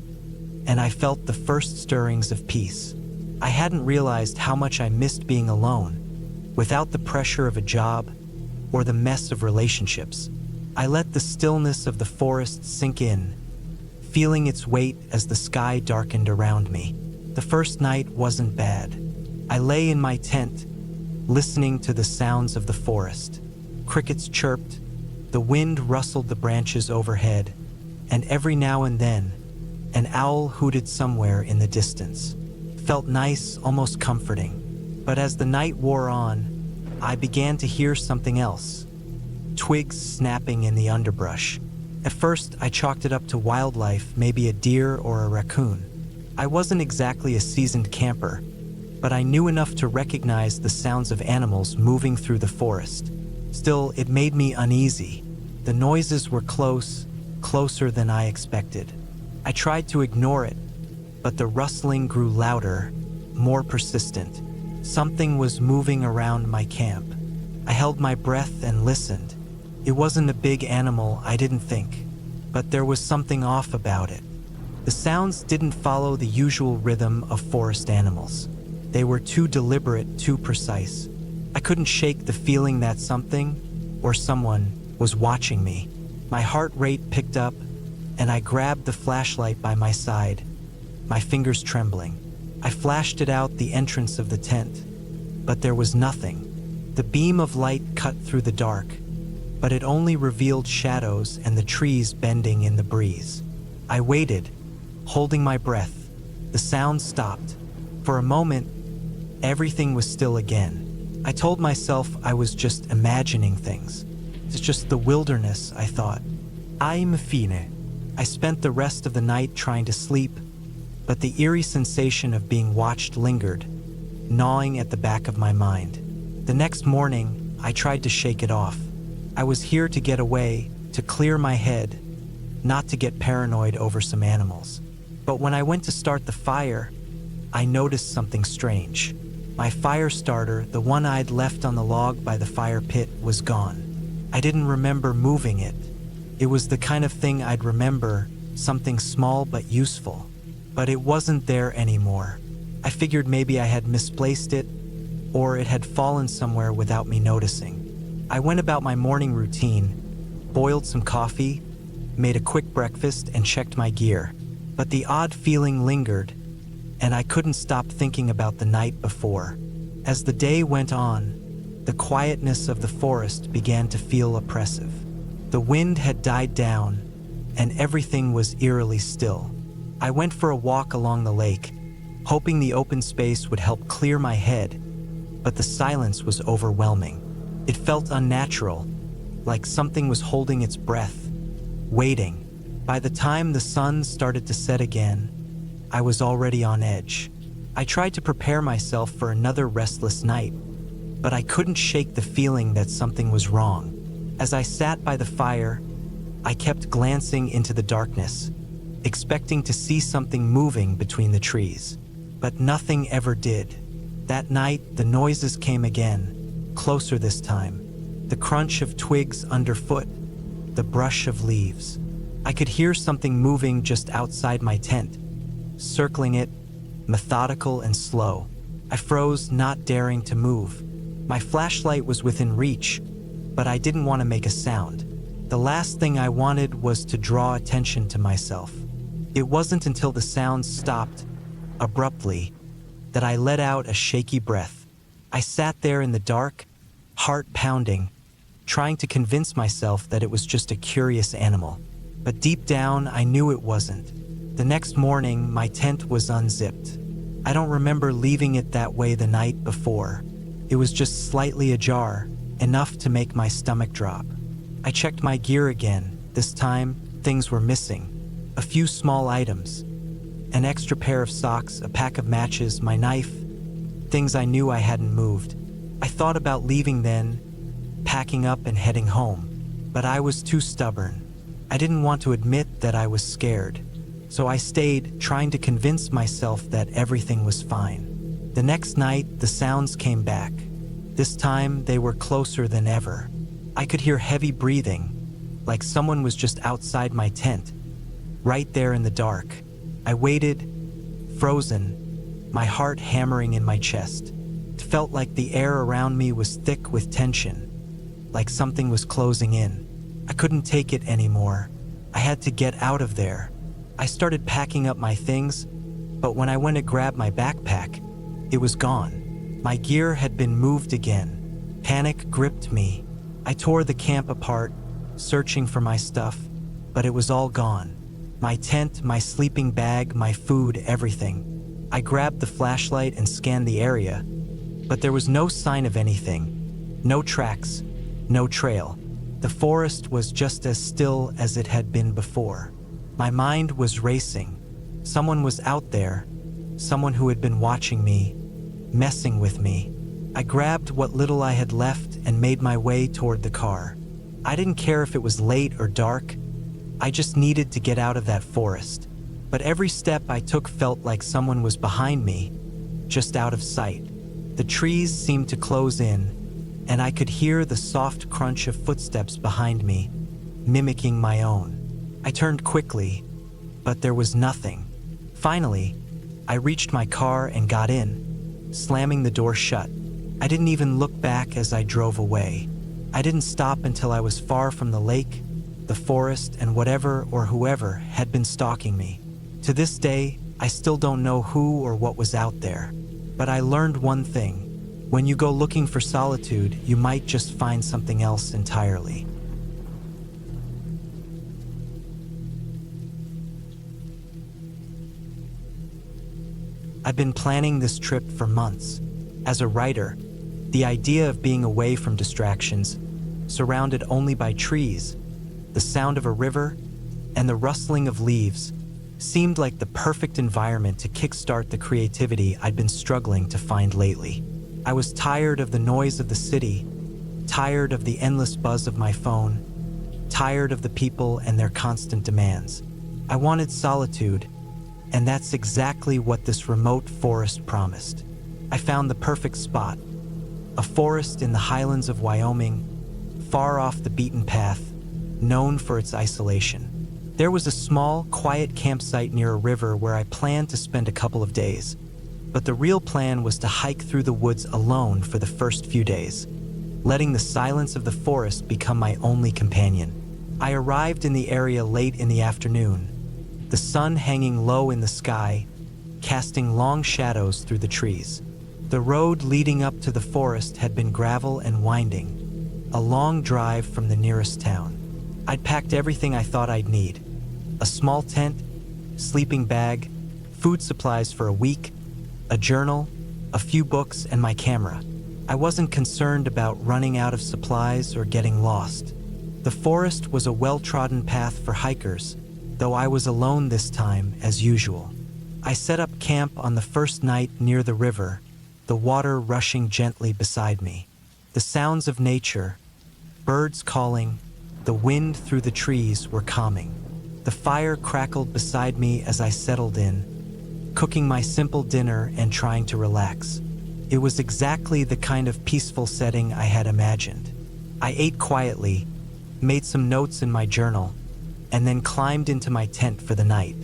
and I felt the first stirrings of peace. I hadn't realized how much I missed being alone, without the pressure of a job or the mess of relationships. I let the stillness of the forest sink in, feeling its weight as the sky darkened around me. The first night wasn't bad. I lay in my tent, listening to the sounds of the forest. Crickets chirped, the wind rustled the branches overhead, and every now and then, an owl hooted somewhere in the distance. Felt nice, almost comforting. But as the night wore on, I began to hear something else. Twigs snapping in the underbrush. At first, I chalked it up to wildlife, maybe a deer or a raccoon. I wasn't exactly a seasoned camper, but I knew enough to recognize the sounds of animals moving through the forest. Still, it made me uneasy. The noises were close, closer than I expected. I tried to ignore it, but the rustling grew louder, more persistent. Something was moving around my camp. I held my breath and listened. It wasn't a big animal, I didn't think, but there was something off about it. The sounds didn't follow the usual rhythm of forest animals. They were too deliberate, too precise. I couldn't shake the feeling that something, or someone, was watching me. My heart rate picked up, and I grabbed the flashlight by my side, my fingers trembling. I flashed it out the entrance of the tent, but there was nothing. The beam of light cut through the dark, but it only revealed shadows and the trees bending in the breeze. I waited, holding my breath. The sound stopped. For a moment, everything was still again. I told myself I was just imagining things. It's just the wilderness, I thought. I'm fine. I spent the rest of the night trying to sleep, but the eerie sensation of being watched lingered, gnawing at the back of my mind. The next morning, I tried to shake it off. I was here to get away, to clear my head, not to get paranoid over some animals. But when I went to start the fire, I noticed something strange. My fire starter, the one I'd left on the log by the fire pit, was gone. I didn't remember moving it. It was the kind of thing I'd remember, something small but useful. But it wasn't there anymore. I figured maybe I had misplaced it, or it had fallen somewhere without me noticing. I went about my morning routine, boiled some coffee, made a quick breakfast, and checked my gear. But the odd feeling lingered, and I couldn't stop thinking about the night before. As the day went on, the quietness of the forest began to feel oppressive. The wind had died down, and everything was eerily still. I went for a walk along the lake, hoping the open space would help clear my head, but the silence was overwhelming. It felt unnatural, like something was holding its breath, waiting. By the time the sun started to set again, I was already on edge. I tried to prepare myself for another restless night, but I couldn't shake the feeling that something was wrong. As I sat by the fire, I kept glancing into the darkness, expecting to see something moving between the trees. But nothing ever did. That night, the noises came again, closer this time. The crunch of twigs underfoot, the brush of leaves. I could hear something moving just outside my tent, circling it, methodical and slow. I froze, not daring to move. My flashlight was within reach, but I didn't want to make a sound. The last thing I wanted was to draw attention to myself. It wasn't until the sound stopped, abruptly, that I let out a shaky breath. I sat there in the dark, heart pounding, trying to convince myself that it was just a curious animal. But deep down, I knew it wasn't. The next morning, my tent was unzipped. I don't remember leaving it that way the night before. It was just slightly ajar, enough to make my stomach drop. I checked my gear again. This time, things were missing. A few small items. An extra pair of socks, a pack of matches, my knife, things I knew I hadn't moved. I thought about leaving then, packing up and heading home, but I was too stubborn. I didn't want to admit that I was scared, so I stayed, trying to convince myself that everything was fine. The next night, the sounds came back. This time, they were closer than ever. I could hear heavy breathing, like someone was just outside my tent, right there in the dark. I waited, frozen, my heart hammering in my chest. It felt like the air around me was thick with tension, like something was closing in. I couldn't take it anymore. I had to get out of there. I started packing up my things, but when I went to grab my backpack, it was gone. My gear had been moved again. Panic gripped me. I tore the camp apart, searching for my stuff, but it was all gone. My tent, my sleeping bag, my food, everything. I grabbed the flashlight and scanned the area, but there was no sign of anything. No tracks, no trail. The forest was just as still as it had been before. My mind was racing. Someone was out there, someone who had been watching me, messing with me. I grabbed what little I had left and made my way toward the car. I didn't care if it was late or dark. I just needed to get out of that forest. But every step I took felt like someone was behind me, just out of sight. The trees seemed to close in, and I could hear the soft crunch of footsteps behind me, mimicking my own. I turned quickly, but there was nothing. Finally, I reached my car and got in, slamming the door shut. I didn't even look back as I drove away. I didn't stop until I was far from the lake, the forest, and whatever or whoever had been stalking me. To this day, I still don't know who or what was out there. But I learned one thing. When you go looking for solitude, you might just find something else entirely. I've been planning this trip for months. As a writer, the idea of being away from distractions, surrounded only by trees, the sound of a river, and the rustling of leaves, seemed like the perfect environment to kickstart the creativity I'd been struggling to find lately. I was tired of the noise of the city, tired of the endless buzz of my phone, tired of the people and their constant demands. I wanted solitude, and that's exactly what this remote forest promised. I found the perfect spot, a forest in the highlands of Wyoming, far off the beaten path, known for its isolation. There was a small, quiet campsite near a river where I planned to spend a couple of days, but the real plan was to hike through the woods alone for the first few days, letting the silence of the forest become my only companion. I arrived in the area late in the afternoon, the sun hanging low in the sky, casting long shadows through the trees. The road leading up to the forest had been gravel and winding, a long drive from the nearest town. I'd packed everything I thought I'd need: a small tent, sleeping bag, food supplies for a week, a journal, a few books, and my camera. I wasn't concerned about running out of supplies or getting lost. The forest was a well-trodden path for hikers, though I was alone this time, as usual. I set up camp on the first night near the river, the water rushing gently beside me. The sounds of nature, birds calling, the wind through the trees were calming. The fire crackled beside me as I settled in, cooking my simple dinner and trying to relax. It was exactly the kind of peaceful setting I had imagined. I ate quietly, made some notes in my journal, and then climbed into my tent for the night.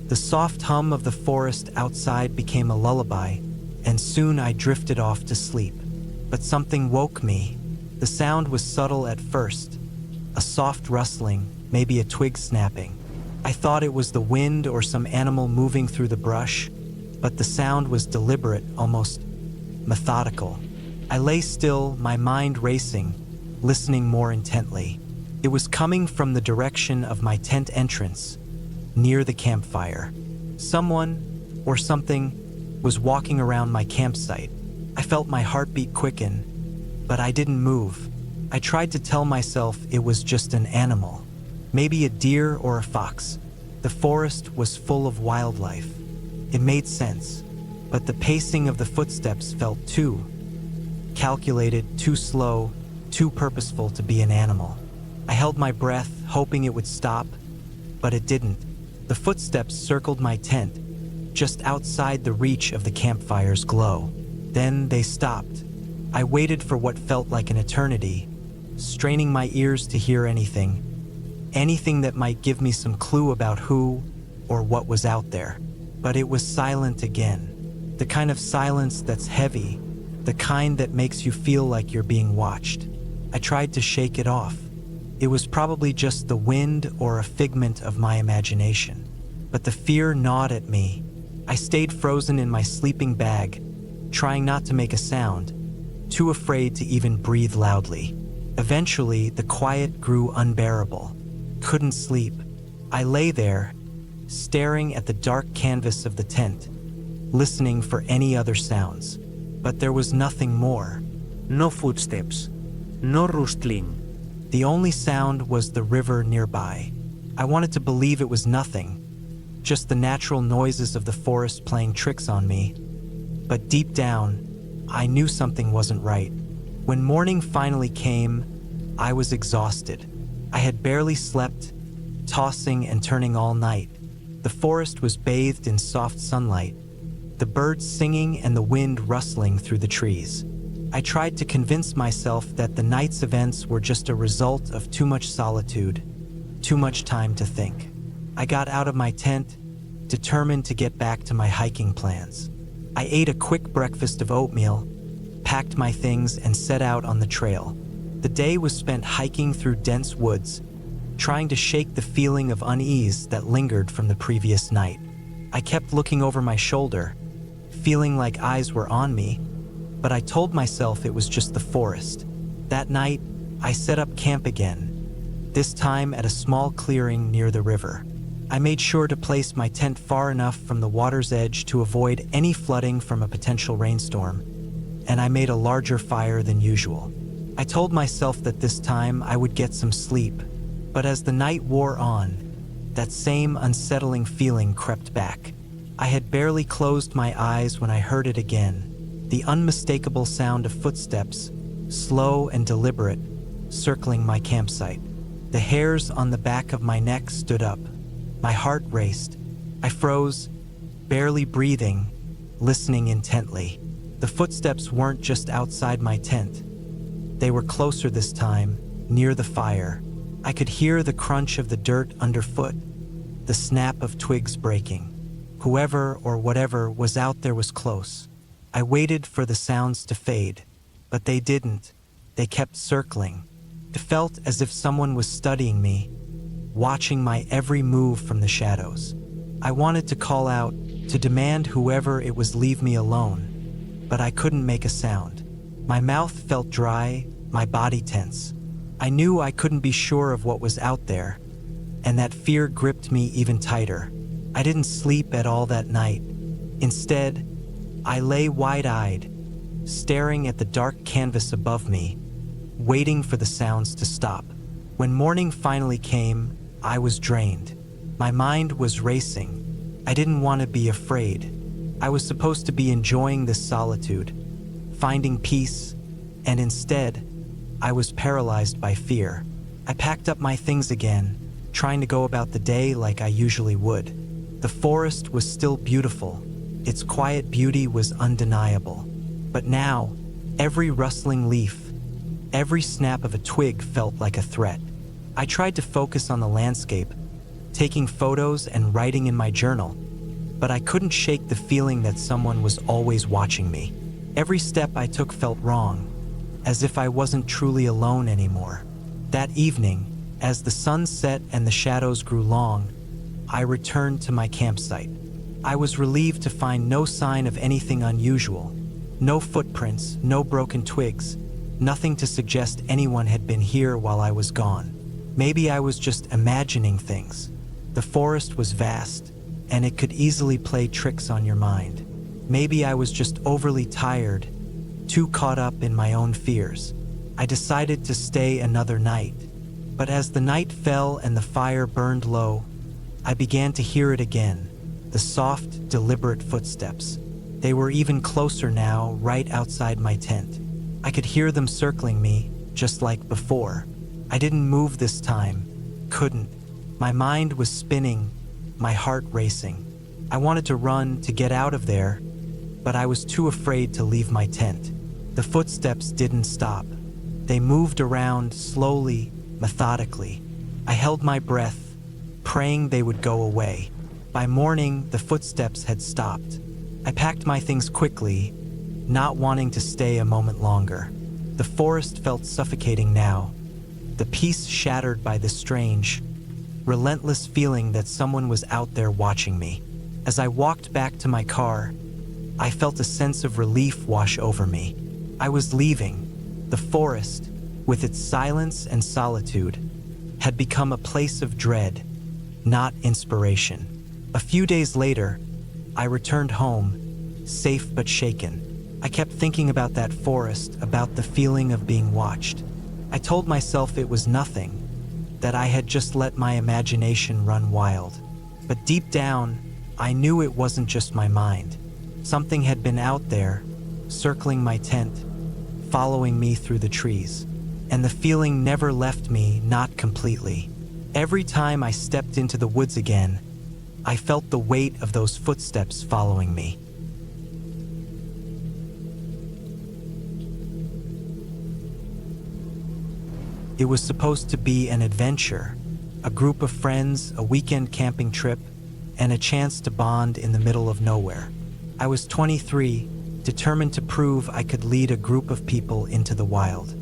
The soft hum of the forest outside became a lullaby, and soon I drifted off to sleep. But something woke me. The sound was subtle at first, a soft rustling, maybe a twig snapping. I thought it was the wind or some animal moving through the brush, but the sound was deliberate, almost methodical. I lay still, my mind racing, listening more intently. It was coming from the direction of my tent entrance, near the campfire. Someone, or something, was walking around my campsite. I felt my heartbeat quicken, but I didn't move. I tried to tell myself it was just an animal, maybe a deer or a fox. The forest was full of wildlife. It made sense, but the pacing of the footsteps felt too calculated, too slow, too purposeful to be an animal. I held my breath, hoping it would stop, but it didn't. The footsteps circled my tent, just outside the reach of the campfire's glow. Then they stopped. I waited for what felt like an eternity, straining my ears to hear anything that might give me some clue about who or what was out there. But it was silent again, the kind of silence that's heavy, the kind that makes you feel like you're being watched. I tried to shake it off. It was probably just the wind or a figment of my imagination. But the fear gnawed at me. I stayed frozen in my sleeping bag, trying not to make a sound, too afraid to even breathe loudly. Eventually, the quiet grew unbearable. Couldn't sleep. I lay there, staring at the dark canvas of the tent, listening for any other sounds. But there was nothing more. No footsteps. No rustling. The only sound was the river nearby. I wanted to believe it was nothing, just the natural noises of the forest playing tricks on me. But deep down, I knew something wasn't right. When morning finally came, I was exhausted. I had barely slept, tossing and turning all night. The forest was bathed in soft sunlight, the birds singing and the wind rustling through the trees. I tried to convince myself that the night's events were just a result of too much solitude, too much time to think. I got out of my tent, determined to get back to my hiking plans. I ate a quick breakfast of oatmeal, packed my things, and set out on the trail. The day was spent hiking through dense woods, trying to shake the feeling of unease that lingered from the previous night. I kept looking over my shoulder, feeling like eyes were on me, but I told myself it was just the forest. That night, I set up camp again, this time at a small clearing near the river. I made sure to place my tent far enough from the water's edge to avoid any flooding from a potential rainstorm, and I made a larger fire than usual. I told myself that this time I would get some sleep, but as the night wore on, that same unsettling feeling crept back. I had barely closed my eyes when I heard it again, the unmistakable sound of footsteps, slow and deliberate, circling my campsite. The hairs on the back of my neck stood up. My heart raced. I froze, barely breathing, listening intently. The footsteps weren't just outside my tent. They were closer this time, near the fire. I could hear the crunch of the dirt underfoot, the snap of twigs breaking. Whoever or whatever was out there was close. I waited for the sounds to fade, but they didn't. They kept circling. It felt as if someone was studying me, watching my every move from the shadows. I wanted to call out, to demand whoever it was leave me alone, but I couldn't make a sound. My mouth felt dry, my body tense. I knew I couldn't be sure of what was out there, and that fear gripped me even tighter. I didn't sleep at all that night. Instead, I lay wide-eyed, staring at the dark canvas above me, waiting for the sounds to stop. When morning finally came, I was drained. My mind was racing. I didn't want to be afraid. I was supposed to be enjoying this solitude, finding peace, and instead, I was paralyzed by fear. I packed up my things again, trying to go about the day like I usually would. The forest was still beautiful. Its quiet beauty was undeniable. But now, every rustling leaf, every snap of a twig felt like a threat. I tried to focus on the landscape, taking photos and writing in my journal, but I couldn't shake the feeling that someone was always watching me. Every step I took felt wrong, as if I wasn't truly alone anymore. That evening, as the sun set and the shadows grew long, I returned to my campsite. I was relieved to find no sign of anything unusual. No footprints, no broken twigs, nothing to suggest anyone had been here while I was gone. Maybe I was just imagining things. The forest was vast, and it could easily play tricks on your mind. Maybe I was just overly tired, too caught up in my own fears. I decided to stay another night, but as the night fell and the fire burned low, I began to hear it again, the soft, deliberate footsteps. They were even closer now, right outside my tent. I could hear them circling me, just like before. I didn't move this time, couldn't. My mind was spinning, my heart racing. I wanted to run, to get out of there, but I was too afraid to leave my tent. The footsteps didn't stop. They moved around slowly, methodically. I held my breath, praying they would go away. By morning, the footsteps had stopped. I packed my things quickly, not wanting to stay a moment longer. The forest felt suffocating now, the peace shattered by the strange, relentless feeling that someone was out there watching me. As I walked back to my car, I felt a sense of relief wash over me. I was leaving. The forest, with its silence and solitude, had become a place of dread, not inspiration. A few days later, I returned home, safe but shaken. I kept thinking about that forest, about the feeling of being watched. I told myself it was nothing, that I had just let my imagination run wild. But deep down, I knew it wasn't just my mind. Something had been out there, circling my tent, following me through the trees. And the feeling never left me, not completely. Every time I stepped into the woods again, I felt the weight of those footsteps following me. It was supposed to be an adventure, a group of friends, a weekend camping trip, and a chance to bond in the middle of nowhere. I was 23, determined to prove I could lead a group of people into the wild.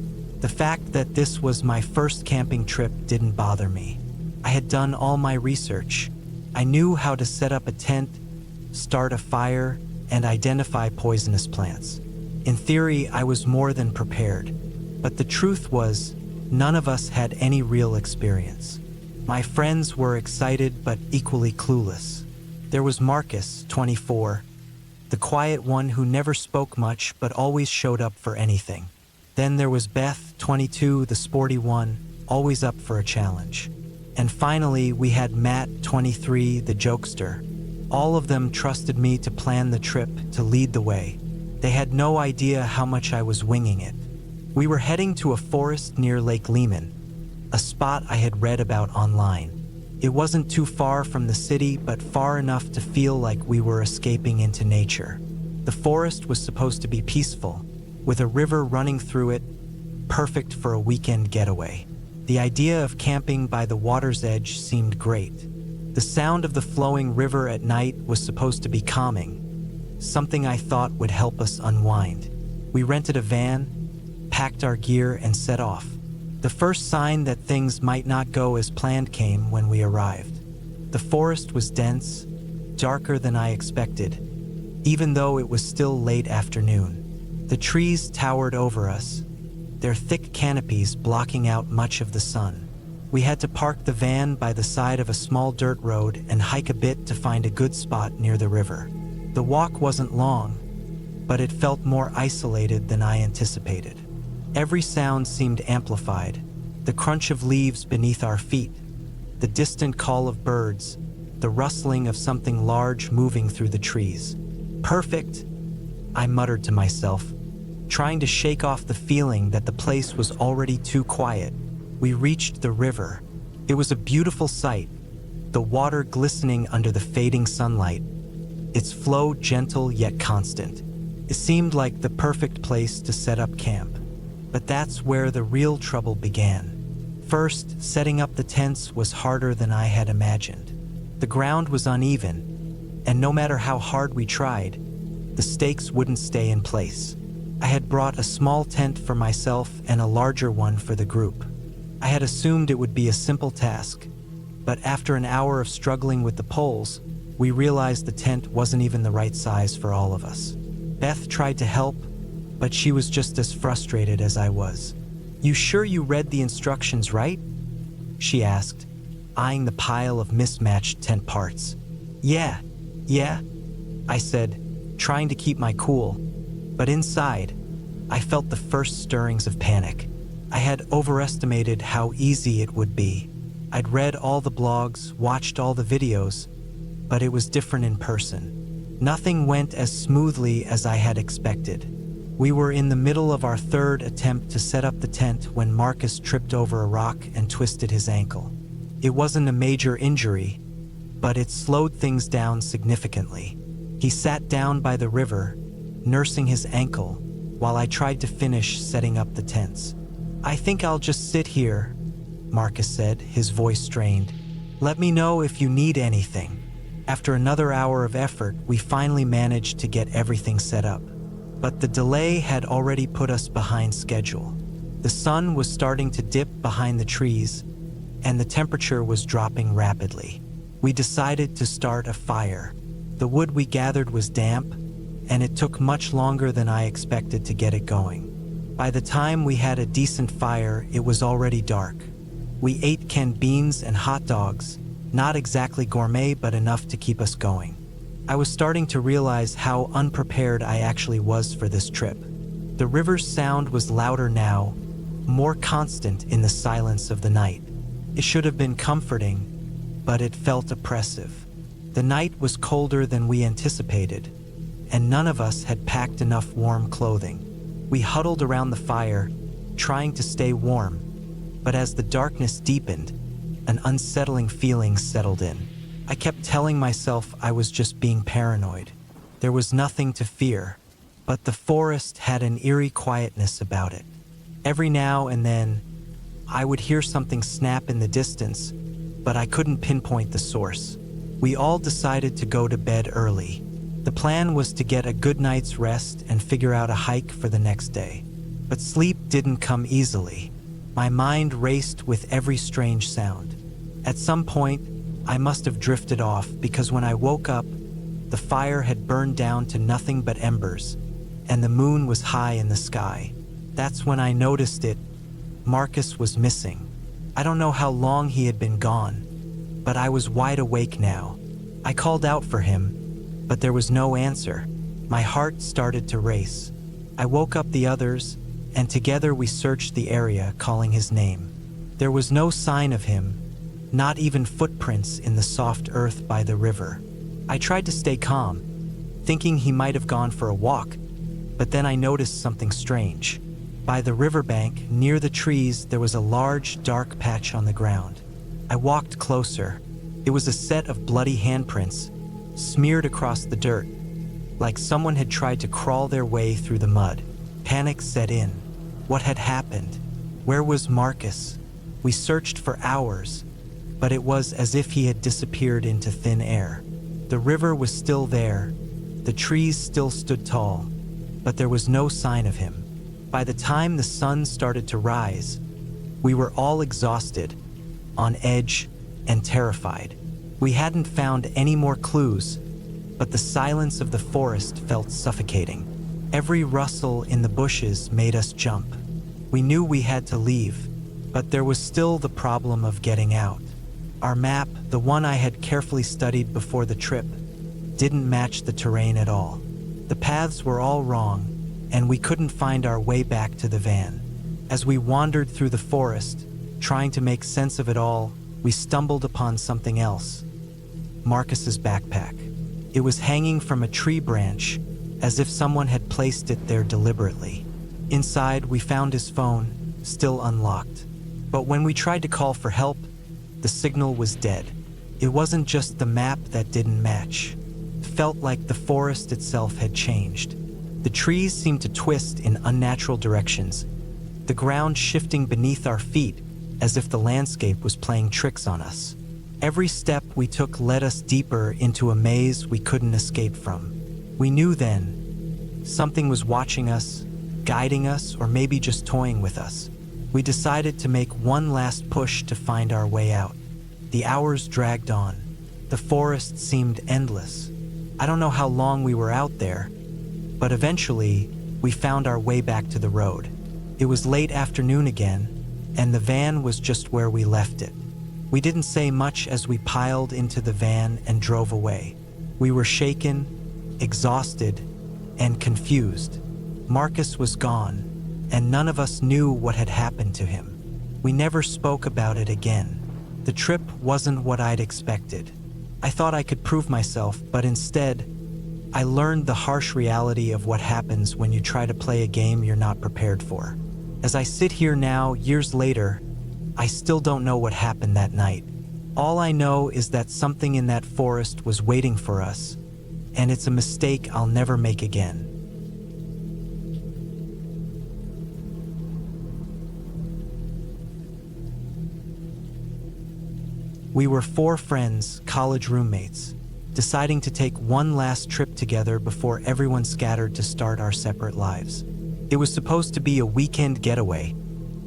The fact that this was my first camping trip didn't bother me. I had done all my research. I knew how to set up a tent, start a fire, and identify poisonous plants. In theory, I was more than prepared, but the truth was, none of us had any real experience. My friends were excited but equally clueless. There was Marcus, 24, the quiet one who never spoke much but always showed up for anything. Then there was Beth, 22, the sporty one, always up for a challenge. And finally, we had Matt, 23, the jokester. All of them trusted me to plan the trip, to lead the way. They had no idea how much I was winging it. We were heading to a forest near Lake Lehman, a spot I had read about online. It wasn't too far from the city, but far enough to feel like we were escaping into nature. The forest was supposed to be peaceful, with a river running through it, perfect for a weekend getaway. The idea of camping by the water's edge seemed great. The sound of the flowing river at night was supposed to be calming, something I thought would help us unwind. We rented a van, packed our gear, and set off. The first sign that things might not go as planned came when we arrived. The forest was dense, darker than I expected, even though it was still late afternoon. The trees towered over us, their thick canopies blocking out much of the sun. We had to park the van by the side of a small dirt road and hike a bit to find a good spot near the river. The walk wasn't long, but it felt more isolated than I anticipated. Every sound seemed amplified, the crunch of leaves beneath our feet, the distant call of birds, the rustling of something large moving through the trees. Perfect, I muttered to myself, trying to shake off the feeling that the place was already too quiet. We reached the river. It was a beautiful sight, the water glistening under the fading sunlight, its flow gentle yet constant. It seemed like the perfect place to set up camp. But that's where the real trouble began. First, setting up the tents was harder than I had imagined. The ground was uneven, and no matter how hard we tried, the stakes wouldn't stay in place. I had brought a small tent for myself and a larger one for the group. I had assumed it would be a simple task, but after an hour of struggling with the poles, we realized the tent wasn't even the right size for all of us. Beth tried to help, but she was just as frustrated as I was. "You sure you read the instructions right?" she asked, eyeing the pile of mismatched tent parts. Yeah, I said, trying to keep my cool. But inside, I felt the first stirrings of panic. I had overestimated how easy it would be. I'd read all the blogs, watched all the videos, but it was different in person. Nothing went as smoothly as I had expected. We were in the middle of our third attempt to set up the tent when Marcus tripped over a rock and twisted his ankle. It wasn't a major injury, but it slowed things down significantly. He sat down by the river, nursing his ankle, while I tried to finish setting up the tents. "I think I'll just sit here," Marcus said, his voice strained. "Let me know if you need anything." After another hour of effort, we finally managed to get everything set up. But the delay had already put us behind schedule. The sun was starting to dip behind the trees, and the temperature was dropping rapidly. We decided to start a fire. The wood we gathered was damp, and it took much longer than I expected to get it going. By the time we had a decent fire, it was already dark. We ate canned beans and hot dogs, not exactly gourmet, but enough to keep us going. I was starting to realize how unprepared I actually was for this trip. The river's sound was louder now, more constant in the silence of the night. It should have been comforting, but it felt oppressive. The night was colder than we anticipated, and none of us had packed enough warm clothing. We huddled around the fire, trying to stay warm, but as the darkness deepened, an unsettling feeling settled in. I kept telling myself I was just being paranoid. There was nothing to fear, but the forest had an eerie quietness about it. Every now and then, I would hear something snap in the distance, but I couldn't pinpoint the source. We all decided to go to bed early. The plan was to get a good night's rest and figure out a hike for the next day. But sleep didn't come easily. My mind raced with every strange sound. At some point, I must have drifted off because when I woke up, the fire had burned down to nothing but embers, and the moon was high in the sky. That's when I noticed it. Marcus was missing. I don't know how long he had been gone, but I was wide awake now. I called out for him, but there was no answer. My heart started to race. I woke up the others, and together we searched the area, calling his name. There was no sign of him, not even footprints in the soft earth by the river. I tried to stay calm, thinking he might have gone for a walk, but then I noticed something strange. By the riverbank, near the trees, there was a large, dark patch on the ground. I walked closer. It was a set of bloody handprints, smeared across the dirt, like someone had tried to crawl their way through the mud. Panic set in. What had happened? Where was Marcus? We searched for hours, but it was as if he had disappeared into thin air. The river was still there, the trees still stood tall, but there was no sign of him. By the time the sun started to rise, we were all exhausted, on edge, and terrified. We hadn't found any more clues, but the silence of the forest felt suffocating. Every rustle in the bushes made us jump. We knew we had to leave, but there was still the problem of getting out. Our map, the one I had carefully studied before the trip, didn't match the terrain at all. The paths were all wrong, and we couldn't find our way back to the van. As we wandered through the forest, trying to make sense of it all, we stumbled upon something else. Marcus's backpack. It was hanging from a tree branch, as if someone had placed it there deliberately. Inside, we found his phone, still unlocked. But when we tried to call for help, the signal was dead. It wasn't just the map that didn't match. It felt like the forest itself had changed. The trees seemed to twist in unnatural directions, the ground shifting beneath our feet as if the landscape was playing tricks on us. Every step we took led us deeper into a maze we couldn't escape from. We knew then something was watching us, guiding us, or maybe just toying with us. We decided to make one last push to find our way out. The hours dragged on. The forest seemed endless. I don't know how long we were out there, but eventually we found our way back to the road. It was late afternoon again, and the van was just where we left it. We didn't say much as we piled into the van and drove away. We were shaken, exhausted, and confused. Marcus was gone, and none of us knew what had happened to him. We never spoke about it again. The trip wasn't what I'd expected. I thought I could prove myself, but instead, I learned the harsh reality of what happens when you try to play a game you're not prepared for. As I sit here now, years later, I still don't know what happened that night. All I know is that something in that forest was waiting for us, and it's a mistake I'll never make again. We were 4 friends, college roommates, deciding to take one last trip together before everyone scattered to start our separate lives. It was supposed to be a weekend getaway,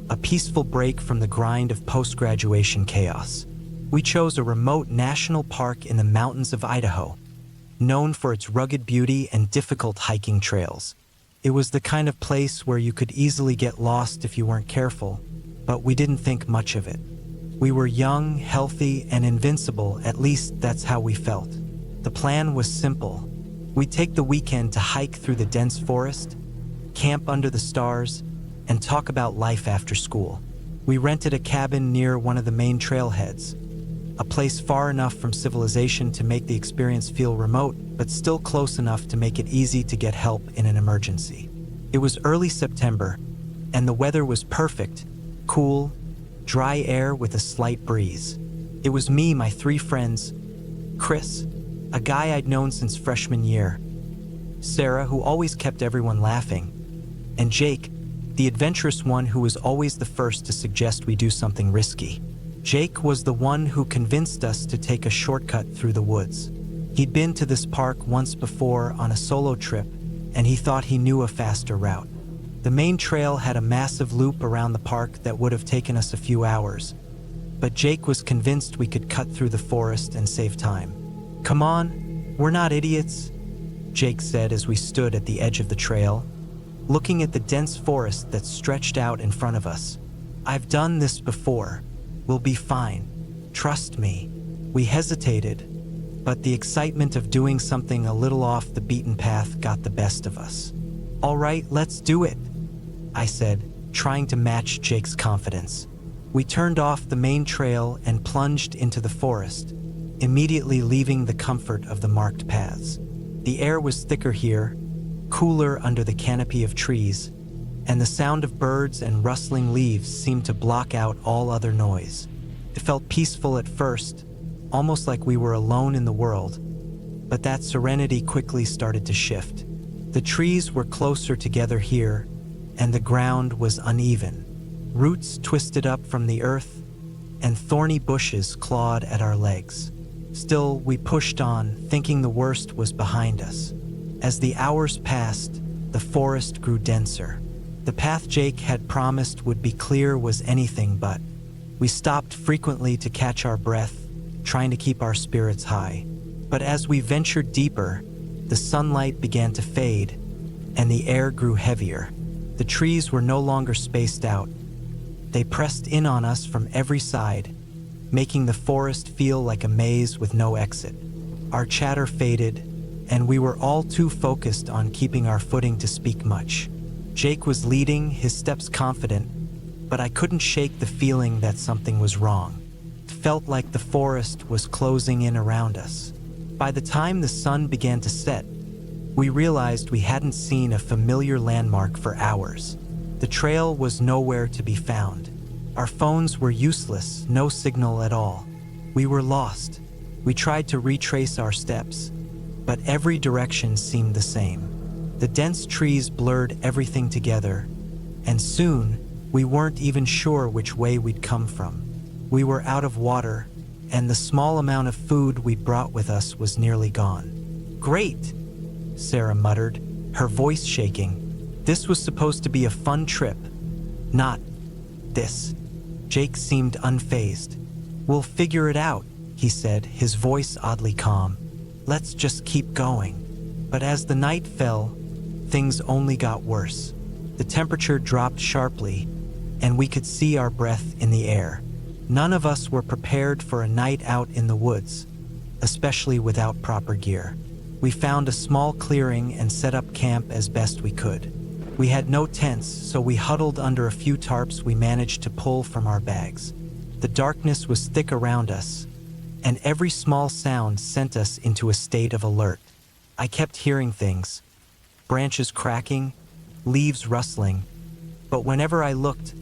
a peaceful break from the grind of post-graduation chaos. We chose a remote national park in the mountains of Idaho, known for its rugged beauty and difficult hiking trails. It was the kind of place where you could easily get lost if you weren't careful, but we didn't think much of it. We were young, healthy, and invincible, at least that's how we felt. The plan was simple. We'd take the weekend to hike through the dense forest, camp under the stars, and talk about life after school. We rented a cabin near one of the main trailheads, a place far enough from civilization to make the experience feel remote, but still close enough to make it easy to get help in an emergency. It was early September, and the weather was perfect, cool, dry air with a slight breeze. It was me, my 3 friends, Chris, a guy I'd known since freshman year, Sarah, who always kept everyone laughing, and Jake, the adventurous one who was always the first to suggest we do something risky. Jake was the one who convinced us to take a shortcut through the woods. He'd been to this park once before on a solo trip, and he thought he knew a faster route. The main trail had a massive loop around the park that would have taken us a few hours, but Jake was convinced we could cut through the forest and save time. "Come on, we're not idiots," Jake said as we stood at the edge of the trail, looking at the dense forest that stretched out in front of us. "I've done this before. We'll be fine. Trust me. We hesitated, but the excitement of doing something a little off the beaten path got the best of us. All right, let's do it, I said, trying to match Jake's confidence. We turned off the main trail and plunged into the forest, immediately leaving the comfort of the marked paths. The air was thicker here, cooler under the canopy of trees, and the sound of birds and rustling leaves seemed to block out all other noise. It felt peaceful at first, almost like we were alone in the world, but that serenity quickly started to shift. The trees were closer together here, and the ground was uneven. Roots twisted up from the earth, and thorny bushes clawed at our legs. Still, we pushed on, thinking the worst was behind us. As the hours passed, the forest grew denser. The path Jake had promised would be clear was anything but. We stopped frequently to catch our breath, trying to keep our spirits high. But as we ventured deeper, the sunlight began to fade, and the air grew heavier. The trees were no longer spaced out. They pressed in on us from every side, making the forest feel like a maze with no exit. Our chatter faded, and we were all too focused on keeping our footing to speak much. Jake was leading, his steps confident, but I couldn't shake the feeling that something was wrong. It felt like the forest was closing in around us. By the time the sun began to set, we realized we hadn't seen a familiar landmark for hours. The trail was nowhere to be found. Our phones were useless, no signal at all. We were lost. We tried to retrace our steps, but every direction seemed the same. The dense trees blurred everything together, and soon, we weren't even sure which way we'd come from. We were out of water, and the small amount of food we'd brought with us was nearly gone. "Great," Sarah muttered, her voice shaking. This was supposed to be a fun trip, not this. Jake seemed unfazed. "We'll figure it out," he said, his voice oddly calm. "Let's just keep going." But as the night fell, things only got worse. The temperature dropped sharply, and we could see our breath in the air. None of us were prepared for a night out in the woods, especially without proper gear. We found a small clearing and set up camp as best we could. We had no tents, so we huddled under a few tarps we managed to pull from our bags. The darkness was thick around us, and every small sound sent us into a state of alert. I kept hearing things, branches cracking, leaves rustling, but whenever I looked,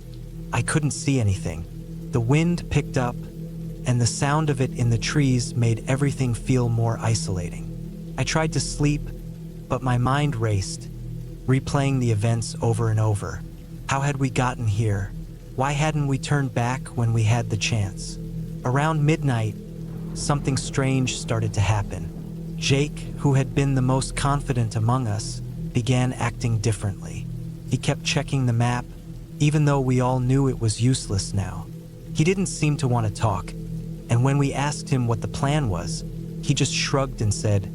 I couldn't see anything. The wind picked up, and the sound of it in the trees made everything feel more isolating. I tried to sleep, but my mind raced, replaying the events over and over. How had we gotten here? Why hadn't we turned back when we had the chance? Around midnight, something strange started to happen. Jake, who had been the most confident among us, began acting differently. He kept checking the map, even though we all knew it was useless now. He didn't seem to want to talk, and when we asked him what the plan was, he just shrugged and said,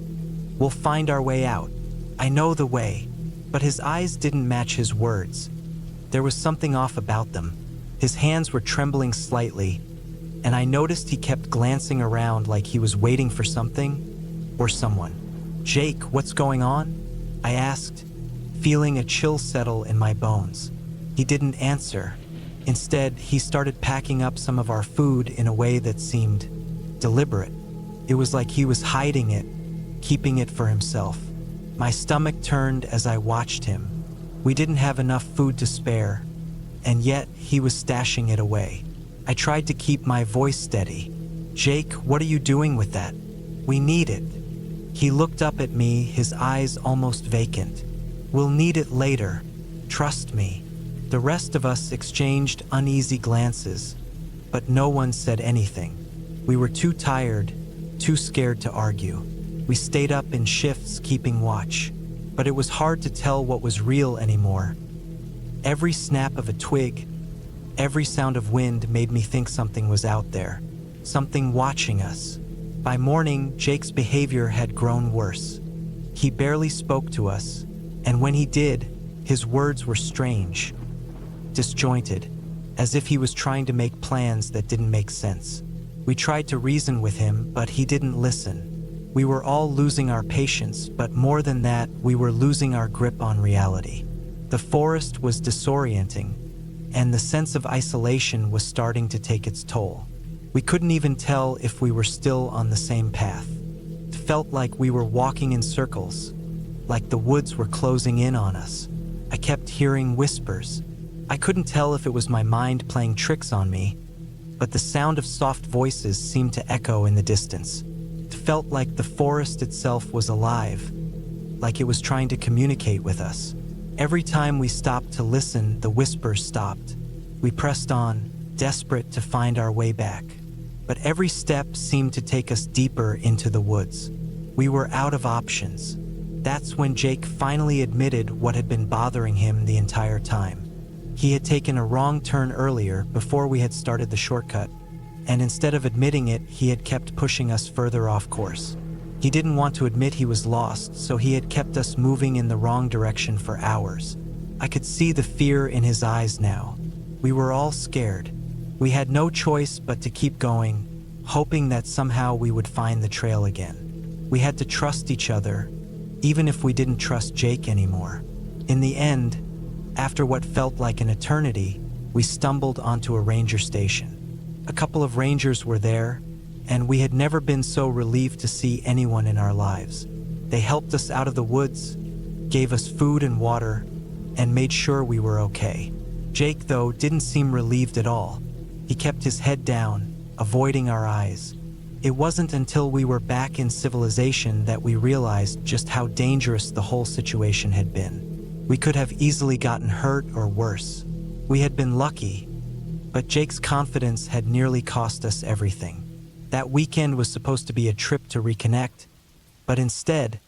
"We'll find our way out. I know the way." But his eyes didn't match his words. There was something off about them. His hands were trembling slightly, and I noticed he kept glancing around like he was waiting for something or someone. "Jake, what's going on?" I asked, feeling a chill settle in my bones. He didn't answer. Instead, he started packing up some of our food in a way that seemed deliberate. It was like he was hiding it, keeping it for himself. My stomach turned as I watched him. We didn't have enough food to spare, and yet he was stashing it away. I tried to keep my voice steady. "Jake, what are you doing with that? We need it." He looked up at me, his eyes almost vacant. "We'll need it later. Trust me." The rest of us exchanged uneasy glances, but no one said anything. We were too tired, too scared to argue. We stayed up in shifts keeping watch, but it was hard to tell what was real anymore. Every snap of a twig, every sound of wind made me think something was out there, something watching us. By morning, Jake's behavior had grown worse. He barely spoke to us, and when he did, his words were strange, disjointed, as if he was trying to make plans that didn't make sense. We tried to reason with him, but he didn't listen. We were all losing our patience, but more than that, we were losing our grip on reality. The forest was disorienting, and the sense of isolation was starting to take its toll. We couldn't even tell if we were still on the same path. It felt like we were walking in circles, like the woods were closing in on us. I kept hearing whispers. I couldn't tell if it was my mind playing tricks on me, but the sound of soft voices seemed to echo in the distance. It felt like the forest itself was alive, like it was trying to communicate with us. Every time we stopped to listen, the whispers stopped. We pressed on, desperate to find our way back. But every step seemed to take us deeper into the woods. We were out of options. That's when Jake finally admitted what had been bothering him the entire time. He had taken a wrong turn earlier, before we had started the shortcut, and instead of admitting it, he had kept pushing us further off course. He didn't want to admit he was lost, so he had kept us moving in the wrong direction for hours. I could see the fear in his eyes now. We were all scared. We had no choice but to keep going, hoping that somehow we would find the trail again. We had to trust each other, even if we didn't trust Jake anymore. In the end, after what felt like an eternity, we stumbled onto a ranger station. A couple of rangers were there, and we had never been so relieved to see anyone in our lives. They helped us out of the woods, gave us food and water, and made sure we were okay. Jake, though, didn't seem relieved at all. He kept his head down, avoiding our eyes. It wasn't until we were back in civilization that we realized just how dangerous the whole situation had been. We could have easily gotten hurt or worse. We had been lucky, but Jake's confidence had nearly cost us everything. That weekend was supposed to be a trip to reconnect, but instead,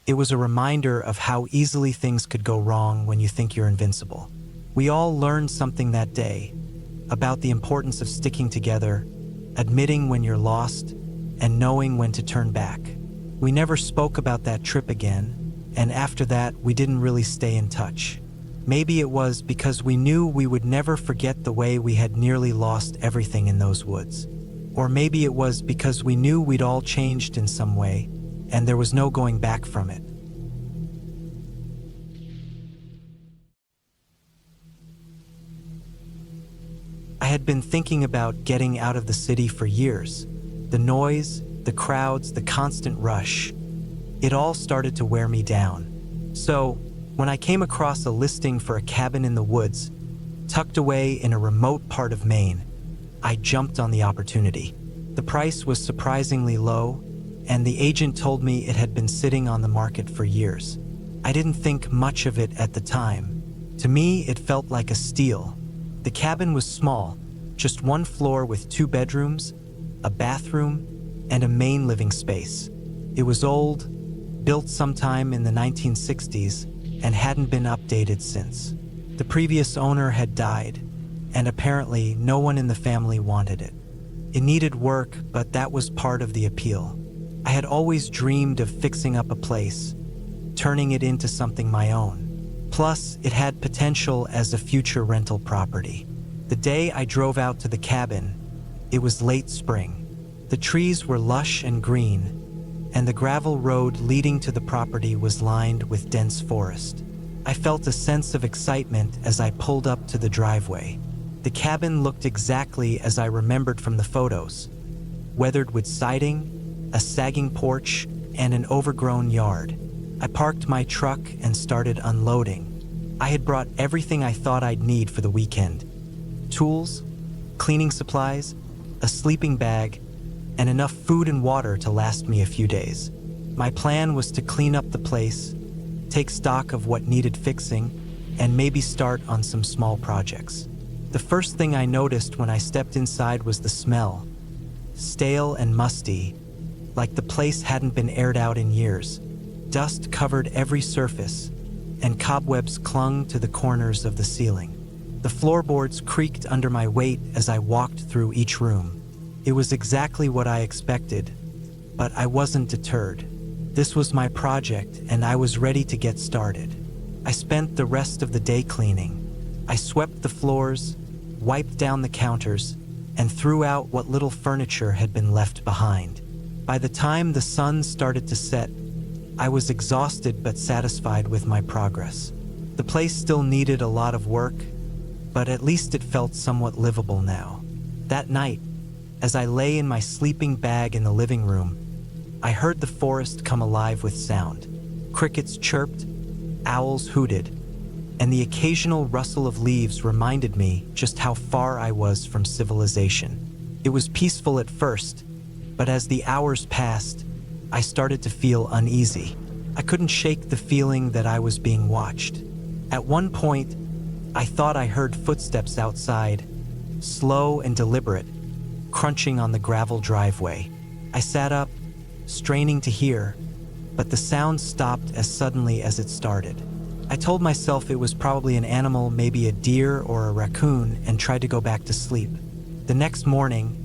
it was a reminder of how easily things could go wrong when you think you're invincible. We all learned something that day about the importance of sticking together, admitting when you're lost, and knowing when to turn back. We never spoke about that trip again, and after that, we didn't really stay in touch. Maybe it was because we knew we would never forget the way we had nearly lost everything in those woods. Or maybe it was because we knew we'd all changed in some way, and there was no going back from it. I had been thinking about getting out of the city for years. The noise, the crowds, the constant rush. It all started to wear me down. So, when I came across a listing for a cabin in the woods, tucked away in a remote part of Maine, I jumped on the opportunity. The price was surprisingly low, and the agent told me it had been sitting on the market for years. I didn't think much of it at the time. To me, it felt like a steal. The cabin was small, just one floor with 2 bedrooms, a bathroom, and a main living space. It was old, built sometime in the 1960s, and hadn't been updated since. The previous owner had died, and apparently no one in the family wanted it. It needed work, but that was part of the appeal. I had always dreamed of fixing up a place, turning it into something my own. Plus, it had potential as a future rental property. The day I drove out to the cabin, it was late spring. The trees were lush and green, and the gravel road leading to the property was lined with dense forest. I felt a sense of excitement as I pulled up to the driveway. The cabin looked exactly as I remembered from the photos. Weathered wood siding, a sagging porch, and an overgrown yard. I parked my truck and started unloading. I had brought everything I thought I'd need for the weekend. Tools, cleaning supplies, a sleeping bag, and enough food and water to last me a few days. My plan was to clean up the place, take stock of what needed fixing, and maybe start on some small projects. The first thing I noticed when I stepped inside was the smell. Stale and musty, like the place hadn't been aired out in years. Dust covered every surface, and cobwebs clung to the corners of the ceiling. The floorboards creaked under my weight as I walked through each room. It was exactly what I expected, but I wasn't deterred. This was my project, and I was ready to get started. I spent the rest of the day cleaning. I swept the floors, wiped down the counters, and threw out what little furniture had been left behind. By the time the sun started to set, I was exhausted but satisfied with my progress. The place still needed a lot of work, but at least it felt somewhat livable now. That night, as I lay in my sleeping bag in the living room, I heard the forest come alive with sound. Crickets chirped, owls hooted, and the occasional rustle of leaves reminded me just how far I was from civilization. It was peaceful at first, but as the hours passed, I started to feel uneasy. I couldn't shake the feeling that I was being watched. At one point, I thought I heard footsteps outside, slow and deliberate, crunching on the gravel driveway. I sat up, straining to hear, but the sound stopped as suddenly as it started. I told myself it was probably an animal, maybe a deer or a raccoon, and tried to go back to sleep. The next morning,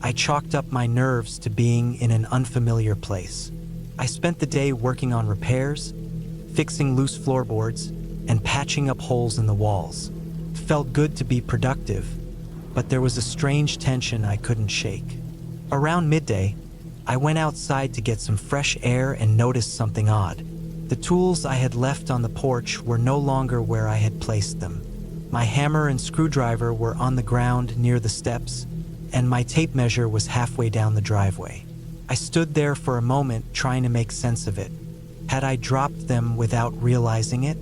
I chalked up my nerves to being in an unfamiliar place. I spent the day working on repairs, fixing loose floorboards, and patching up holes in the walls. It felt good to be productive, but there was a strange tension I couldn't shake. Around midday, I went outside to get some fresh air and noticed something odd. The tools I had left on the porch were no longer where I had placed them. My hammer and screwdriver were on the ground near the steps, and my tape measure was halfway down the driveway. I stood there for a moment trying to make sense of it. Had I dropped them without realizing it?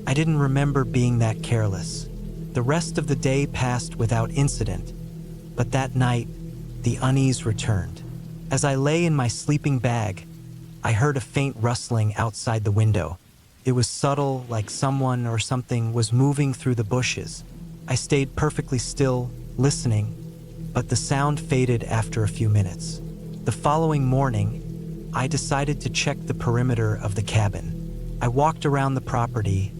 I didn't remember being that careless. The rest of the day passed without incident, but that night, the unease returned. As I lay in my sleeping bag, I heard a faint rustling outside the window. It was subtle, like someone or something was moving through the bushes. I stayed perfectly still, listening, but the sound faded after a few minutes. The following morning, I decided to check the perimeter of the cabin. I walked around the property,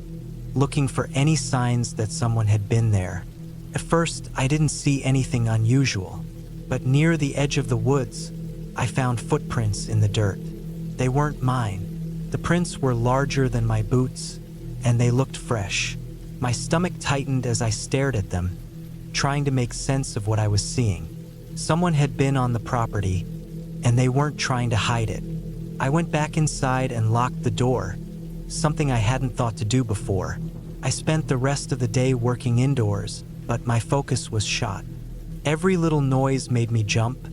looking for any signs that someone had been there. At first, I didn't see anything unusual, but near the edge of the woods, I found footprints in the dirt. They weren't mine. The prints were larger than my boots, and they looked fresh. My stomach tightened as I stared at them, trying to make sense of what I was seeing. Someone had been on the property, and they weren't trying to hide it. I went back inside and locked the door, something I hadn't thought to do before. I spent the rest of the day working indoors, but my focus was shot. Every little noise made me jump,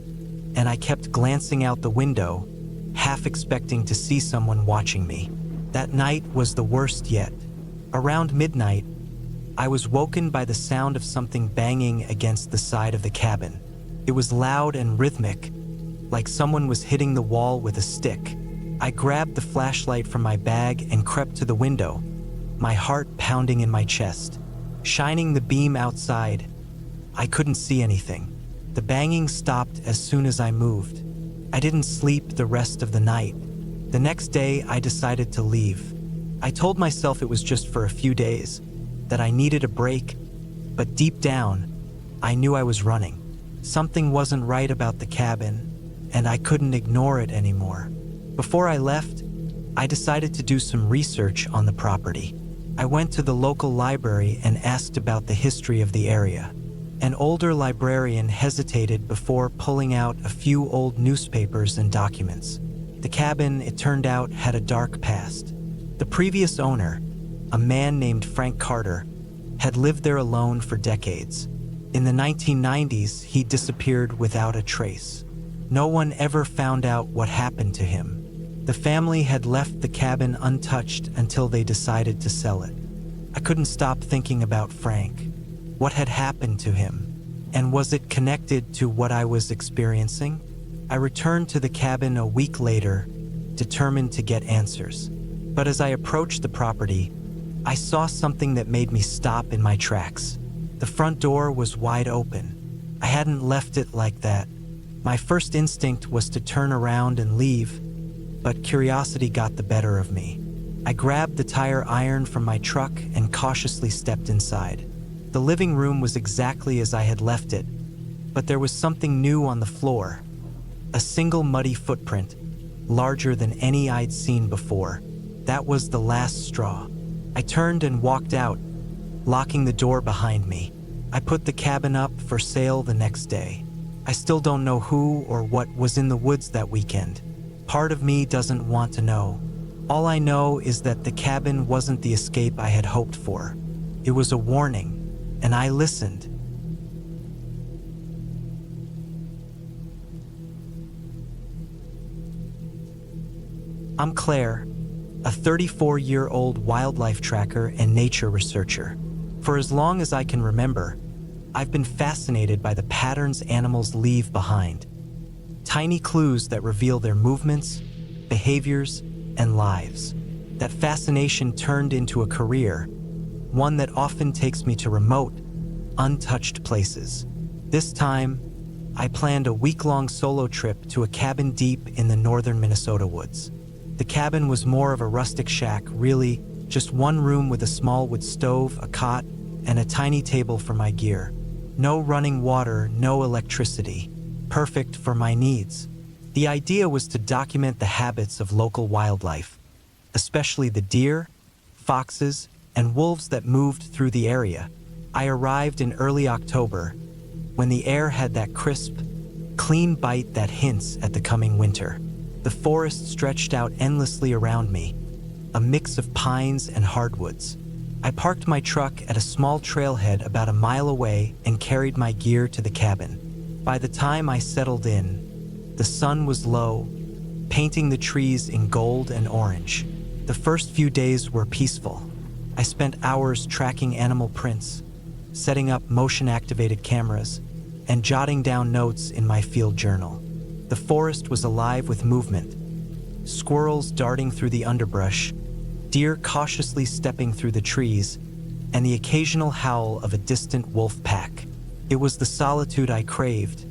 and I kept glancing out the window, half expecting to see someone watching me. That night was the worst yet. Around midnight, I was woken by the sound of something banging against the side of the cabin. It was loud and rhythmic, like someone was hitting the wall with a stick. I grabbed the flashlight from my bag and crept to the window, my heart pounding in my chest. Shining the beam outside, I couldn't see anything. The banging stopped as soon as I moved. I didn't sleep the rest of the night. The next day, I decided to leave. I told myself it was just for a few days, that I needed a break, but deep down, I knew I was running. Something wasn't right about the cabin, and I couldn't ignore it anymore. Before I left, I decided to do some research on the property. I went to the local library and asked about the history of the area. An older librarian hesitated before pulling out a few old newspapers and documents. The cabin, it turned out, had a dark past. The previous owner, a man named Frank Carter, had lived there alone for decades. In the 1990s, he disappeared without a trace. No one ever found out what happened to him. The family had left the cabin untouched until they decided to sell it. I couldn't stop thinking about Frank. What had happened to him? And was it connected to what I was experiencing? I returned to the cabin a week later, determined to get answers. But as I approached the property, I saw something that made me stop in my tracks. The front door was wide open. I hadn't left it like that. My first instinct was to turn around and leave, but curiosity got the better of me. I grabbed the tire iron from my truck and cautiously stepped inside. The living room was exactly as I had left it, but there was something new on the floor. A single muddy footprint, larger than any I'd seen before. That was the last straw. I turned and walked out, locking the door behind me. I put the cabin up for sale the next day. I still don't know who or what was in the woods that weekend. Part of me doesn't want to know. All I know is that the cabin wasn't the escape I had hoped for. It was a warning, and I listened. I'm Claire, a 34-year-old wildlife tracker and nature researcher. For as long as I can remember, I've been fascinated by the patterns animals leave behind. Tiny clues that reveal their movements, behaviors, and lives. That fascination turned into a career, one that often takes me to remote, untouched places. This time, I planned a week-long solo trip to a cabin deep in the northern Minnesota woods. The cabin was more of a rustic shack, really, just one room with a small wood stove, a cot, and a tiny table for my gear. No running water, no electricity. Perfect for my needs. The idea was to document the habits of local wildlife, especially the deer, foxes, and wolves that moved through the area. I arrived in early October, when the air had that crisp, clean bite that hints at the coming winter. The forest stretched out endlessly around me, a mix of pines and hardwoods. I parked my truck at a small trailhead about a mile away and carried my gear to the cabin. By the time I settled in, the sun was low, painting the trees in gold and orange. The first few days were peaceful. I spent hours tracking animal prints, setting up motion-activated cameras, and jotting down notes in my field journal. The forest was alive with movement. Squirrels darting through the underbrush, deer cautiously stepping through the trees, and the occasional howl of a distant wolf pack. It was the solitude I craved,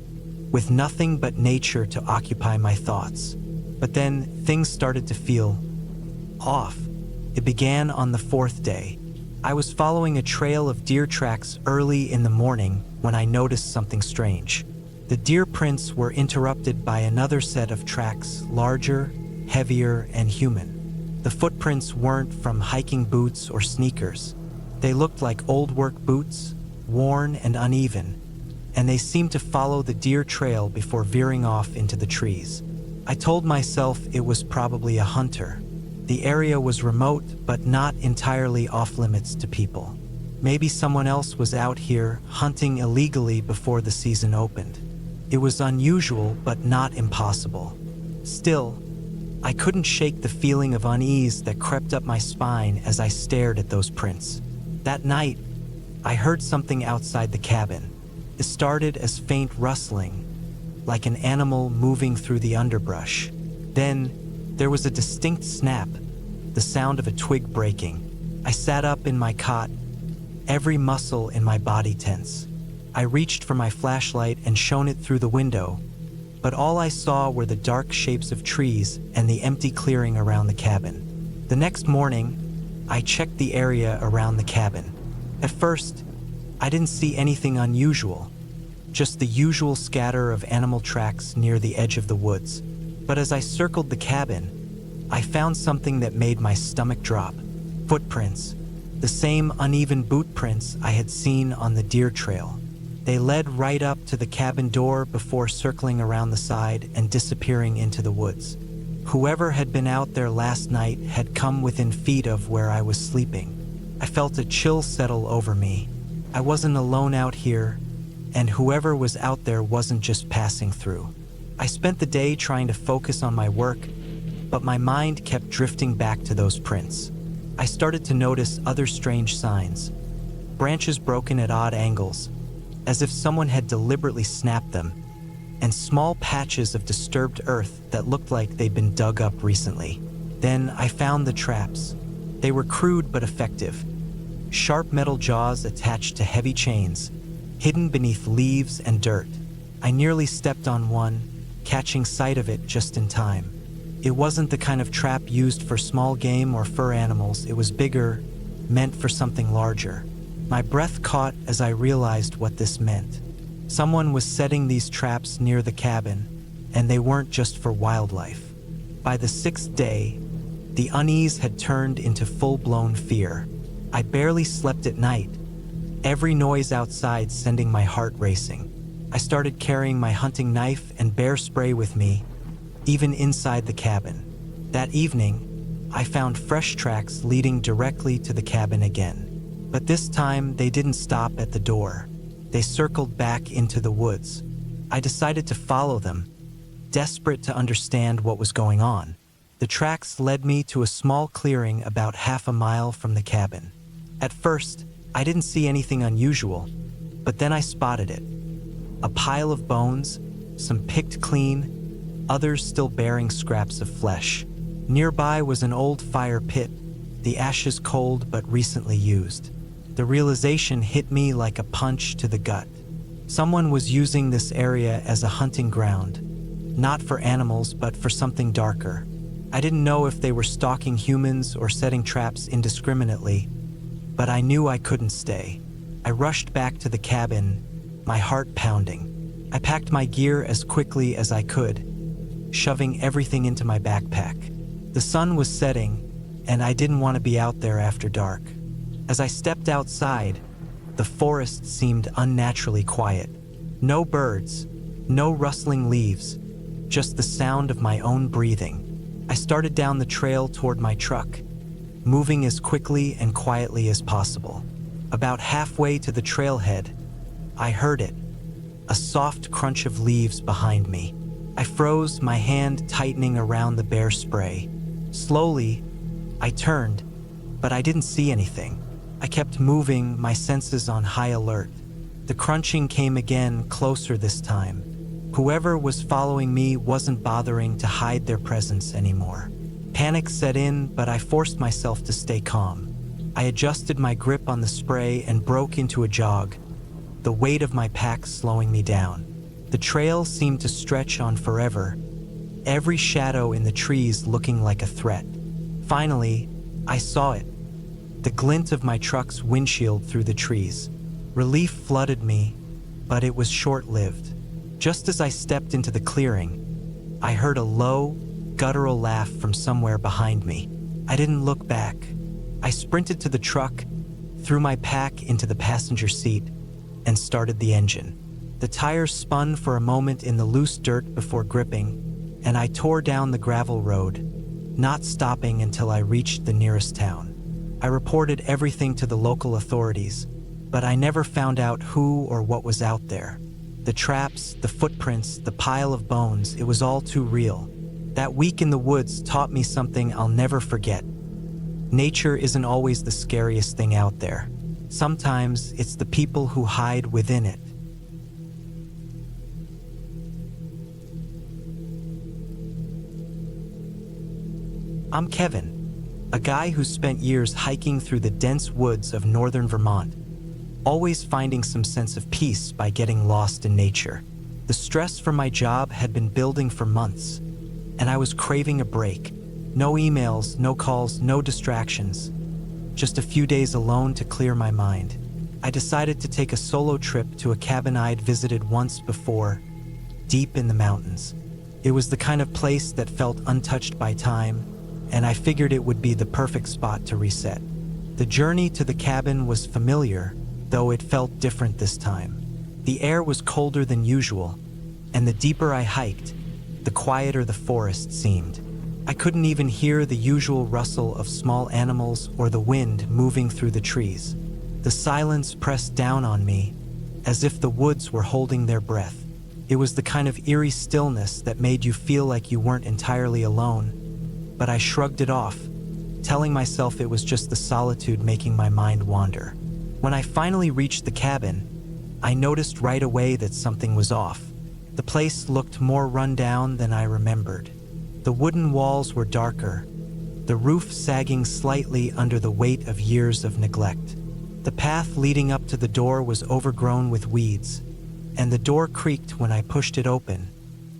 with nothing but nature to occupy my thoughts. But then things started to feel off. It began on the fourth day. I was following a trail of deer tracks early in the morning when I noticed something strange. The deer prints were interrupted by another set of tracks, larger, heavier, and human. The footprints weren't from hiking boots or sneakers. They looked like old work boots, worn and uneven, and they seemed to follow the deer trail before veering off into the trees. I told myself it was probably a hunter. The area was remote, but not entirely off-limits to people. Maybe someone else was out here hunting illegally before the season opened. It was unusual, but not impossible. Still, I couldn't shake the feeling of unease that crept up my spine as I stared at those prints. That night, I heard something outside the cabin. It started as faint rustling, like an animal moving through the underbrush. Then, there was a distinct snap, the sound of a twig breaking. I sat up in my cot, every muscle in my body tense. I reached for my flashlight and shone it through the window, but all I saw were the dark shapes of trees and the empty clearing around the cabin. The next morning, I checked the area around the cabin. At first, I didn't see anything unusual, just the usual scatter of animal tracks near the edge of the woods. But as I circled the cabin, I found something that made my stomach drop. Footprints, the same uneven boot prints I had seen on the deer trail. They led right up to the cabin door before circling around the side and disappearing into the woods. Whoever had been out there last night had come within feet of where I was sleeping. I felt a chill settle over me. I wasn't alone out here, and whoever was out there wasn't just passing through. I spent the day trying to focus on my work, but my mind kept drifting back to those prints. I started to notice other strange signs. Branches broken at odd angles, as if someone had deliberately snapped them, and small patches of disturbed earth that looked like they'd been dug up recently. Then I found the traps. They were crude but effective. Sharp metal jaws attached to heavy chains, hidden beneath leaves and dirt. I nearly stepped on one, catching sight of it just in time. It wasn't the kind of trap used for small game or fur animals. It was bigger, meant for something larger. My breath caught as I realized what this meant. Someone was setting these traps near the cabin, and they weren't just for wildlife. By the sixth day, the unease had turned into full-blown fear. I barely slept at night, every noise outside sending my heart racing. I started carrying my hunting knife and bear spray with me, even inside the cabin. That evening, I found fresh tracks leading directly to the cabin again. But this time, they didn't stop at the door. They circled back into the woods. I decided to follow them, desperate to understand what was going on. The tracks led me to a small clearing about half a mile from the cabin. At first, I didn't see anything unusual, but then I spotted it. A pile of bones, some picked clean, others still bearing scraps of flesh. Nearby was an old fire pit, the ashes cold but recently used. The realization hit me like a punch to the gut. Someone was using this area as a hunting ground, not for animals but for something darker. I didn't know if they were stalking humans or setting traps indiscriminately, but I knew I couldn't stay. I rushed back to the cabin, my heart pounding. I packed my gear as quickly as I could, shoving everything into my backpack. The sun was setting, and I didn't want to be out there after dark. As I stepped outside, the forest seemed unnaturally quiet. No birds, no rustling leaves, just the sound of my own breathing. I started down the trail toward my truck, moving as quickly and quietly as possible. About halfway to the trailhead, I heard it, a soft crunch of leaves behind me. I froze, my hand tightening around the bear spray. Slowly, I turned, but I didn't see anything. I kept moving, my senses on high alert. The crunching came again, closer this time. Whoever was following me wasn't bothering to hide their presence anymore. Panic set in, but I forced myself to stay calm. I adjusted my grip on the spray and broke into a jog, the weight of my pack slowing me down. The trail seemed to stretch on forever, every shadow in the trees looking like a threat. Finally, I saw it, the glint of my truck's windshield through the trees. Relief flooded me, but it was short-lived. Just as I stepped into the clearing, I heard a low, guttural laugh from somewhere behind me. I didn't look back. I sprinted to the truck, threw my pack into the passenger seat, and started the engine. The tires spun for a moment in the loose dirt before gripping, and I tore down the gravel road, not stopping until I reached the nearest town. I reported everything to the local authorities, but I never found out who or what was out there. The traps, the footprints, the pile of bones, it was all too real. That week in the woods taught me something I'll never forget. Nature isn't always the scariest thing out there. Sometimes it's the people who hide within it. I'm Kevin, a guy who spent years hiking through the dense woods of northern Vermont, always finding some sense of peace by getting lost in nature. The stress from my job had been building for months, and I was craving a break. No emails, no calls, no distractions. Just a few days alone to clear my mind. I decided to take a solo trip to a cabin I'd visited once before, deep in the mountains. It was the kind of place that felt untouched by time, and I figured it would be the perfect spot to reset. The journey to the cabin was familiar, though it felt different this time. The air was colder than usual, and the deeper I hiked, the quieter the forest seemed. I couldn't even hear the usual rustle of small animals or the wind moving through the trees. The silence pressed down on me, as if the woods were holding their breath. It was the kind of eerie stillness that made you feel like you weren't entirely alone, but I shrugged it off, telling myself it was just the solitude making my mind wander. When I finally reached the cabin, I noticed right away that something was off. The place looked more run down than I remembered. The wooden walls were darker, the roof sagging slightly under the weight of years of neglect. The path leading up to the door was overgrown with weeds, and the door creaked when I pushed it open,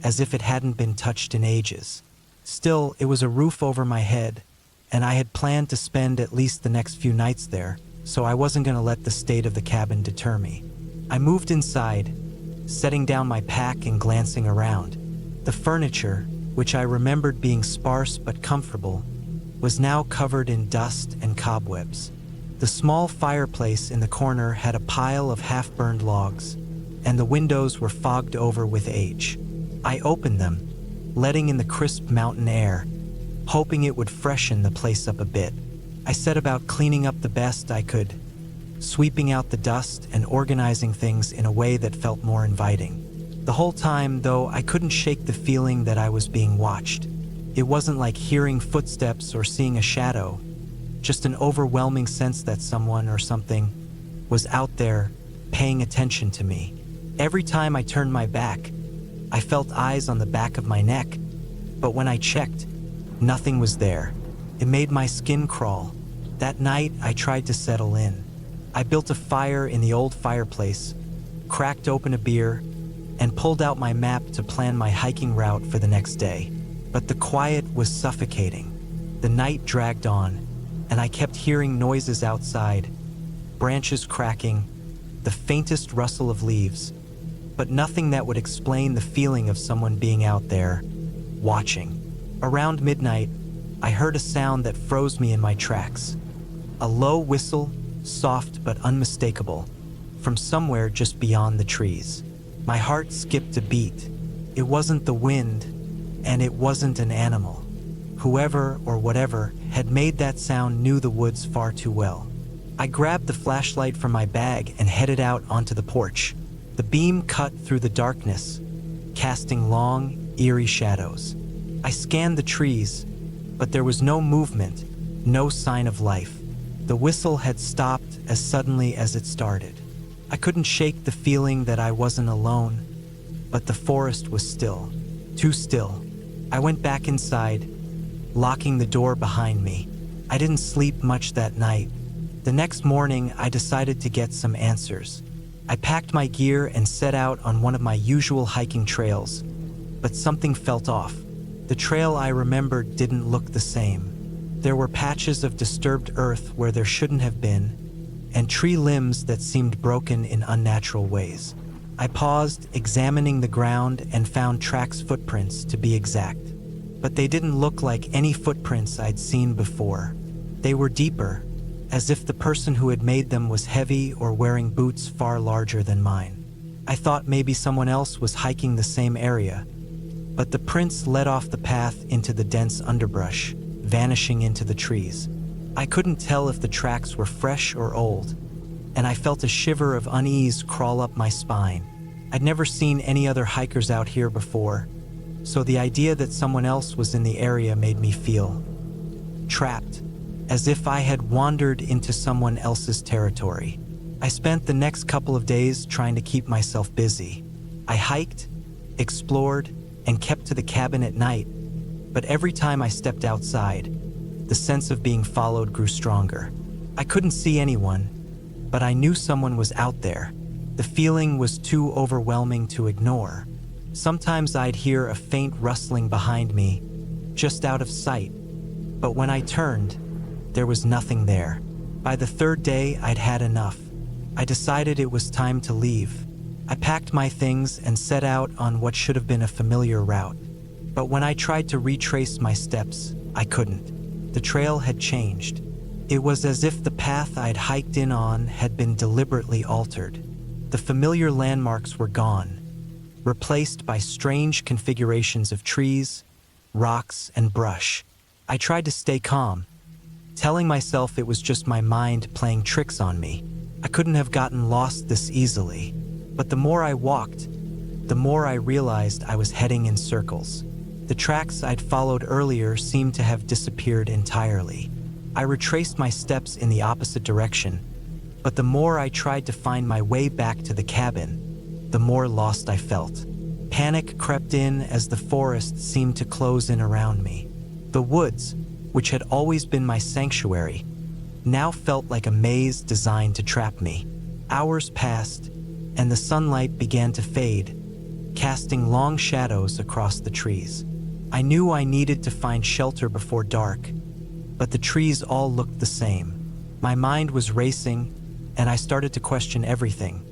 as if it hadn't been touched in ages. Still, it was a roof over my head, and I had planned to spend at least the next few nights there, so I wasn't going to let the state of the cabin deter me. I moved inside, setting down my pack and glancing around. The furniture, which I remembered being sparse but comfortable, was now covered in dust and cobwebs. The small fireplace in the corner had a pile of half-burned logs, and the windows were fogged over with age. I opened them, letting in the crisp mountain air, hoping it would freshen the place up a bit. I set about cleaning up the best I could, sweeping out the dust and organizing things in a way that felt more inviting. The whole time, though, I couldn't shake the feeling that I was being watched. It wasn't like hearing footsteps or seeing a shadow, just an overwhelming sense that someone or something was out there paying attention to me. Every time I turned my back, I felt eyes on the back of my neck, but when I checked, nothing was there. It made my skin crawl. That night, I tried to settle in. I built a fire in the old fireplace, cracked open a beer, and pulled out my map to plan my hiking route for the next day. But the quiet was suffocating. The night dragged on, and I kept hearing noises outside, branches cracking, the faintest rustle of leaves, but nothing that would explain the feeling of someone being out there, watching. Around midnight, I heard a sound that froze me in my tracks. A low whistle, soft but unmistakable, from somewhere just beyond the trees. My heart skipped a beat. It wasn't the wind, and it wasn't an animal. Whoever or whatever had made that sound knew the woods far too well. I grabbed the flashlight from my bag and headed out onto the porch. The beam cut through the darkness, casting long, eerie shadows. I scanned the trees, but there was no movement, no sign of life. The whistle had stopped as suddenly as it started. I couldn't shake the feeling that I wasn't alone, but the forest was still, too still. I went back inside, locking the door behind me. I didn't sleep much that night. The next morning, I decided to get some answers. I packed my gear and set out on one of my usual hiking trails, but something felt off. The trail I remembered didn't look the same. There were patches of disturbed earth where there shouldn't have been, and tree limbs that seemed broken in unnatural ways. I paused, examining the ground, and found tracks, footprints to be exact. But they didn't look like any footprints I'd seen before. They were deeper, as if the person who had made them was heavy or wearing boots far larger than mine. I thought maybe someone else was hiking the same area, but the prints led off the path into the dense underbrush, vanishing into the trees. I couldn't tell if the tracks were fresh or old, and I felt a shiver of unease crawl up my spine. I'd never seen any other hikers out here before, so the idea that someone else was in the area made me feel trapped, as if I had wandered into someone else's territory. I spent the next couple of days trying to keep myself busy. I hiked, explored, and kept to the cabin at night, but every time I stepped outside, the sense of being followed grew stronger. I couldn't see anyone, but I knew someone was out there. The feeling was too overwhelming to ignore. Sometimes I'd hear a faint rustling behind me, just out of sight, but when I turned, there was nothing there. By the third day, I'd had enough. I decided it was time to leave. I packed my things and set out on what should have been a familiar route. But when I tried to retrace my steps, I couldn't. The trail had changed. It was as if the path I'd hiked in on had been deliberately altered. The familiar landmarks were gone, replaced by strange configurations of trees, rocks, and brush. I tried to stay calm, telling myself it was just my mind playing tricks on me. I couldn't have gotten lost this easily. But the more I walked, the more I realized I was heading in circles. The tracks I'd followed earlier seemed to have disappeared entirely. I retraced my steps in the opposite direction, but the more I tried to find my way back to the cabin, the more lost I felt. Panic crept in as the forest seemed to close in around me. The woods, which had always been my sanctuary, now felt like a maze designed to trap me. Hours passed, and the sunlight began to fade, casting long shadows across the trees. I knew I needed to find shelter before dark, but the trees all looked the same. My mind was racing, and I started to question everything.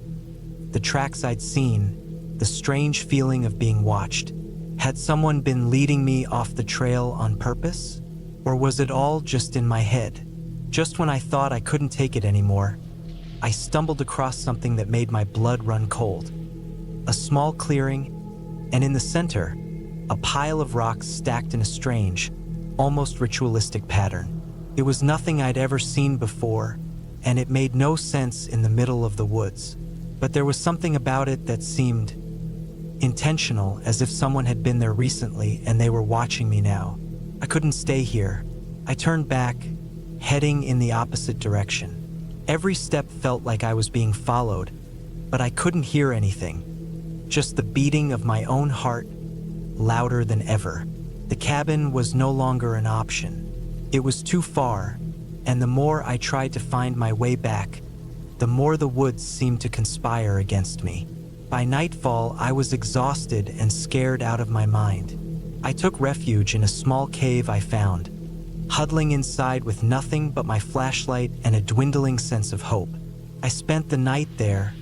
The tracks I'd seen, the strange feeling of being watched. Had someone been leading me off the trail on purpose? Or was it all just in my head? Just when I thought I couldn't take it anymore, I stumbled across something that made my blood run cold. A small clearing, and in the center, a pile of rocks stacked in a strange, almost ritualistic pattern. It was nothing I'd ever seen before, and it made no sense in the middle of the woods. But there was something about it that seemed intentional, as if someone had been there recently and they were watching me now. I couldn't stay here. I turned back, heading in the opposite direction. Every step felt like I was being followed, but I couldn't hear anything. Just the beating of my own heart, louder than ever. The cabin was no longer an option. It was too far, and the more I tried to find my way back, the more the woods seemed to conspire against me. By nightfall, I was exhausted and scared out of my mind. I took refuge in a small cave I found, huddling inside with nothing but my flashlight and a dwindling sense of hope. I spent the night there,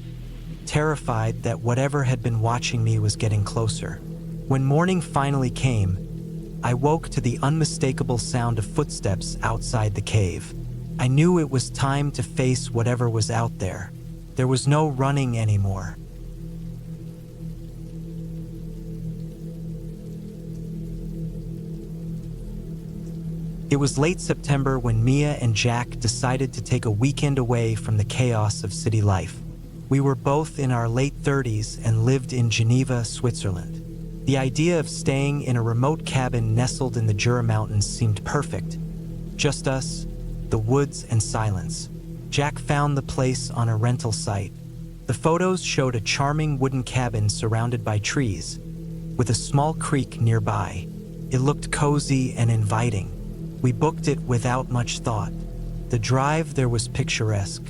terrified that whatever had been watching me was getting closer. When morning finally came, I woke to the unmistakable sound of footsteps outside the cave. I knew it was time to face whatever was out there. There was no running anymore. It was late September when Mia and Jack decided to take a weekend away from the chaos of city life. We were both in our late 30s and lived in Geneva, Switzerland. The idea of staying in a remote cabin nestled in the Jura mountains seemed perfect. Just us, the woods, and silence. Jack found the place on a rental site. The photos showed a charming wooden cabin surrounded by trees, with a small creek nearby. It looked cozy and inviting. We booked it without much thought. The drive there was picturesque.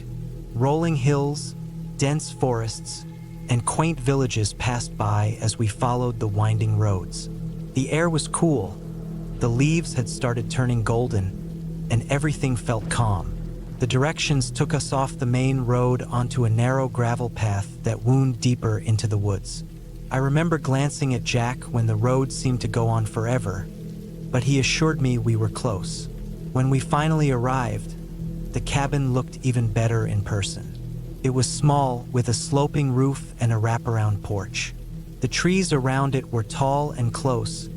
Rolling hills, dense forests, and quaint villages passed by as we followed the winding roads. The air was cool. The leaves had started turning golden, and everything felt calm. The directions took us off the main road onto a narrow gravel path that wound deeper into the woods. I remember glancing at Jack when the road seemed to go on forever, but he assured me we were close. When we finally arrived, the cabin looked even better in person. It was small, with a sloping roof and a wraparound porch. The trees around it were tall and close,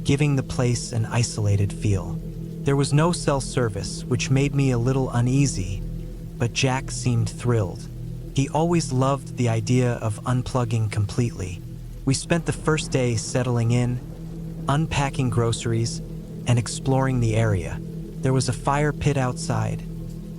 giving the place an isolated feel. There was no cell service, which made me a little uneasy, but Jack seemed thrilled. He always loved the idea of unplugging completely. We spent the first day settling in, unpacking groceries, and exploring the area. There was a fire pit outside,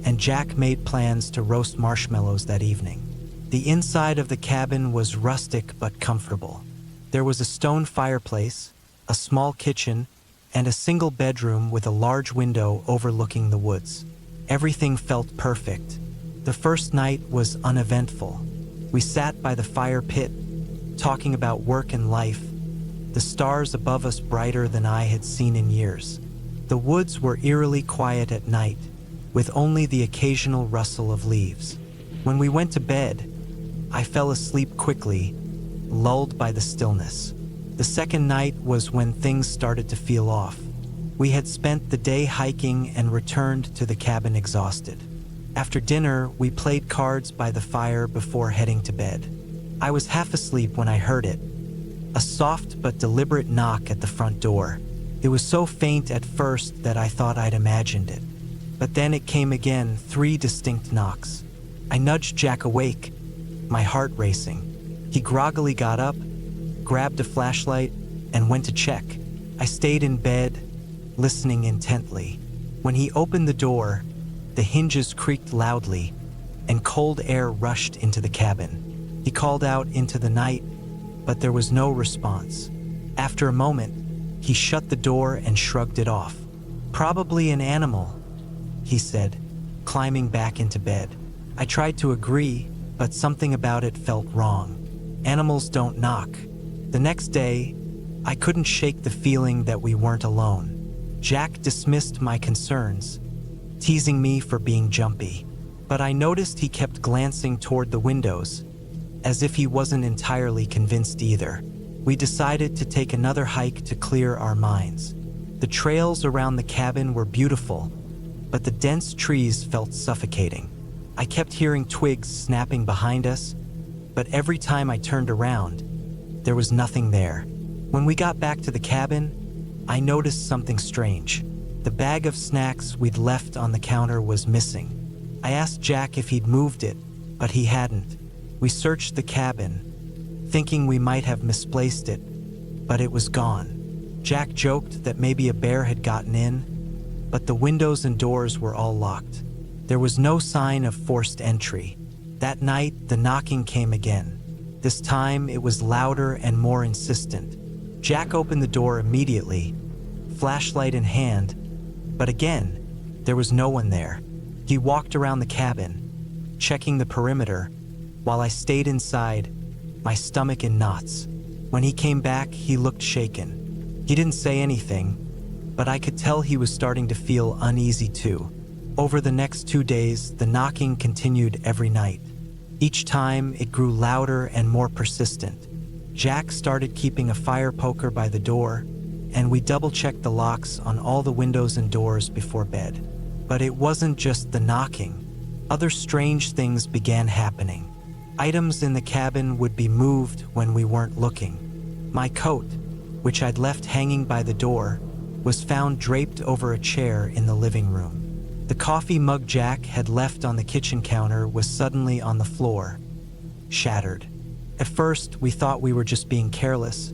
and Jack made plans to roast marshmallows that evening. The inside of the cabin was rustic but comfortable. There was a stone fireplace, a small kitchen, and a single bedroom with a large window overlooking the woods. Everything felt perfect. The first night was uneventful. We sat by the fire pit, talking about work and life, the stars above us brighter than I had seen in years. The woods were eerily quiet at night, with only the occasional rustle of leaves. When we went to bed, I fell asleep quickly, lulled by the stillness. The second night was when things started to feel off. We had spent the day hiking and returned to the cabin exhausted. After dinner, we played cards by the fire before heading to bed. I was half asleep when I heard it. A soft but deliberate knock at the front door. It was so faint at first that I thought I'd imagined it. But then it came again, 3 distinct knocks. I nudged Jack awake, my heart racing. He groggily got up, grabbed a flashlight, and went to check. I stayed in bed, listening intently. When he opened the door, the hinges creaked loudly, and cold air rushed into the cabin. He called out into the night, but there was no response. After a moment, he shut the door and shrugged it off. "Probably an animal," he said, climbing back into bed. I tried to agree, but something about it felt wrong. Animals don't knock. The next day, I couldn't shake the feeling that we weren't alone. Jack dismissed my concerns, teasing me for being jumpy. But I noticed he kept glancing toward the windows, as if he wasn't entirely convinced either. We decided to take another hike to clear our minds. The trails around the cabin were beautiful, but the dense trees felt suffocating. I kept hearing twigs snapping behind us, but every time I turned around, there was nothing there. When we got back to the cabin, I noticed something strange. The bag of snacks we'd left on the counter was missing. I asked Jack if he'd moved it, but he hadn't. We searched the cabin, thinking we might have misplaced it, but it was gone. Jack joked that maybe a bear had gotten in, but the windows and doors were all locked. There was no sign of forced entry. That night, the knocking came again. This time, it was louder and more insistent. Jack opened the door immediately, flashlight in hand, but again, there was no one there. He walked around the cabin, checking the perimeter, while I stayed inside, my stomach in knots. When he came back, he looked shaken. He didn't say anything, but I could tell he was starting to feel uneasy too. Over the next 2 days, the knocking continued every night. Each time, it grew louder and more persistent. Jack started keeping a fire poker by the door, and we double-checked the locks on all the windows and doors before bed. But it wasn't just the knocking. Other strange things began happening. Items in the cabin would be moved when we weren't looking. My coat, which I'd left hanging by the door, was found draped over a chair in the living room. The coffee mug Jack had left on the kitchen counter was suddenly on the floor, shattered. At first, we thought we were just being careless,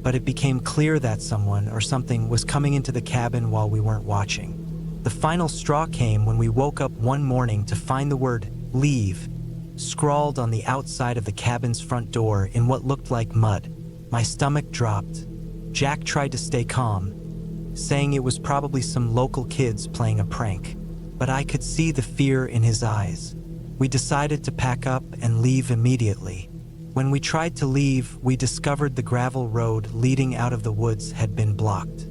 but it became clear that someone or something was coming into the cabin while we weren't watching. The final straw came when we woke up one morning to find the word "leave" scrawled on the outside of the cabin's front door in what looked like mud. My stomach dropped. Jack tried to stay calm, saying it was probably some local kids playing a prank, but I could see the fear in his eyes. We decided to pack up and leave immediately. When we tried to leave, we discovered the gravel road leading out of the woods had been blocked.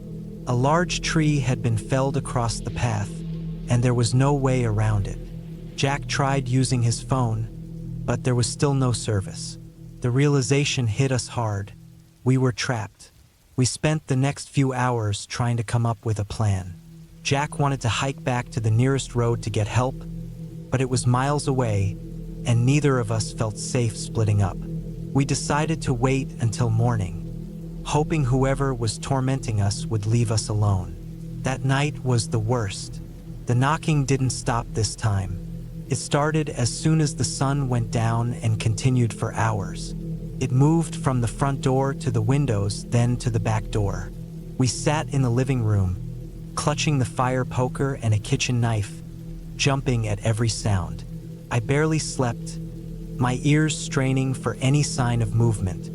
A large tree had been felled across the path, and there was no way around it. Jack tried using his phone, but there was still no service. The realization hit us hard. We were trapped. We spent the next few hours trying to come up with a plan. Jack wanted to hike back to the nearest road to get help, but it was miles away, and neither of us felt safe splitting up. We decided to wait until morning, hoping whoever was tormenting us would leave us alone. That night was the worst. The knocking didn't stop this time. It started as soon as the sun went down and continued for hours. It moved from the front door to the windows, then to the back door. We sat in the living room, clutching the fire poker and a kitchen knife, jumping at every sound. I barely slept, my ears straining for any sign of movement.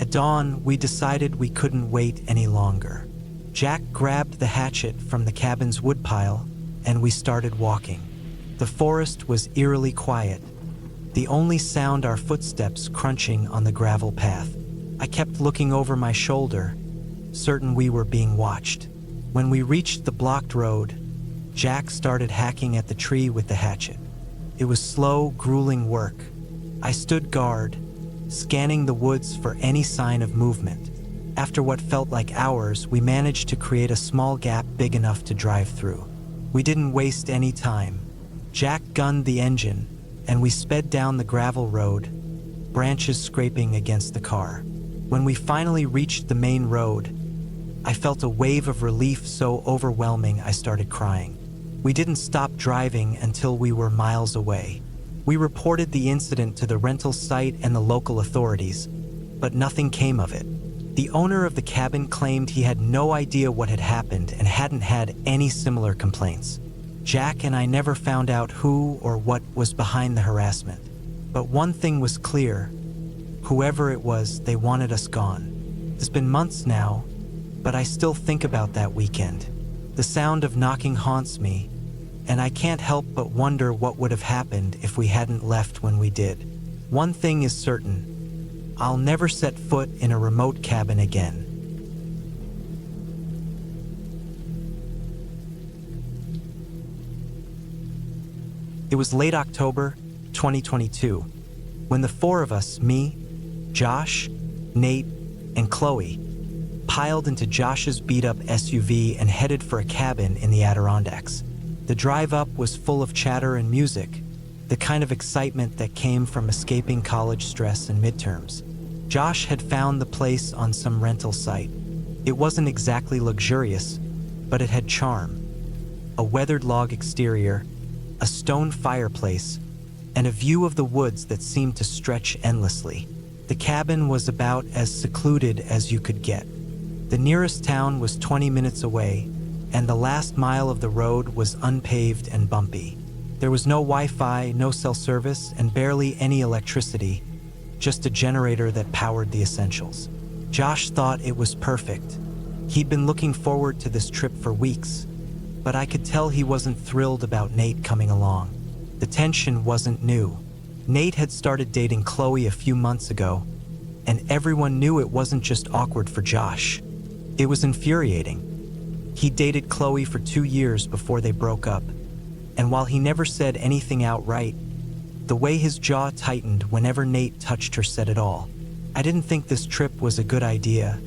At dawn, we decided we couldn't wait any longer. Jack grabbed the hatchet from the cabin's woodpile, and we started walking. The forest was eerily quiet, the only sound our footsteps crunching on the gravel path. I kept looking over my shoulder, certain we were being watched. When we reached the blocked road, Jack started hacking at the tree with the hatchet. It was slow, grueling work. I stood guard, scanning the woods for any sign of movement. After what felt like hours, we managed to create a small gap big enough to drive through. We didn't waste any time. Jack gunned the engine, and we sped down the gravel road, branches scraping against the car. When we finally reached the main road, I felt a wave of relief so overwhelming I started crying. We didn't stop driving until we were miles away. We reported the incident to the rental site and the local authorities, but nothing came of it. The owner of the cabin claimed he had no idea what had happened and hadn't had any similar complaints. Jack and I never found out who or what was behind the harassment. But one thing was clear. Whoever it was, they wanted us gone. It's been months now, but I still think about that weekend. The sound of knocking haunts me, and I can't help but wonder what would have happened if we hadn't left when we did. One thing is certain, I'll never set foot in a remote cabin again. It was late October 2022, when the four of us, me, Josh, Nate, and Chloe, piled into Josh's beat-up SUV and headed for a cabin in the Adirondacks. The drive up was full of chatter and music, the kind of excitement that came from escaping college stress and midterms. Josh had found the place on some rental site. It wasn't exactly luxurious, but it had charm. A weathered log exterior, a stone fireplace, and a view of the woods that seemed to stretch endlessly. The cabin was about as secluded as you could get. The nearest town was 20 minutes away, and the last mile of the road was unpaved and bumpy. There was no Wi-Fi, no cell service, and barely any electricity, just a generator that powered the essentials. Josh thought it was perfect. He'd been looking forward to this trip for weeks, but I could tell he wasn't thrilled about Nate coming along. The tension wasn't new. Nate had started dating Chloe a few months ago, and everyone knew it wasn't just awkward for Josh. It was infuriating. He dated Chloe for 2 years before they broke up, and while he never said anything outright, the way his jaw tightened whenever Nate touched her said it all. I didn't think this trip was a good idea,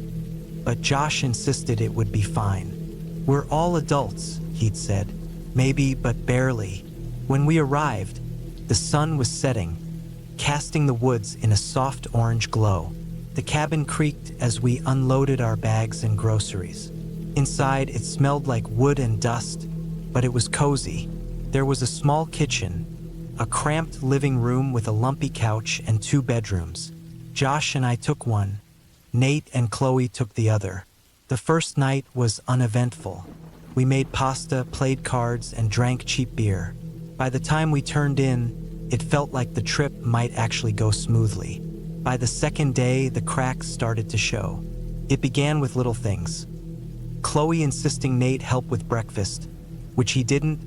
but Josh insisted it would be fine. We're all adults, he'd said. Maybe, but barely. When we arrived, the sun was setting, casting the woods in a soft orange glow. The cabin creaked as we unloaded our bags and groceries. Inside, it smelled like wood and dust, but it was cozy. There was a small kitchen, a cramped living room with a lumpy couch and 2 bedrooms. Josh and I took one. Nate and Chloe took the other. The first night was uneventful. We made pasta, played cards, and drank cheap beer. By the time we turned in, it felt like the trip might actually go smoothly. By the second day, the cracks started to show. It began with little things. Chloe insisting Nate help with breakfast, which he didn't,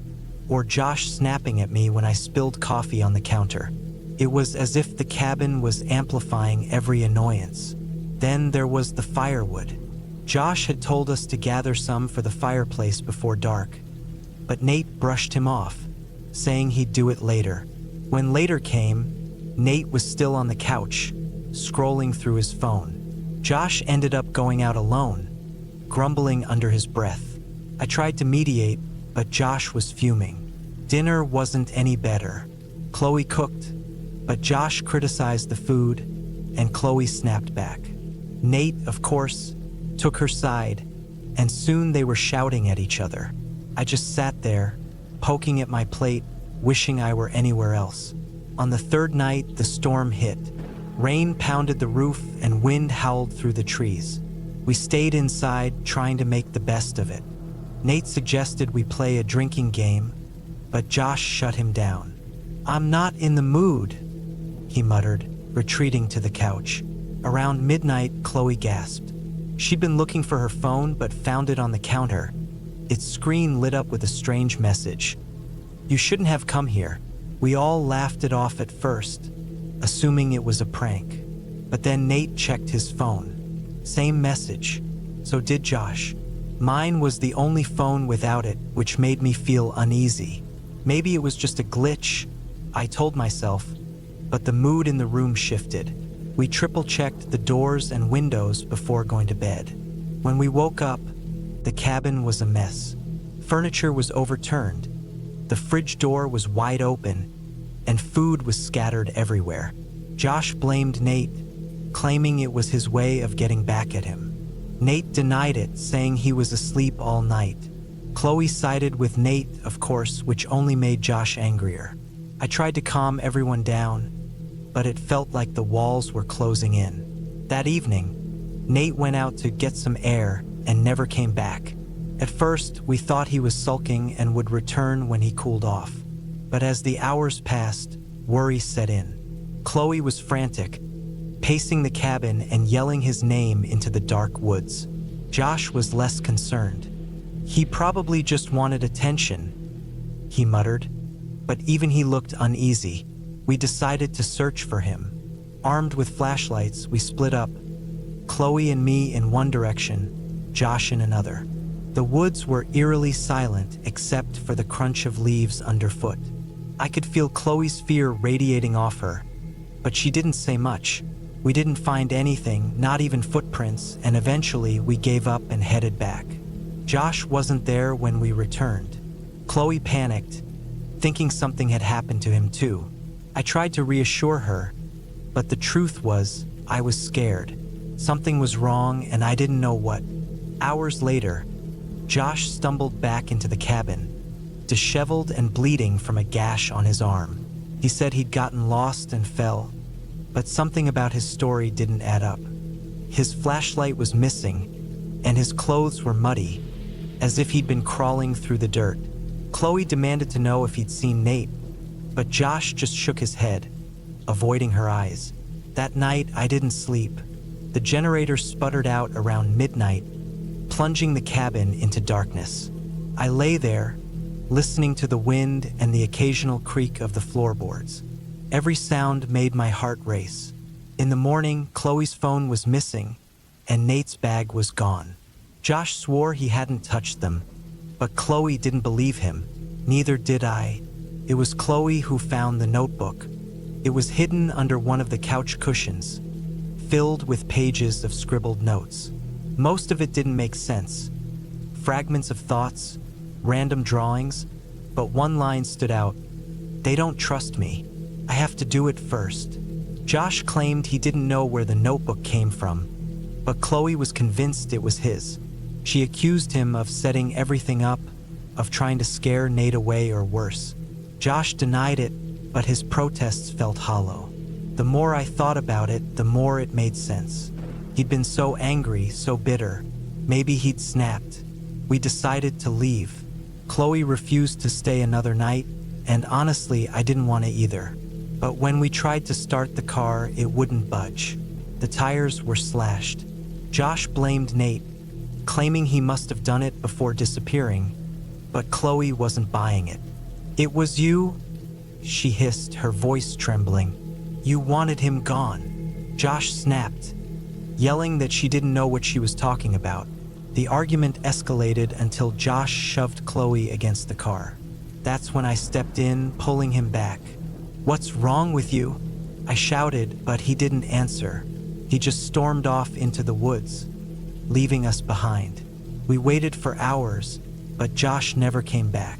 or Josh snapping at me when I spilled coffee on the counter. It was as if the cabin was amplifying every annoyance. Then there was the firewood. Josh had told us to gather some for the fireplace before dark, but Nate brushed him off, saying he'd do it later. When later came, Nate was still on the couch, scrolling through his phone. Josh ended up going out alone, grumbling under his breath. I tried to mediate, but Josh was fuming. Dinner wasn't any better. Chloe cooked, but Josh criticized the food, and Chloe snapped back. Nate, of course, took her side, and soon they were shouting at each other. I just sat there, poking at my plate, wishing I were anywhere else. On the third night, the storm hit. Rain pounded the roof and wind howled through the trees. We stayed inside, trying to make the best of it. Nate suggested we play a drinking game, but Josh shut him down. "I'm not in the mood," he muttered, retreating to the couch. Around midnight, Chloe gasped. She'd been looking for her phone but found it on the counter. Its screen lit up with a strange message. "You shouldn't have come here." We all laughed it off at first, assuming it was a prank. But then Nate checked his phone. Same message. So did Josh. Mine was the only phone without it, which made me feel uneasy. Maybe it was just a glitch, I told myself, but the mood in the room shifted. We triple-checked the doors and windows before going to bed. When we woke up, the cabin was a mess. Furniture was overturned, the fridge door was wide open, and food was scattered everywhere. Josh blamed Nate, claiming it was his way of getting back at him. Nate denied it, saying he was asleep all night. Chloe sided with Nate, of course, which only made Josh angrier. I tried to calm everyone down, but it felt like the walls were closing in. That evening, Nate went out to get some air and never came back. At first, we thought he was sulking and would return when he cooled off. But as the hours passed, worry set in. Chloe was frantic, pacing the cabin and yelling his name into the dark woods. Josh was less concerned. "He probably just wanted attention," he muttered, but even he looked uneasy. We decided to search for him. Armed with flashlights, we split up, Chloe and me in one direction, Josh in another. The woods were eerily silent except for the crunch of leaves underfoot. I could feel Chloe's fear radiating off her, but she didn't say much. We didn't find anything, not even footprints, and eventually we gave up and headed back. Josh wasn't there when we returned. Chloe panicked, thinking something had happened to him too. I tried to reassure her, but the truth was, I was scared. Something was wrong and I didn't know what. Hours later, Josh stumbled back into the cabin, disheveled and bleeding from a gash on his arm. He said he'd gotten lost and fell, but something about his story didn't add up. His flashlight was missing, and his clothes were muddy, as if he'd been crawling through the dirt. Chloe demanded to know if he'd seen Nate, but Josh just shook his head, avoiding her eyes. That night, I didn't sleep. The generator sputtered out around midnight, plunging the cabin into darkness. I lay there, listening to the wind and the occasional creak of the floorboards. Every sound made my heart race. In the morning, Chloe's phone was missing, and Nate's bag was gone. Josh swore he hadn't touched them, but Chloe didn't believe him. Neither did I. It was Chloe who found the notebook. It was hidden under one of the couch cushions, filled with pages of scribbled notes. Most of it didn't make sense. Fragments of thoughts, random drawings, but one line stood out. They don't trust me. I have to do it first. Josh claimed he didn't know where the notebook came from, but Chloe was convinced it was his. She accused him of setting everything up, of trying to scare Nate away or worse. Josh denied it, but his protests felt hollow. The more I thought about it, the more it made sense. He'd been so angry, so bitter. Maybe he'd snapped. We decided to leave. Chloe refused to stay another night, and honestly, I didn't want to either. But when we tried to start the car, it wouldn't budge. The tires were slashed. Josh blamed Nate, claiming he must have done it before disappearing, but Chloe wasn't buying it. "It was you," she hissed, her voice trembling. "You wanted him gone." Josh snapped, yelling that she didn't know what she was talking about. The argument escalated until Josh shoved Chloe against the car. That's when I stepped in, pulling him back. "What's wrong with you?" I shouted, but he didn't answer. He just stormed off into the woods, leaving us behind. We waited for hours, but Josh never came back.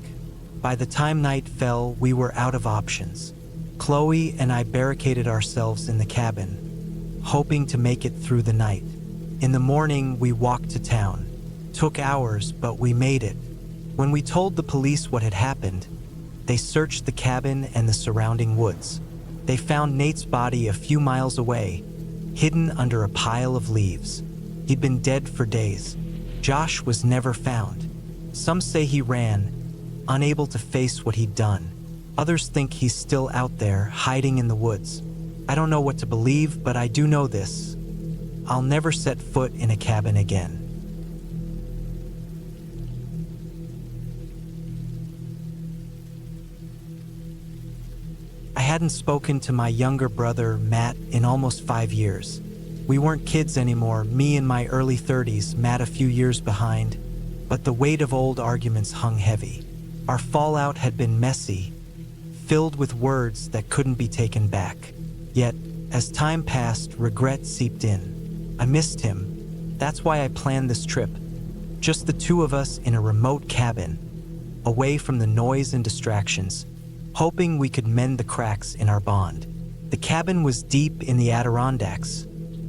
By the time night fell, we were out of options. Chloe and I barricaded ourselves in the cabin, hoping to make it through the night. In the morning, we walked to town. Took hours, but we made it. When we told the police what had happened, they searched the cabin and the surrounding woods. They found Nate's body a few miles away, hidden under a pile of leaves. He'd been dead for days. Josh was never found. Some say he ran, unable to face what he'd done. Others think he's still out there, hiding in the woods. I don't know what to believe, but I do know this: I'll never set foot in a cabin again. I hadn't spoken to my younger brother, Matt, in almost 5 years. We weren't kids anymore, me in my early 30s, Matt a few years behind, but the weight of old arguments hung heavy. Our fallout had been messy, filled with words that couldn't be taken back. Yet, as time passed, regret seeped in. I missed him. That's why I planned this trip. Just the two of us in a remote cabin, away from the noise and distractions, hoping we could mend the cracks in our bond. The cabin was deep in the Adirondacks,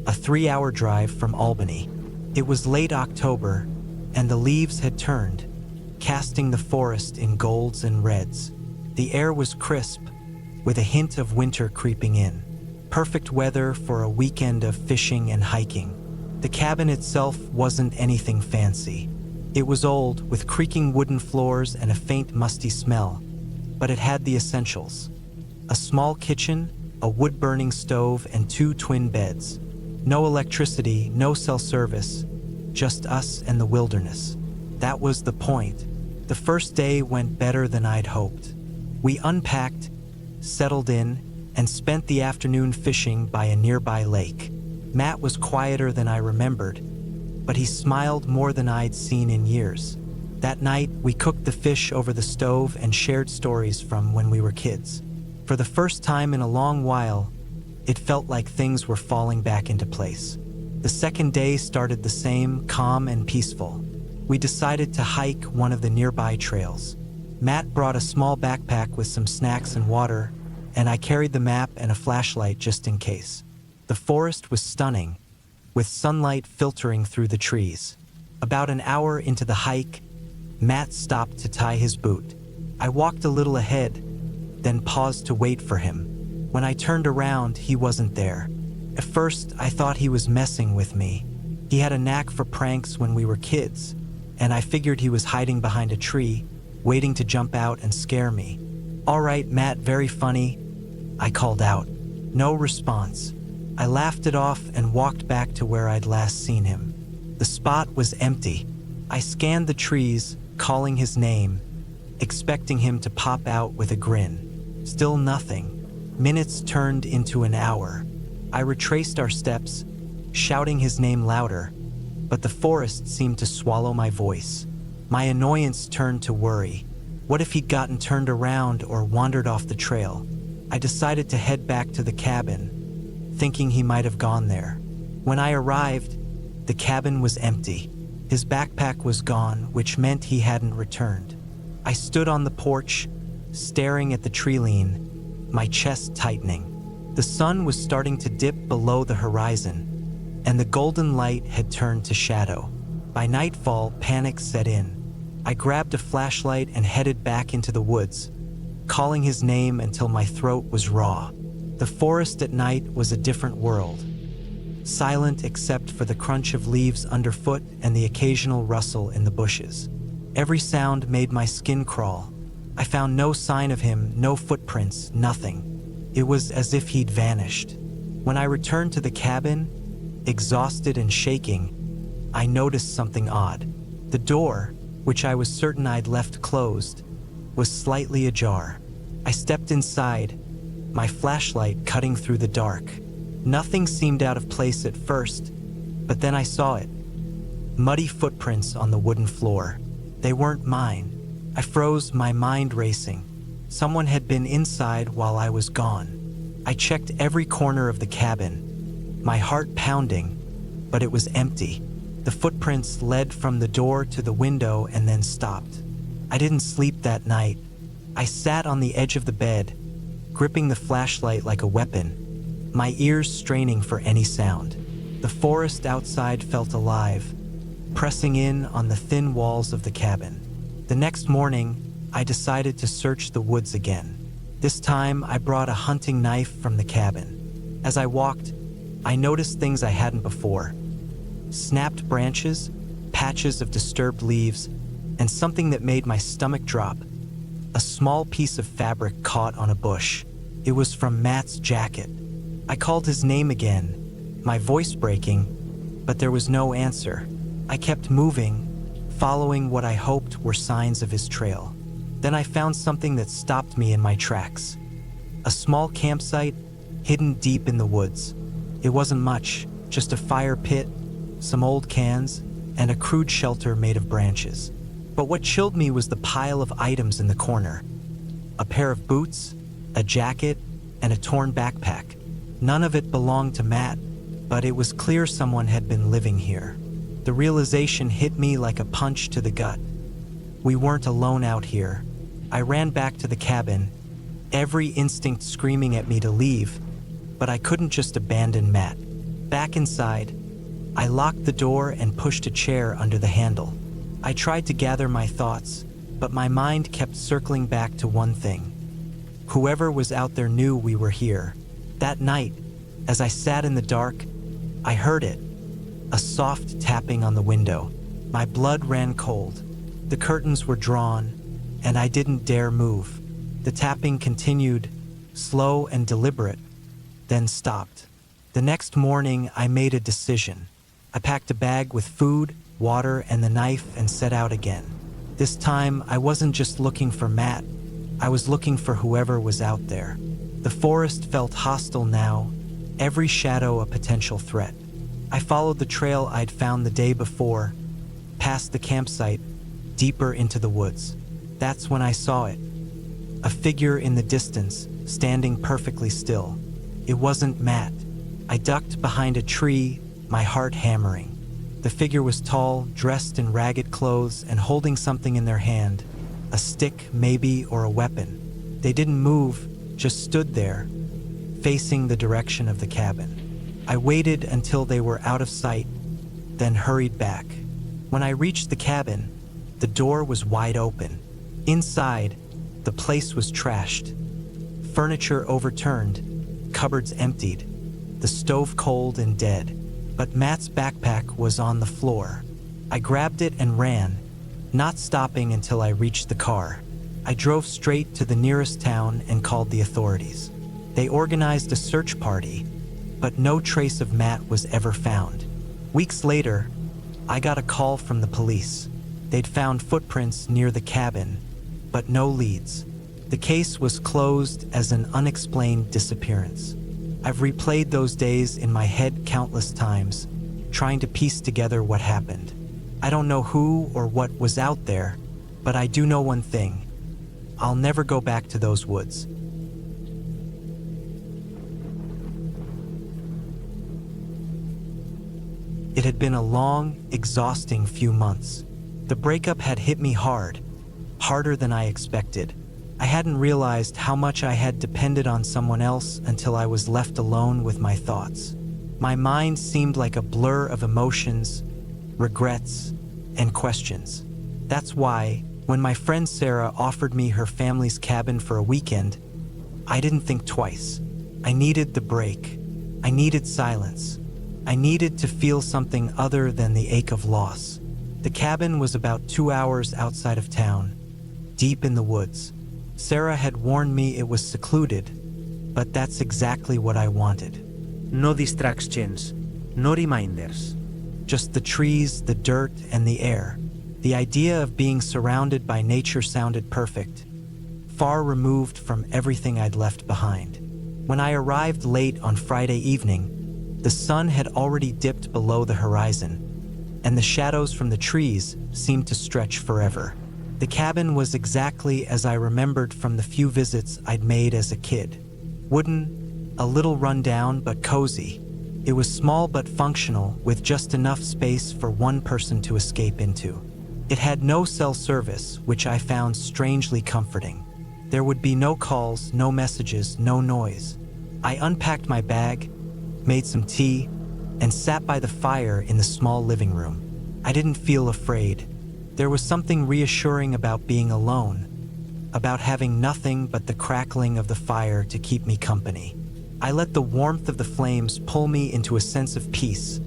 a 3-hour drive from Albany. It was late October, and the leaves had turned, casting the forest in golds and reds. The air was crisp, with a hint of winter creeping in. Perfect weather for a weekend of fishing and hiking. The cabin itself wasn't anything fancy. It was old, with creaking wooden floors and a faint musty smell, but it had the essentials: a small kitchen, a wood-burning stove, and 2 twin beds. No electricity, no cell service, just us and the wilderness. That was the point. The first day went better than I'd hoped. We unpacked, settled in, and spent the afternoon fishing by a nearby lake. Matt was quieter than I remembered, but he smiled more than I'd seen in years. That night, we cooked the fish over the stove and shared stories from when we were kids. For the first time in a long while, it felt like things were falling back into place. The second day started the same, calm and peaceful. We decided to hike one of the nearby trails. Matt brought a small backpack with some snacks and water, and I carried the map and a flashlight just in case. The forest was stunning, with sunlight filtering through the trees. About an hour into the hike, Matt stopped to tie his boot. I walked a little ahead, then paused to wait for him. When I turned around, he wasn't there. At first, I thought he was messing with me. He had a knack for pranks when we were kids, and I figured he was hiding behind a tree, waiting to jump out and scare me. "All right, Matt, very funny," I called out. No response. I laughed it off and walked back to where I'd last seen him. The spot was empty. I scanned the trees, calling his name, expecting him to pop out with a grin. Still nothing. Minutes turned into an hour. I retraced our steps, shouting his name louder, but the forest seemed to swallow my voice. My annoyance turned to worry. What if he'd gotten turned around or wandered off the trail? I decided to head back to the cabin, thinking he might have gone there. When I arrived, the cabin was empty. His backpack was gone, which meant he hadn't returned. I stood on the porch, staring at the tree lean, my chest tightening. The sun was starting to dip below the horizon, and the golden light had turned to shadow. By nightfall, panic set in. I grabbed a flashlight and headed back into the woods, calling his name until my throat was raw. The forest at night was a different world, silent except for the crunch of leaves underfoot and the occasional rustle in the bushes. Every sound made my skin crawl. I found no sign of him, no footprints, nothing. It was as if he'd vanished. When I returned to the cabin, exhausted and shaking, I noticed something odd. The door, which I was certain I'd left closed, was slightly ajar. I stepped inside, my flashlight cutting through the dark. Nothing seemed out of place at first, but then I saw it. Muddy footprints on the wooden floor. They weren't mine. I froze, my mind racing. Someone had been inside while I was gone. I checked every corner of the cabin, my heart pounding, but it was empty. The footprints led from the door to the window and then stopped. I didn't sleep that night. I sat on the edge of the bed, gripping the flashlight like a weapon, my ears straining for any sound. The forest outside felt alive, pressing in on the thin walls of the cabin. The next morning, I decided to search the woods again. This time, I brought a hunting knife from the cabin. As I walked, I noticed things I hadn't before. Snapped branches, patches of disturbed leaves, and something that made my stomach drop. A small piece of fabric caught on a bush. It was from Matt's jacket. I called his name again, my voice breaking, but there was no answer. I kept moving, following what I hoped were signs of his trail. Then I found something that stopped me in my tracks. A small campsite hidden deep in the woods. It wasn't much, just a fire pit, some old cans, and a crude shelter made of branches. But what chilled me was the pile of items in the corner. A pair of boots, a jacket, and a torn backpack. None of it belonged to Matt, but it was clear someone had been living here. The realization hit me like a punch to the gut. We weren't alone out here. I ran back to the cabin, every instinct screaming at me to leave, but I couldn't just abandon Matt. Back inside, I locked the door and pushed a chair under the handle. I tried to gather my thoughts, but my mind kept circling back to one thing. Whoever was out there knew we were here. That night, as I sat in the dark, I heard it. A soft tapping on the window. My blood ran cold. The curtains were drawn, and I didn't dare move. The tapping continued, slow and deliberate, then stopped. The next morning, I made a decision. I packed a bag with food, water, and the knife and set out again. This time, I wasn't just looking for Matt. I was looking for whoever was out there. The forest felt hostile now, every shadow a potential threat. I followed the trail I'd found the day before, past the campsite, deeper into the woods. That's when I saw it. A figure in the distance, standing perfectly still. It wasn't Matt. I ducked behind a tree, my heart hammering. The figure was tall, dressed in ragged clothes, and holding something in their hand, A stick, maybe, or a weapon. They didn't move, just stood there, facing the direction of the cabin. I waited until they were out of sight, then hurried back. When I reached the cabin, the door was wide open. Inside, the place was trashed. Furniture overturned, cupboards emptied, the stove cold and dead. But Matt's backpack was on the floor. I grabbed it and ran, not stopping until I reached the car. I drove straight to the nearest town and called the authorities. They organized a search party, but no trace of Matt was ever found. Weeks later, I got a call from the police. They'd found footprints near the cabin, but no leads. The case was closed as an unexplained disappearance. I've replayed those days in my head countless times, trying to piece together what happened. I don't know who or what was out there, but I do know one thing. I'll never go back to those woods. It had been a long, exhausting few months. The breakup had hit me hard, harder than I expected. I hadn't realized how much I had depended on someone else until I was left alone with my thoughts. My mind seemed like a blur of emotions, regrets, and questions. That's why, when my friend Sarah offered me her family's cabin for a weekend, I didn't think twice. I needed the break. I needed silence. I needed to feel something other than the ache of loss. The cabin was about 2 hours outside of town, deep in the woods. Sarah had warned me it was secluded, but that's exactly what I wanted. No distractions, no reminders. Just the trees, the dirt, and the air. The idea of being surrounded by nature sounded perfect, far removed from everything I'd left behind. When I arrived late on Friday evening, the sun had already dipped below the horizon, and the shadows from the trees seemed to stretch forever. The cabin was exactly as I remembered from the few visits I'd made as a kid. Wooden, a little run down but cozy. It was small but functional, with just enough space for one person to escape into. It had no cell service, which I found strangely comforting. There would be no calls, no messages, no noise. I unpacked my bag, made some tea, and sat by the fire in the small living room. I didn't feel afraid. There was something reassuring about being alone, about having nothing but the crackling of the fire to keep me company. I let the warmth of the flames pull me into a sense of peace,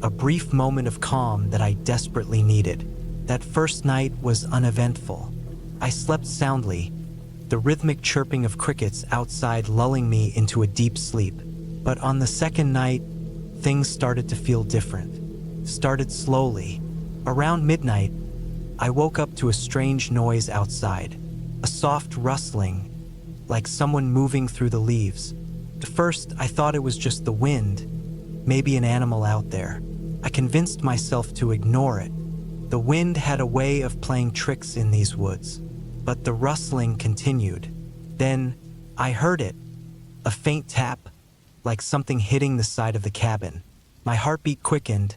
a brief moment of calm that I desperately needed. That first night was uneventful. I slept soundly, the rhythmic chirping of crickets outside lulling me into a deep sleep. But on the second night, things started to feel different. Started slowly. Around midnight, I woke up to a strange noise outside, a soft rustling, like someone moving through the leaves. At first, I thought it was just the wind, maybe an animal out there. I convinced myself to ignore it. The wind had a way of playing tricks in these woods, but the rustling continued. Then, I heard it, a faint tap, like something hitting the side of the cabin. My heartbeat quickened,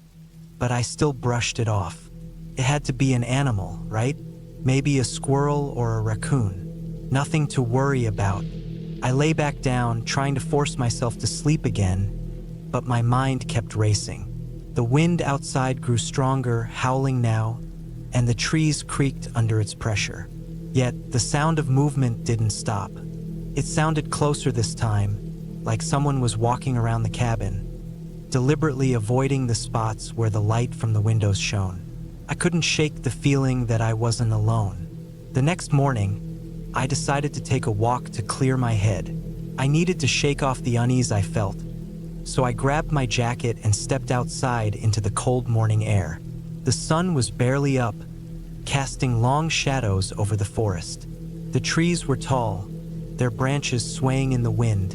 but I still brushed it off. It had to be an animal, right? Maybe a squirrel or a raccoon. Nothing to worry about. I lay back down, trying to force myself to sleep again, but my mind kept racing. The wind outside grew stronger, howling now, and the trees creaked under its pressure. Yet, the sound of movement didn't stop. It sounded closer this time, like someone was walking around the cabin, deliberately avoiding the spots where the light from the windows shone. I couldn't shake the feeling that I wasn't alone. The next morning, I decided to take a walk to clear my head. I needed to shake off the unease I felt, so I grabbed my jacket and stepped outside into the cold morning air. The sun was barely up, casting long shadows over the forest. The trees were tall, their branches swaying in the wind,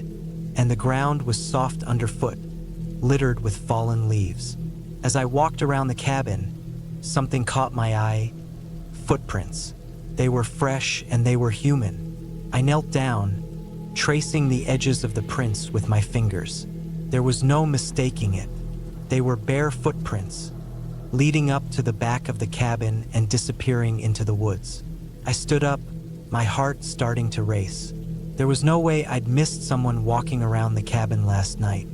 and the ground was soft underfoot, littered with fallen leaves. As I walked around the cabin, something caught my eye. Footprints. They were fresh and they were human. I knelt down, tracing the edges of the prints with my fingers. There was no mistaking it. They were bare footprints, leading up to the back of the cabin and disappearing into the woods. I stood up, my heart starting to race. There was no way I'd missed someone walking around the cabin last night,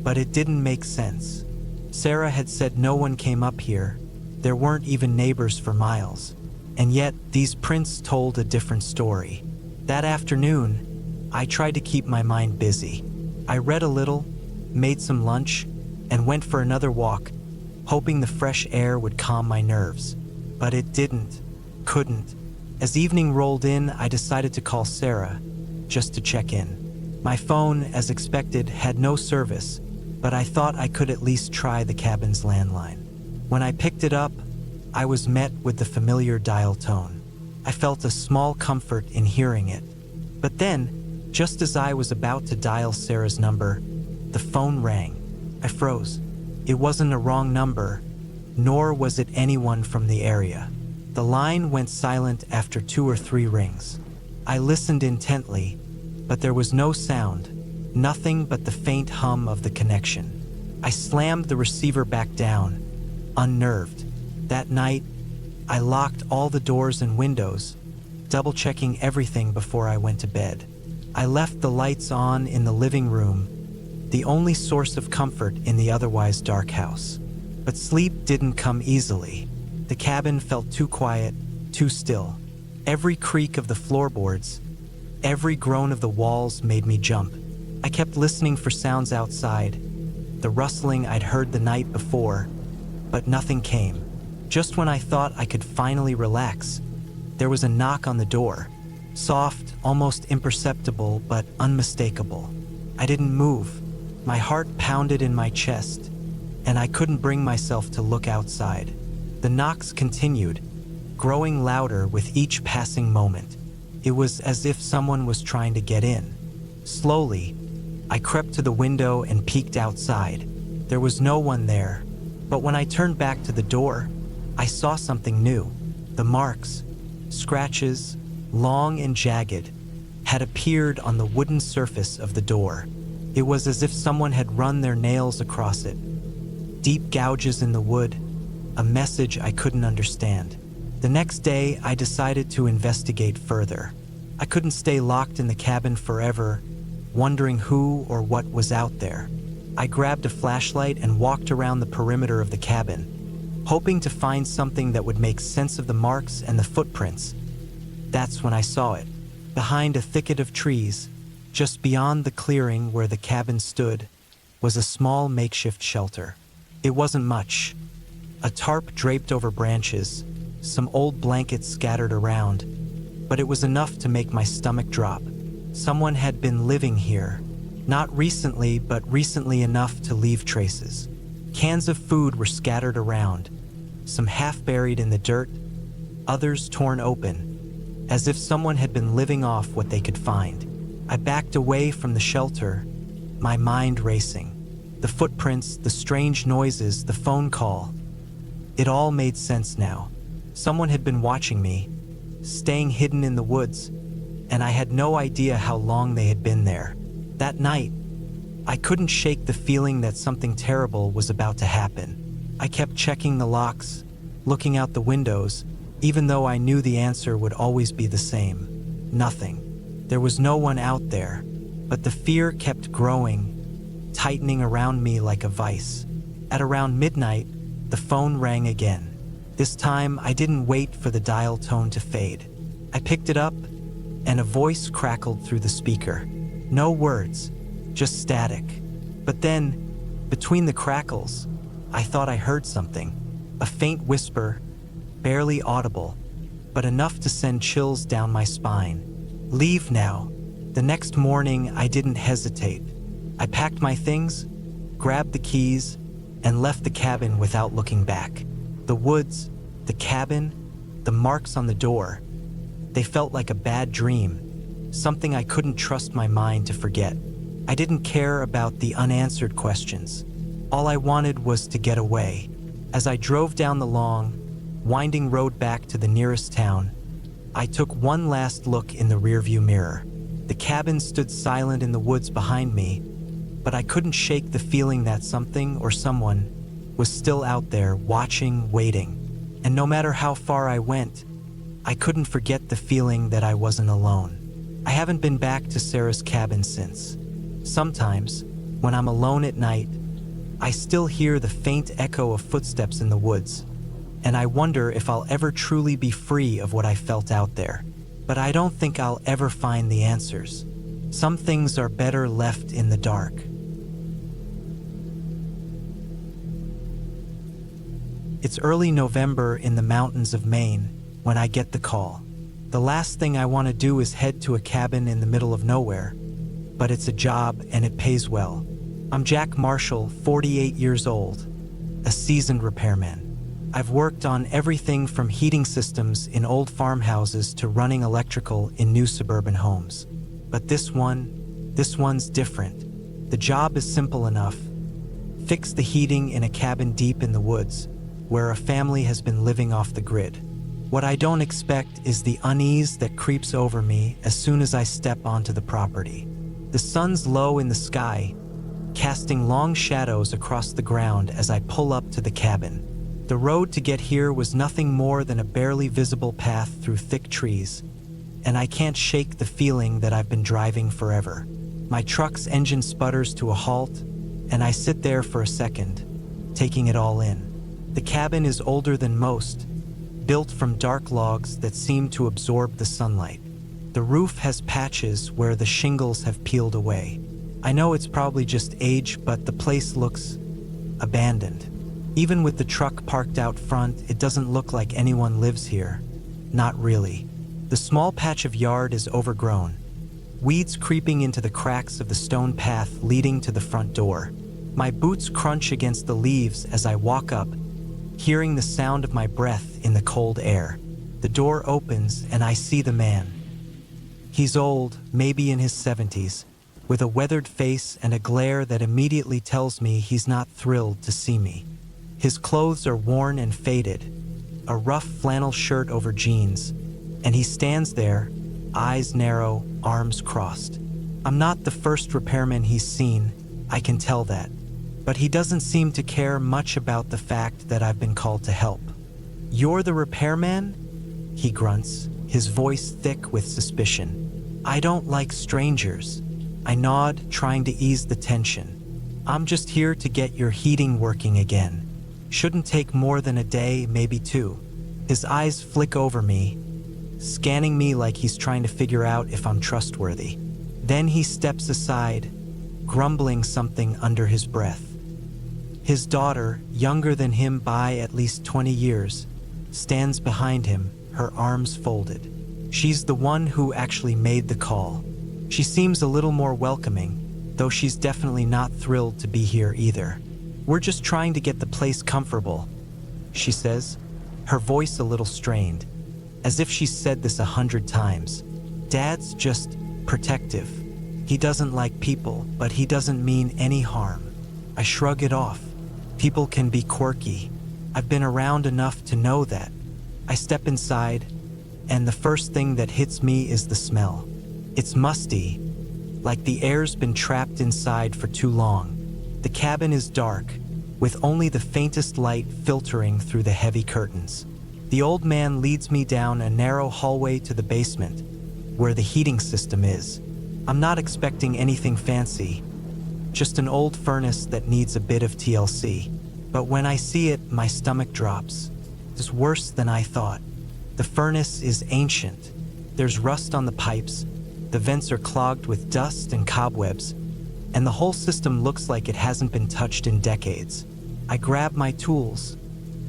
but it didn't make sense. Sarah had said no one came up here. There weren't even neighbors for miles. And yet, these prints told a different story. That afternoon, I tried to keep my mind busy. I read a little, made some lunch, and went for another walk, hoping the fresh air would calm my nerves. But it couldn't. As evening rolled in, I decided to call Sarah, just to check in. My phone, as expected, had no service, but I thought I could at least try the cabin's landline. When I picked it up, I was met with the familiar dial tone. I felt a small comfort in hearing it. But then, just as I was about to dial Sarah's number, the phone rang. I froze. It wasn't a wrong number, nor was it anyone from the area. The line went silent after 2 or 3 rings. I listened intently, but there was no sound, nothing but the faint hum of the connection. I slammed the receiver back down, unnerved. That night, I locked all the doors and windows, double-checking everything before I went to bed. I left the lights on in the living room, the only source of comfort in the otherwise dark house. But sleep didn't come easily. The cabin felt too quiet, too still. Every creak of the floorboards, every groan of the walls made me jump. I kept listening for sounds outside, the rustling I'd heard the night before, but nothing came. Just when I thought I could finally relax, there was a knock on the door. Soft, almost imperceptible, but unmistakable. I didn't move. My heart pounded in my chest, and I couldn't bring myself to look outside. The knocks continued, growing louder with each passing moment. It was as if someone was trying to get in. Slowly, I crept to the window and peeked outside. There was no one there, but when I turned back to the door, I saw something new. The marks, scratches, long and jagged, had appeared on the wooden surface of the door. It was as if someone had run their nails across it. Deep gouges in the wood, a message I couldn't understand. The next day, I decided to investigate further. I couldn't stay locked in the cabin forever, wondering who or what was out there. I grabbed a flashlight and walked around the perimeter of the cabin, hoping to find something that would make sense of the marks and the footprints. That's when I saw it. Behind a thicket of trees, just beyond the clearing where the cabin stood, was a small makeshift shelter. It wasn't much. A tarp draped over branches, some old blankets scattered around, but it was enough to make my stomach drop. Someone had been living here, not recently, but recently enough to leave traces. Cans of food were scattered around, some half buried in the dirt, others torn open, as if someone had been living off what they could find. I backed away from the shelter, my mind racing. The footprints, the strange noises, the phone call. It all made sense now. Someone had been watching me, staying hidden in the woods, and I had no idea how long they had been there. That night, I couldn't shake the feeling that something terrible was about to happen. I kept checking the locks, looking out the windows, even though I knew the answer would always be the same. Nothing. There was no one out there, but the fear kept growing, tightening around me like a vice. At around midnight, the phone rang again. This time, I didn't wait for the dial tone to fade. I picked it up, and a voice crackled through the speaker. No words, just static. But then, between the crackles, I thought I heard something. A faint whisper, barely audible, but enough to send chills down my spine. Leave now. The next morning, I didn't hesitate. I packed my things, grabbed the keys, and left the cabin without looking back. The woods, the cabin, the marks on the door, they felt like a bad dream, something I couldn't trust my mind to forget. I didn't care about the unanswered questions. All I wanted was to get away. As I drove down the long, winding road back to the nearest town, I took one last look in the rearview mirror. The cabin stood silent in the woods behind me, but I couldn't shake the feeling that something or someone was still out there, watching, waiting. And no matter how far I went, I couldn't forget the feeling that I wasn't alone. I haven't been back to Sarah's cabin since. Sometimes, when I'm alone at night, I still hear the faint echo of footsteps in the woods, and I wonder if I'll ever truly be free of what I felt out there. But I don't think I'll ever find the answers. Some things are better left in the dark. It's early November in the mountains of Maine when I get the call. The last thing I want to do is head to a cabin in the middle of nowhere, but it's a job and it pays well. I'm Jack Marshall, 48 years old, a seasoned repairman. I've worked on everything from heating systems in old farmhouses to running electrical in new suburban homes. But this one's different. The job is simple enough. Fix the heating in a cabin deep in the woods, where a family has been living off the grid. What I don't expect is the unease that creeps over me as soon as I step onto the property. The sun's low in the sky, casting long shadows across the ground as I pull up to the cabin. The road to get here was nothing more than a barely visible path through thick trees, and I can't shake the feeling that I've been driving forever. My truck's engine sputters to a halt, and I sit there for a second, taking it all in. The cabin is older than most, built from dark logs that seem to absorb the sunlight. The roof has patches where the shingles have peeled away. I know it's probably just age, but the place looks abandoned. Even with the truck parked out front, it doesn't look like anyone lives here. Not really. The small patch of yard is overgrown, weeds creeping into the cracks of the stone path leading to the front door. My boots crunch against the leaves as I walk up, hearing the sound of my breath in the cold air. The door opens and I see the man. He's old, maybe in his 70s, with a weathered face and a glare that immediately tells me he's not thrilled to see me. His clothes are worn and faded, a rough flannel shirt over jeans, and he stands there, eyes narrow, arms crossed. I'm not the first repairman he's seen, I can tell that, but he doesn't seem to care much about the fact that I've been called to help. "You're the repairman?" he grunts, his voice thick with suspicion. "I don't like strangers." I nod, trying to ease the tension. "I'm just here to get your heating working again. Shouldn't take more than a day, maybe two." His eyes flick over me, scanning me like he's trying to figure out if I'm trustworthy. Then he steps aside, grumbling something under his breath. His daughter, younger than him by at least 20 years, stands behind him, her arms folded. She's the one who actually made the call. She seems a little more welcoming, though she's definitely not thrilled to be here either. "We're just trying to get the place comfortable," she says, her voice a little strained, as if she's said this 100 times. "Dad's just protective. He doesn't like people, but he doesn't mean any harm." I shrug it off. People can be quirky. I've been around enough to know that. I step inside, and the first thing that hits me is the smell. It's musty, like the air's been trapped inside for too long. The cabin is dark, with only the faintest light filtering through the heavy curtains. The old man leads me down a narrow hallway to the basement, where the heating system is. I'm not expecting anything fancy, just an old furnace that needs a bit of TLC. But when I see it, my stomach drops. It's worse than I thought. The furnace is ancient. There's rust on the pipes, the vents are clogged with dust and cobwebs, and the whole system looks like it hasn't been touched in decades. I grab my tools,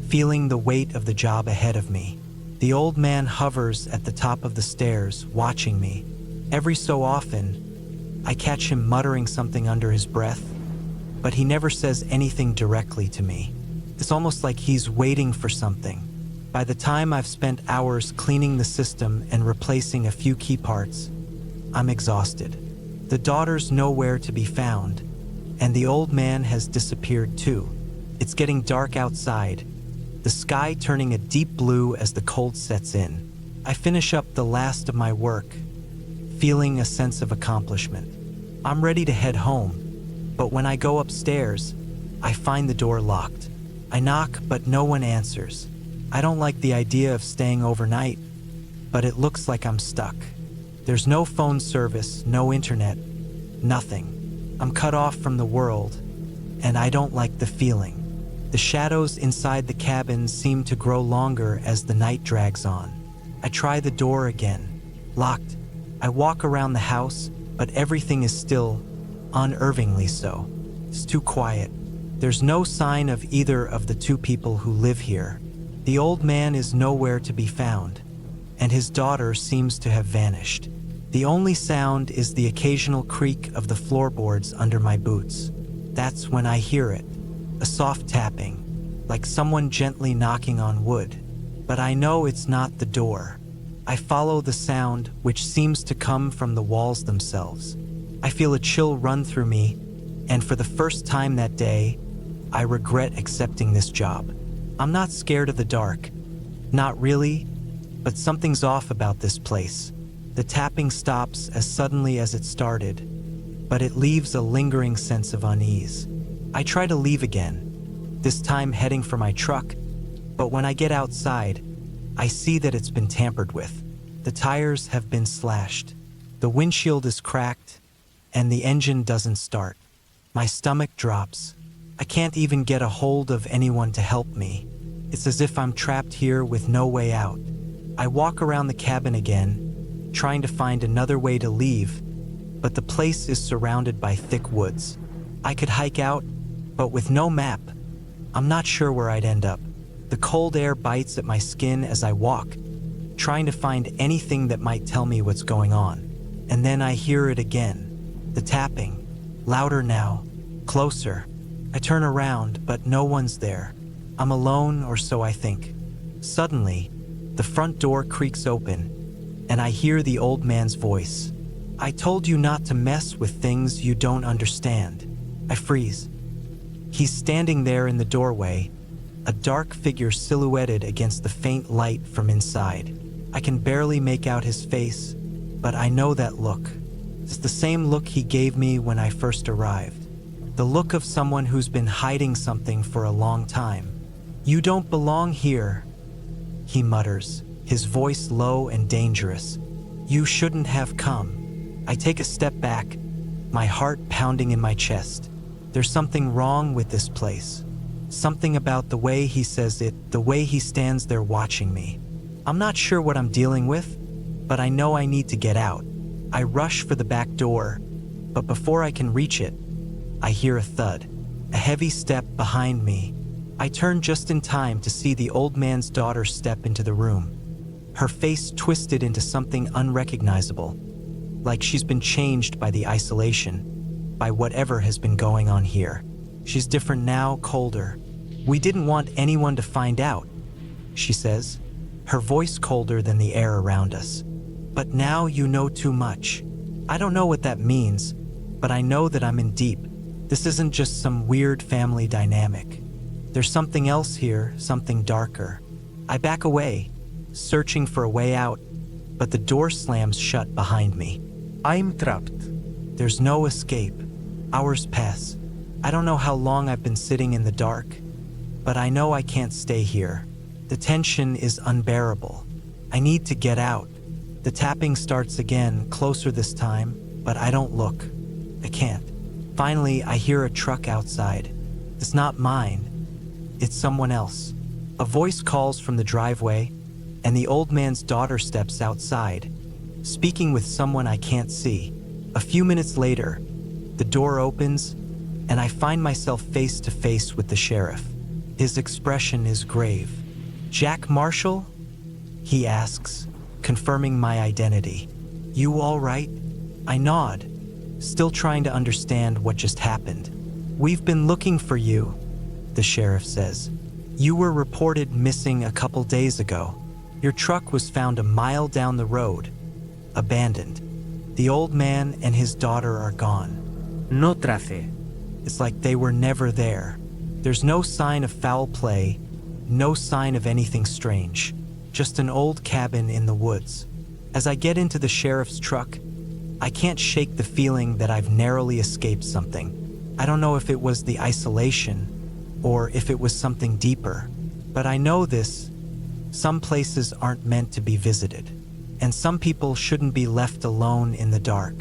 feeling the weight of the job ahead of me. The old man hovers at the top of the stairs, watching me. Every so often, I catch him muttering something under his breath, but he never says anything directly to me. It's almost like he's waiting for something. By the time I've spent hours cleaning the system and replacing a few key parts, I'm exhausted. The daughter's nowhere to be found, and the old man has disappeared too. It's getting dark outside, the sky turning a deep blue as the cold sets in. I finish up the last of my work, feeling a sense of accomplishment. I'm ready to head home, but when I go upstairs, I find the door locked. I knock, but no one answers. I don't like the idea of staying overnight, but it looks like I'm stuck. There's no phone service, no internet, nothing. I'm cut off from the world, and I don't like the feeling. The shadows inside the cabin seem to grow longer as the night drags on. I try the door again. Locked. I walk around the house, but everything is still, unnervingly so. It's too quiet. There's no sign of either of the two people who live here. The old man is nowhere to be found, and his daughter seems to have vanished. The only sound is the occasional creak of the floorboards under my boots. That's when I hear it, a soft tapping, like someone gently knocking on wood. But I know it's not the door. I follow the sound, which seems to come from the walls themselves. I feel a chill run through me, and for the first time that day, I regret accepting this job. I'm not scared of the dark. Not really, but something's off about this place. The tapping stops as suddenly as it started, but it leaves a lingering sense of unease. I try to leave again, this time heading for my truck, but when I get outside, I see that it's been tampered with. The tires have been slashed, the windshield is cracked, and the engine doesn't start. My stomach drops. I can't even get a hold of anyone to help me. It's as if I'm trapped here with no way out. I walk around the cabin again, trying to find another way to leave, but the place is surrounded by thick woods. I could hike out, but with no map, I'm not sure where I'd end up. The cold air bites at my skin as I walk, trying to find anything that might tell me what's going on. And then I hear it again, the tapping, louder now, closer. I turn around, but no one's there. I'm alone, or so I think. Suddenly, the front door creaks open, and I hear the old man's voice. I told you not to mess with things you don't understand. I freeze. He's standing there in the doorway, a dark figure silhouetted against the faint light from inside. I can barely make out his face, but I know that look. It's the same look he gave me when I first arrived. The look of someone who's been hiding something for a long time. You don't belong here, he mutters, his voice low and dangerous. You shouldn't have come. I take a step back, my heart pounding in my chest. There's something wrong with this place. Something about the way he says it, the way he stands there watching me. I'm not sure what I'm dealing with, but I know I need to get out. I rush for the back door, but before I can reach it, I hear a thud, a heavy step behind me. I turn just in time to see the old man's daughter step into the room. Her face twisted into something unrecognizable, like she's been changed by the isolation, by whatever has been going on here. She's different now, colder. We didn't want anyone to find out, she says, her voice colder than the air around us. But now you know too much. I don't know what that means, but I know that I'm in deep. This isn't just some weird family dynamic. There's something else here, something darker. I back away, searching for a way out, but the door slams shut behind me. I'm trapped. There's no escape. Hours pass. I don't know how long I've been sitting in the dark, but I know I can't stay here. The tension is unbearable. I need to get out. The tapping starts again, closer this time, but I don't look. I can't. Finally, I hear a truck outside. It's not mine. It's someone else. A voice calls from the driveway, and the old man's daughter steps outside, speaking with someone I can't see. A few minutes later, the door opens, and I find myself face to face with the sheriff. His expression is grave. Jack Marshall? He asks, confirming my identity. You all right? I nod, still trying to understand what just happened. We've been looking for you, the sheriff says. You were reported missing a couple days ago. Your truck was found a mile down the road, abandoned. The old man and his daughter are gone. No trace. It's like they were never there. There's no sign of foul play, no sign of anything strange. Just an old cabin in the woods. As I get into the sheriff's truck, I can't shake the feeling that I've narrowly escaped something. I don't know if it was the isolation or if it was something deeper, but I know this. Some places aren't meant to be visited. and some people shouldn't be left alone in the dark.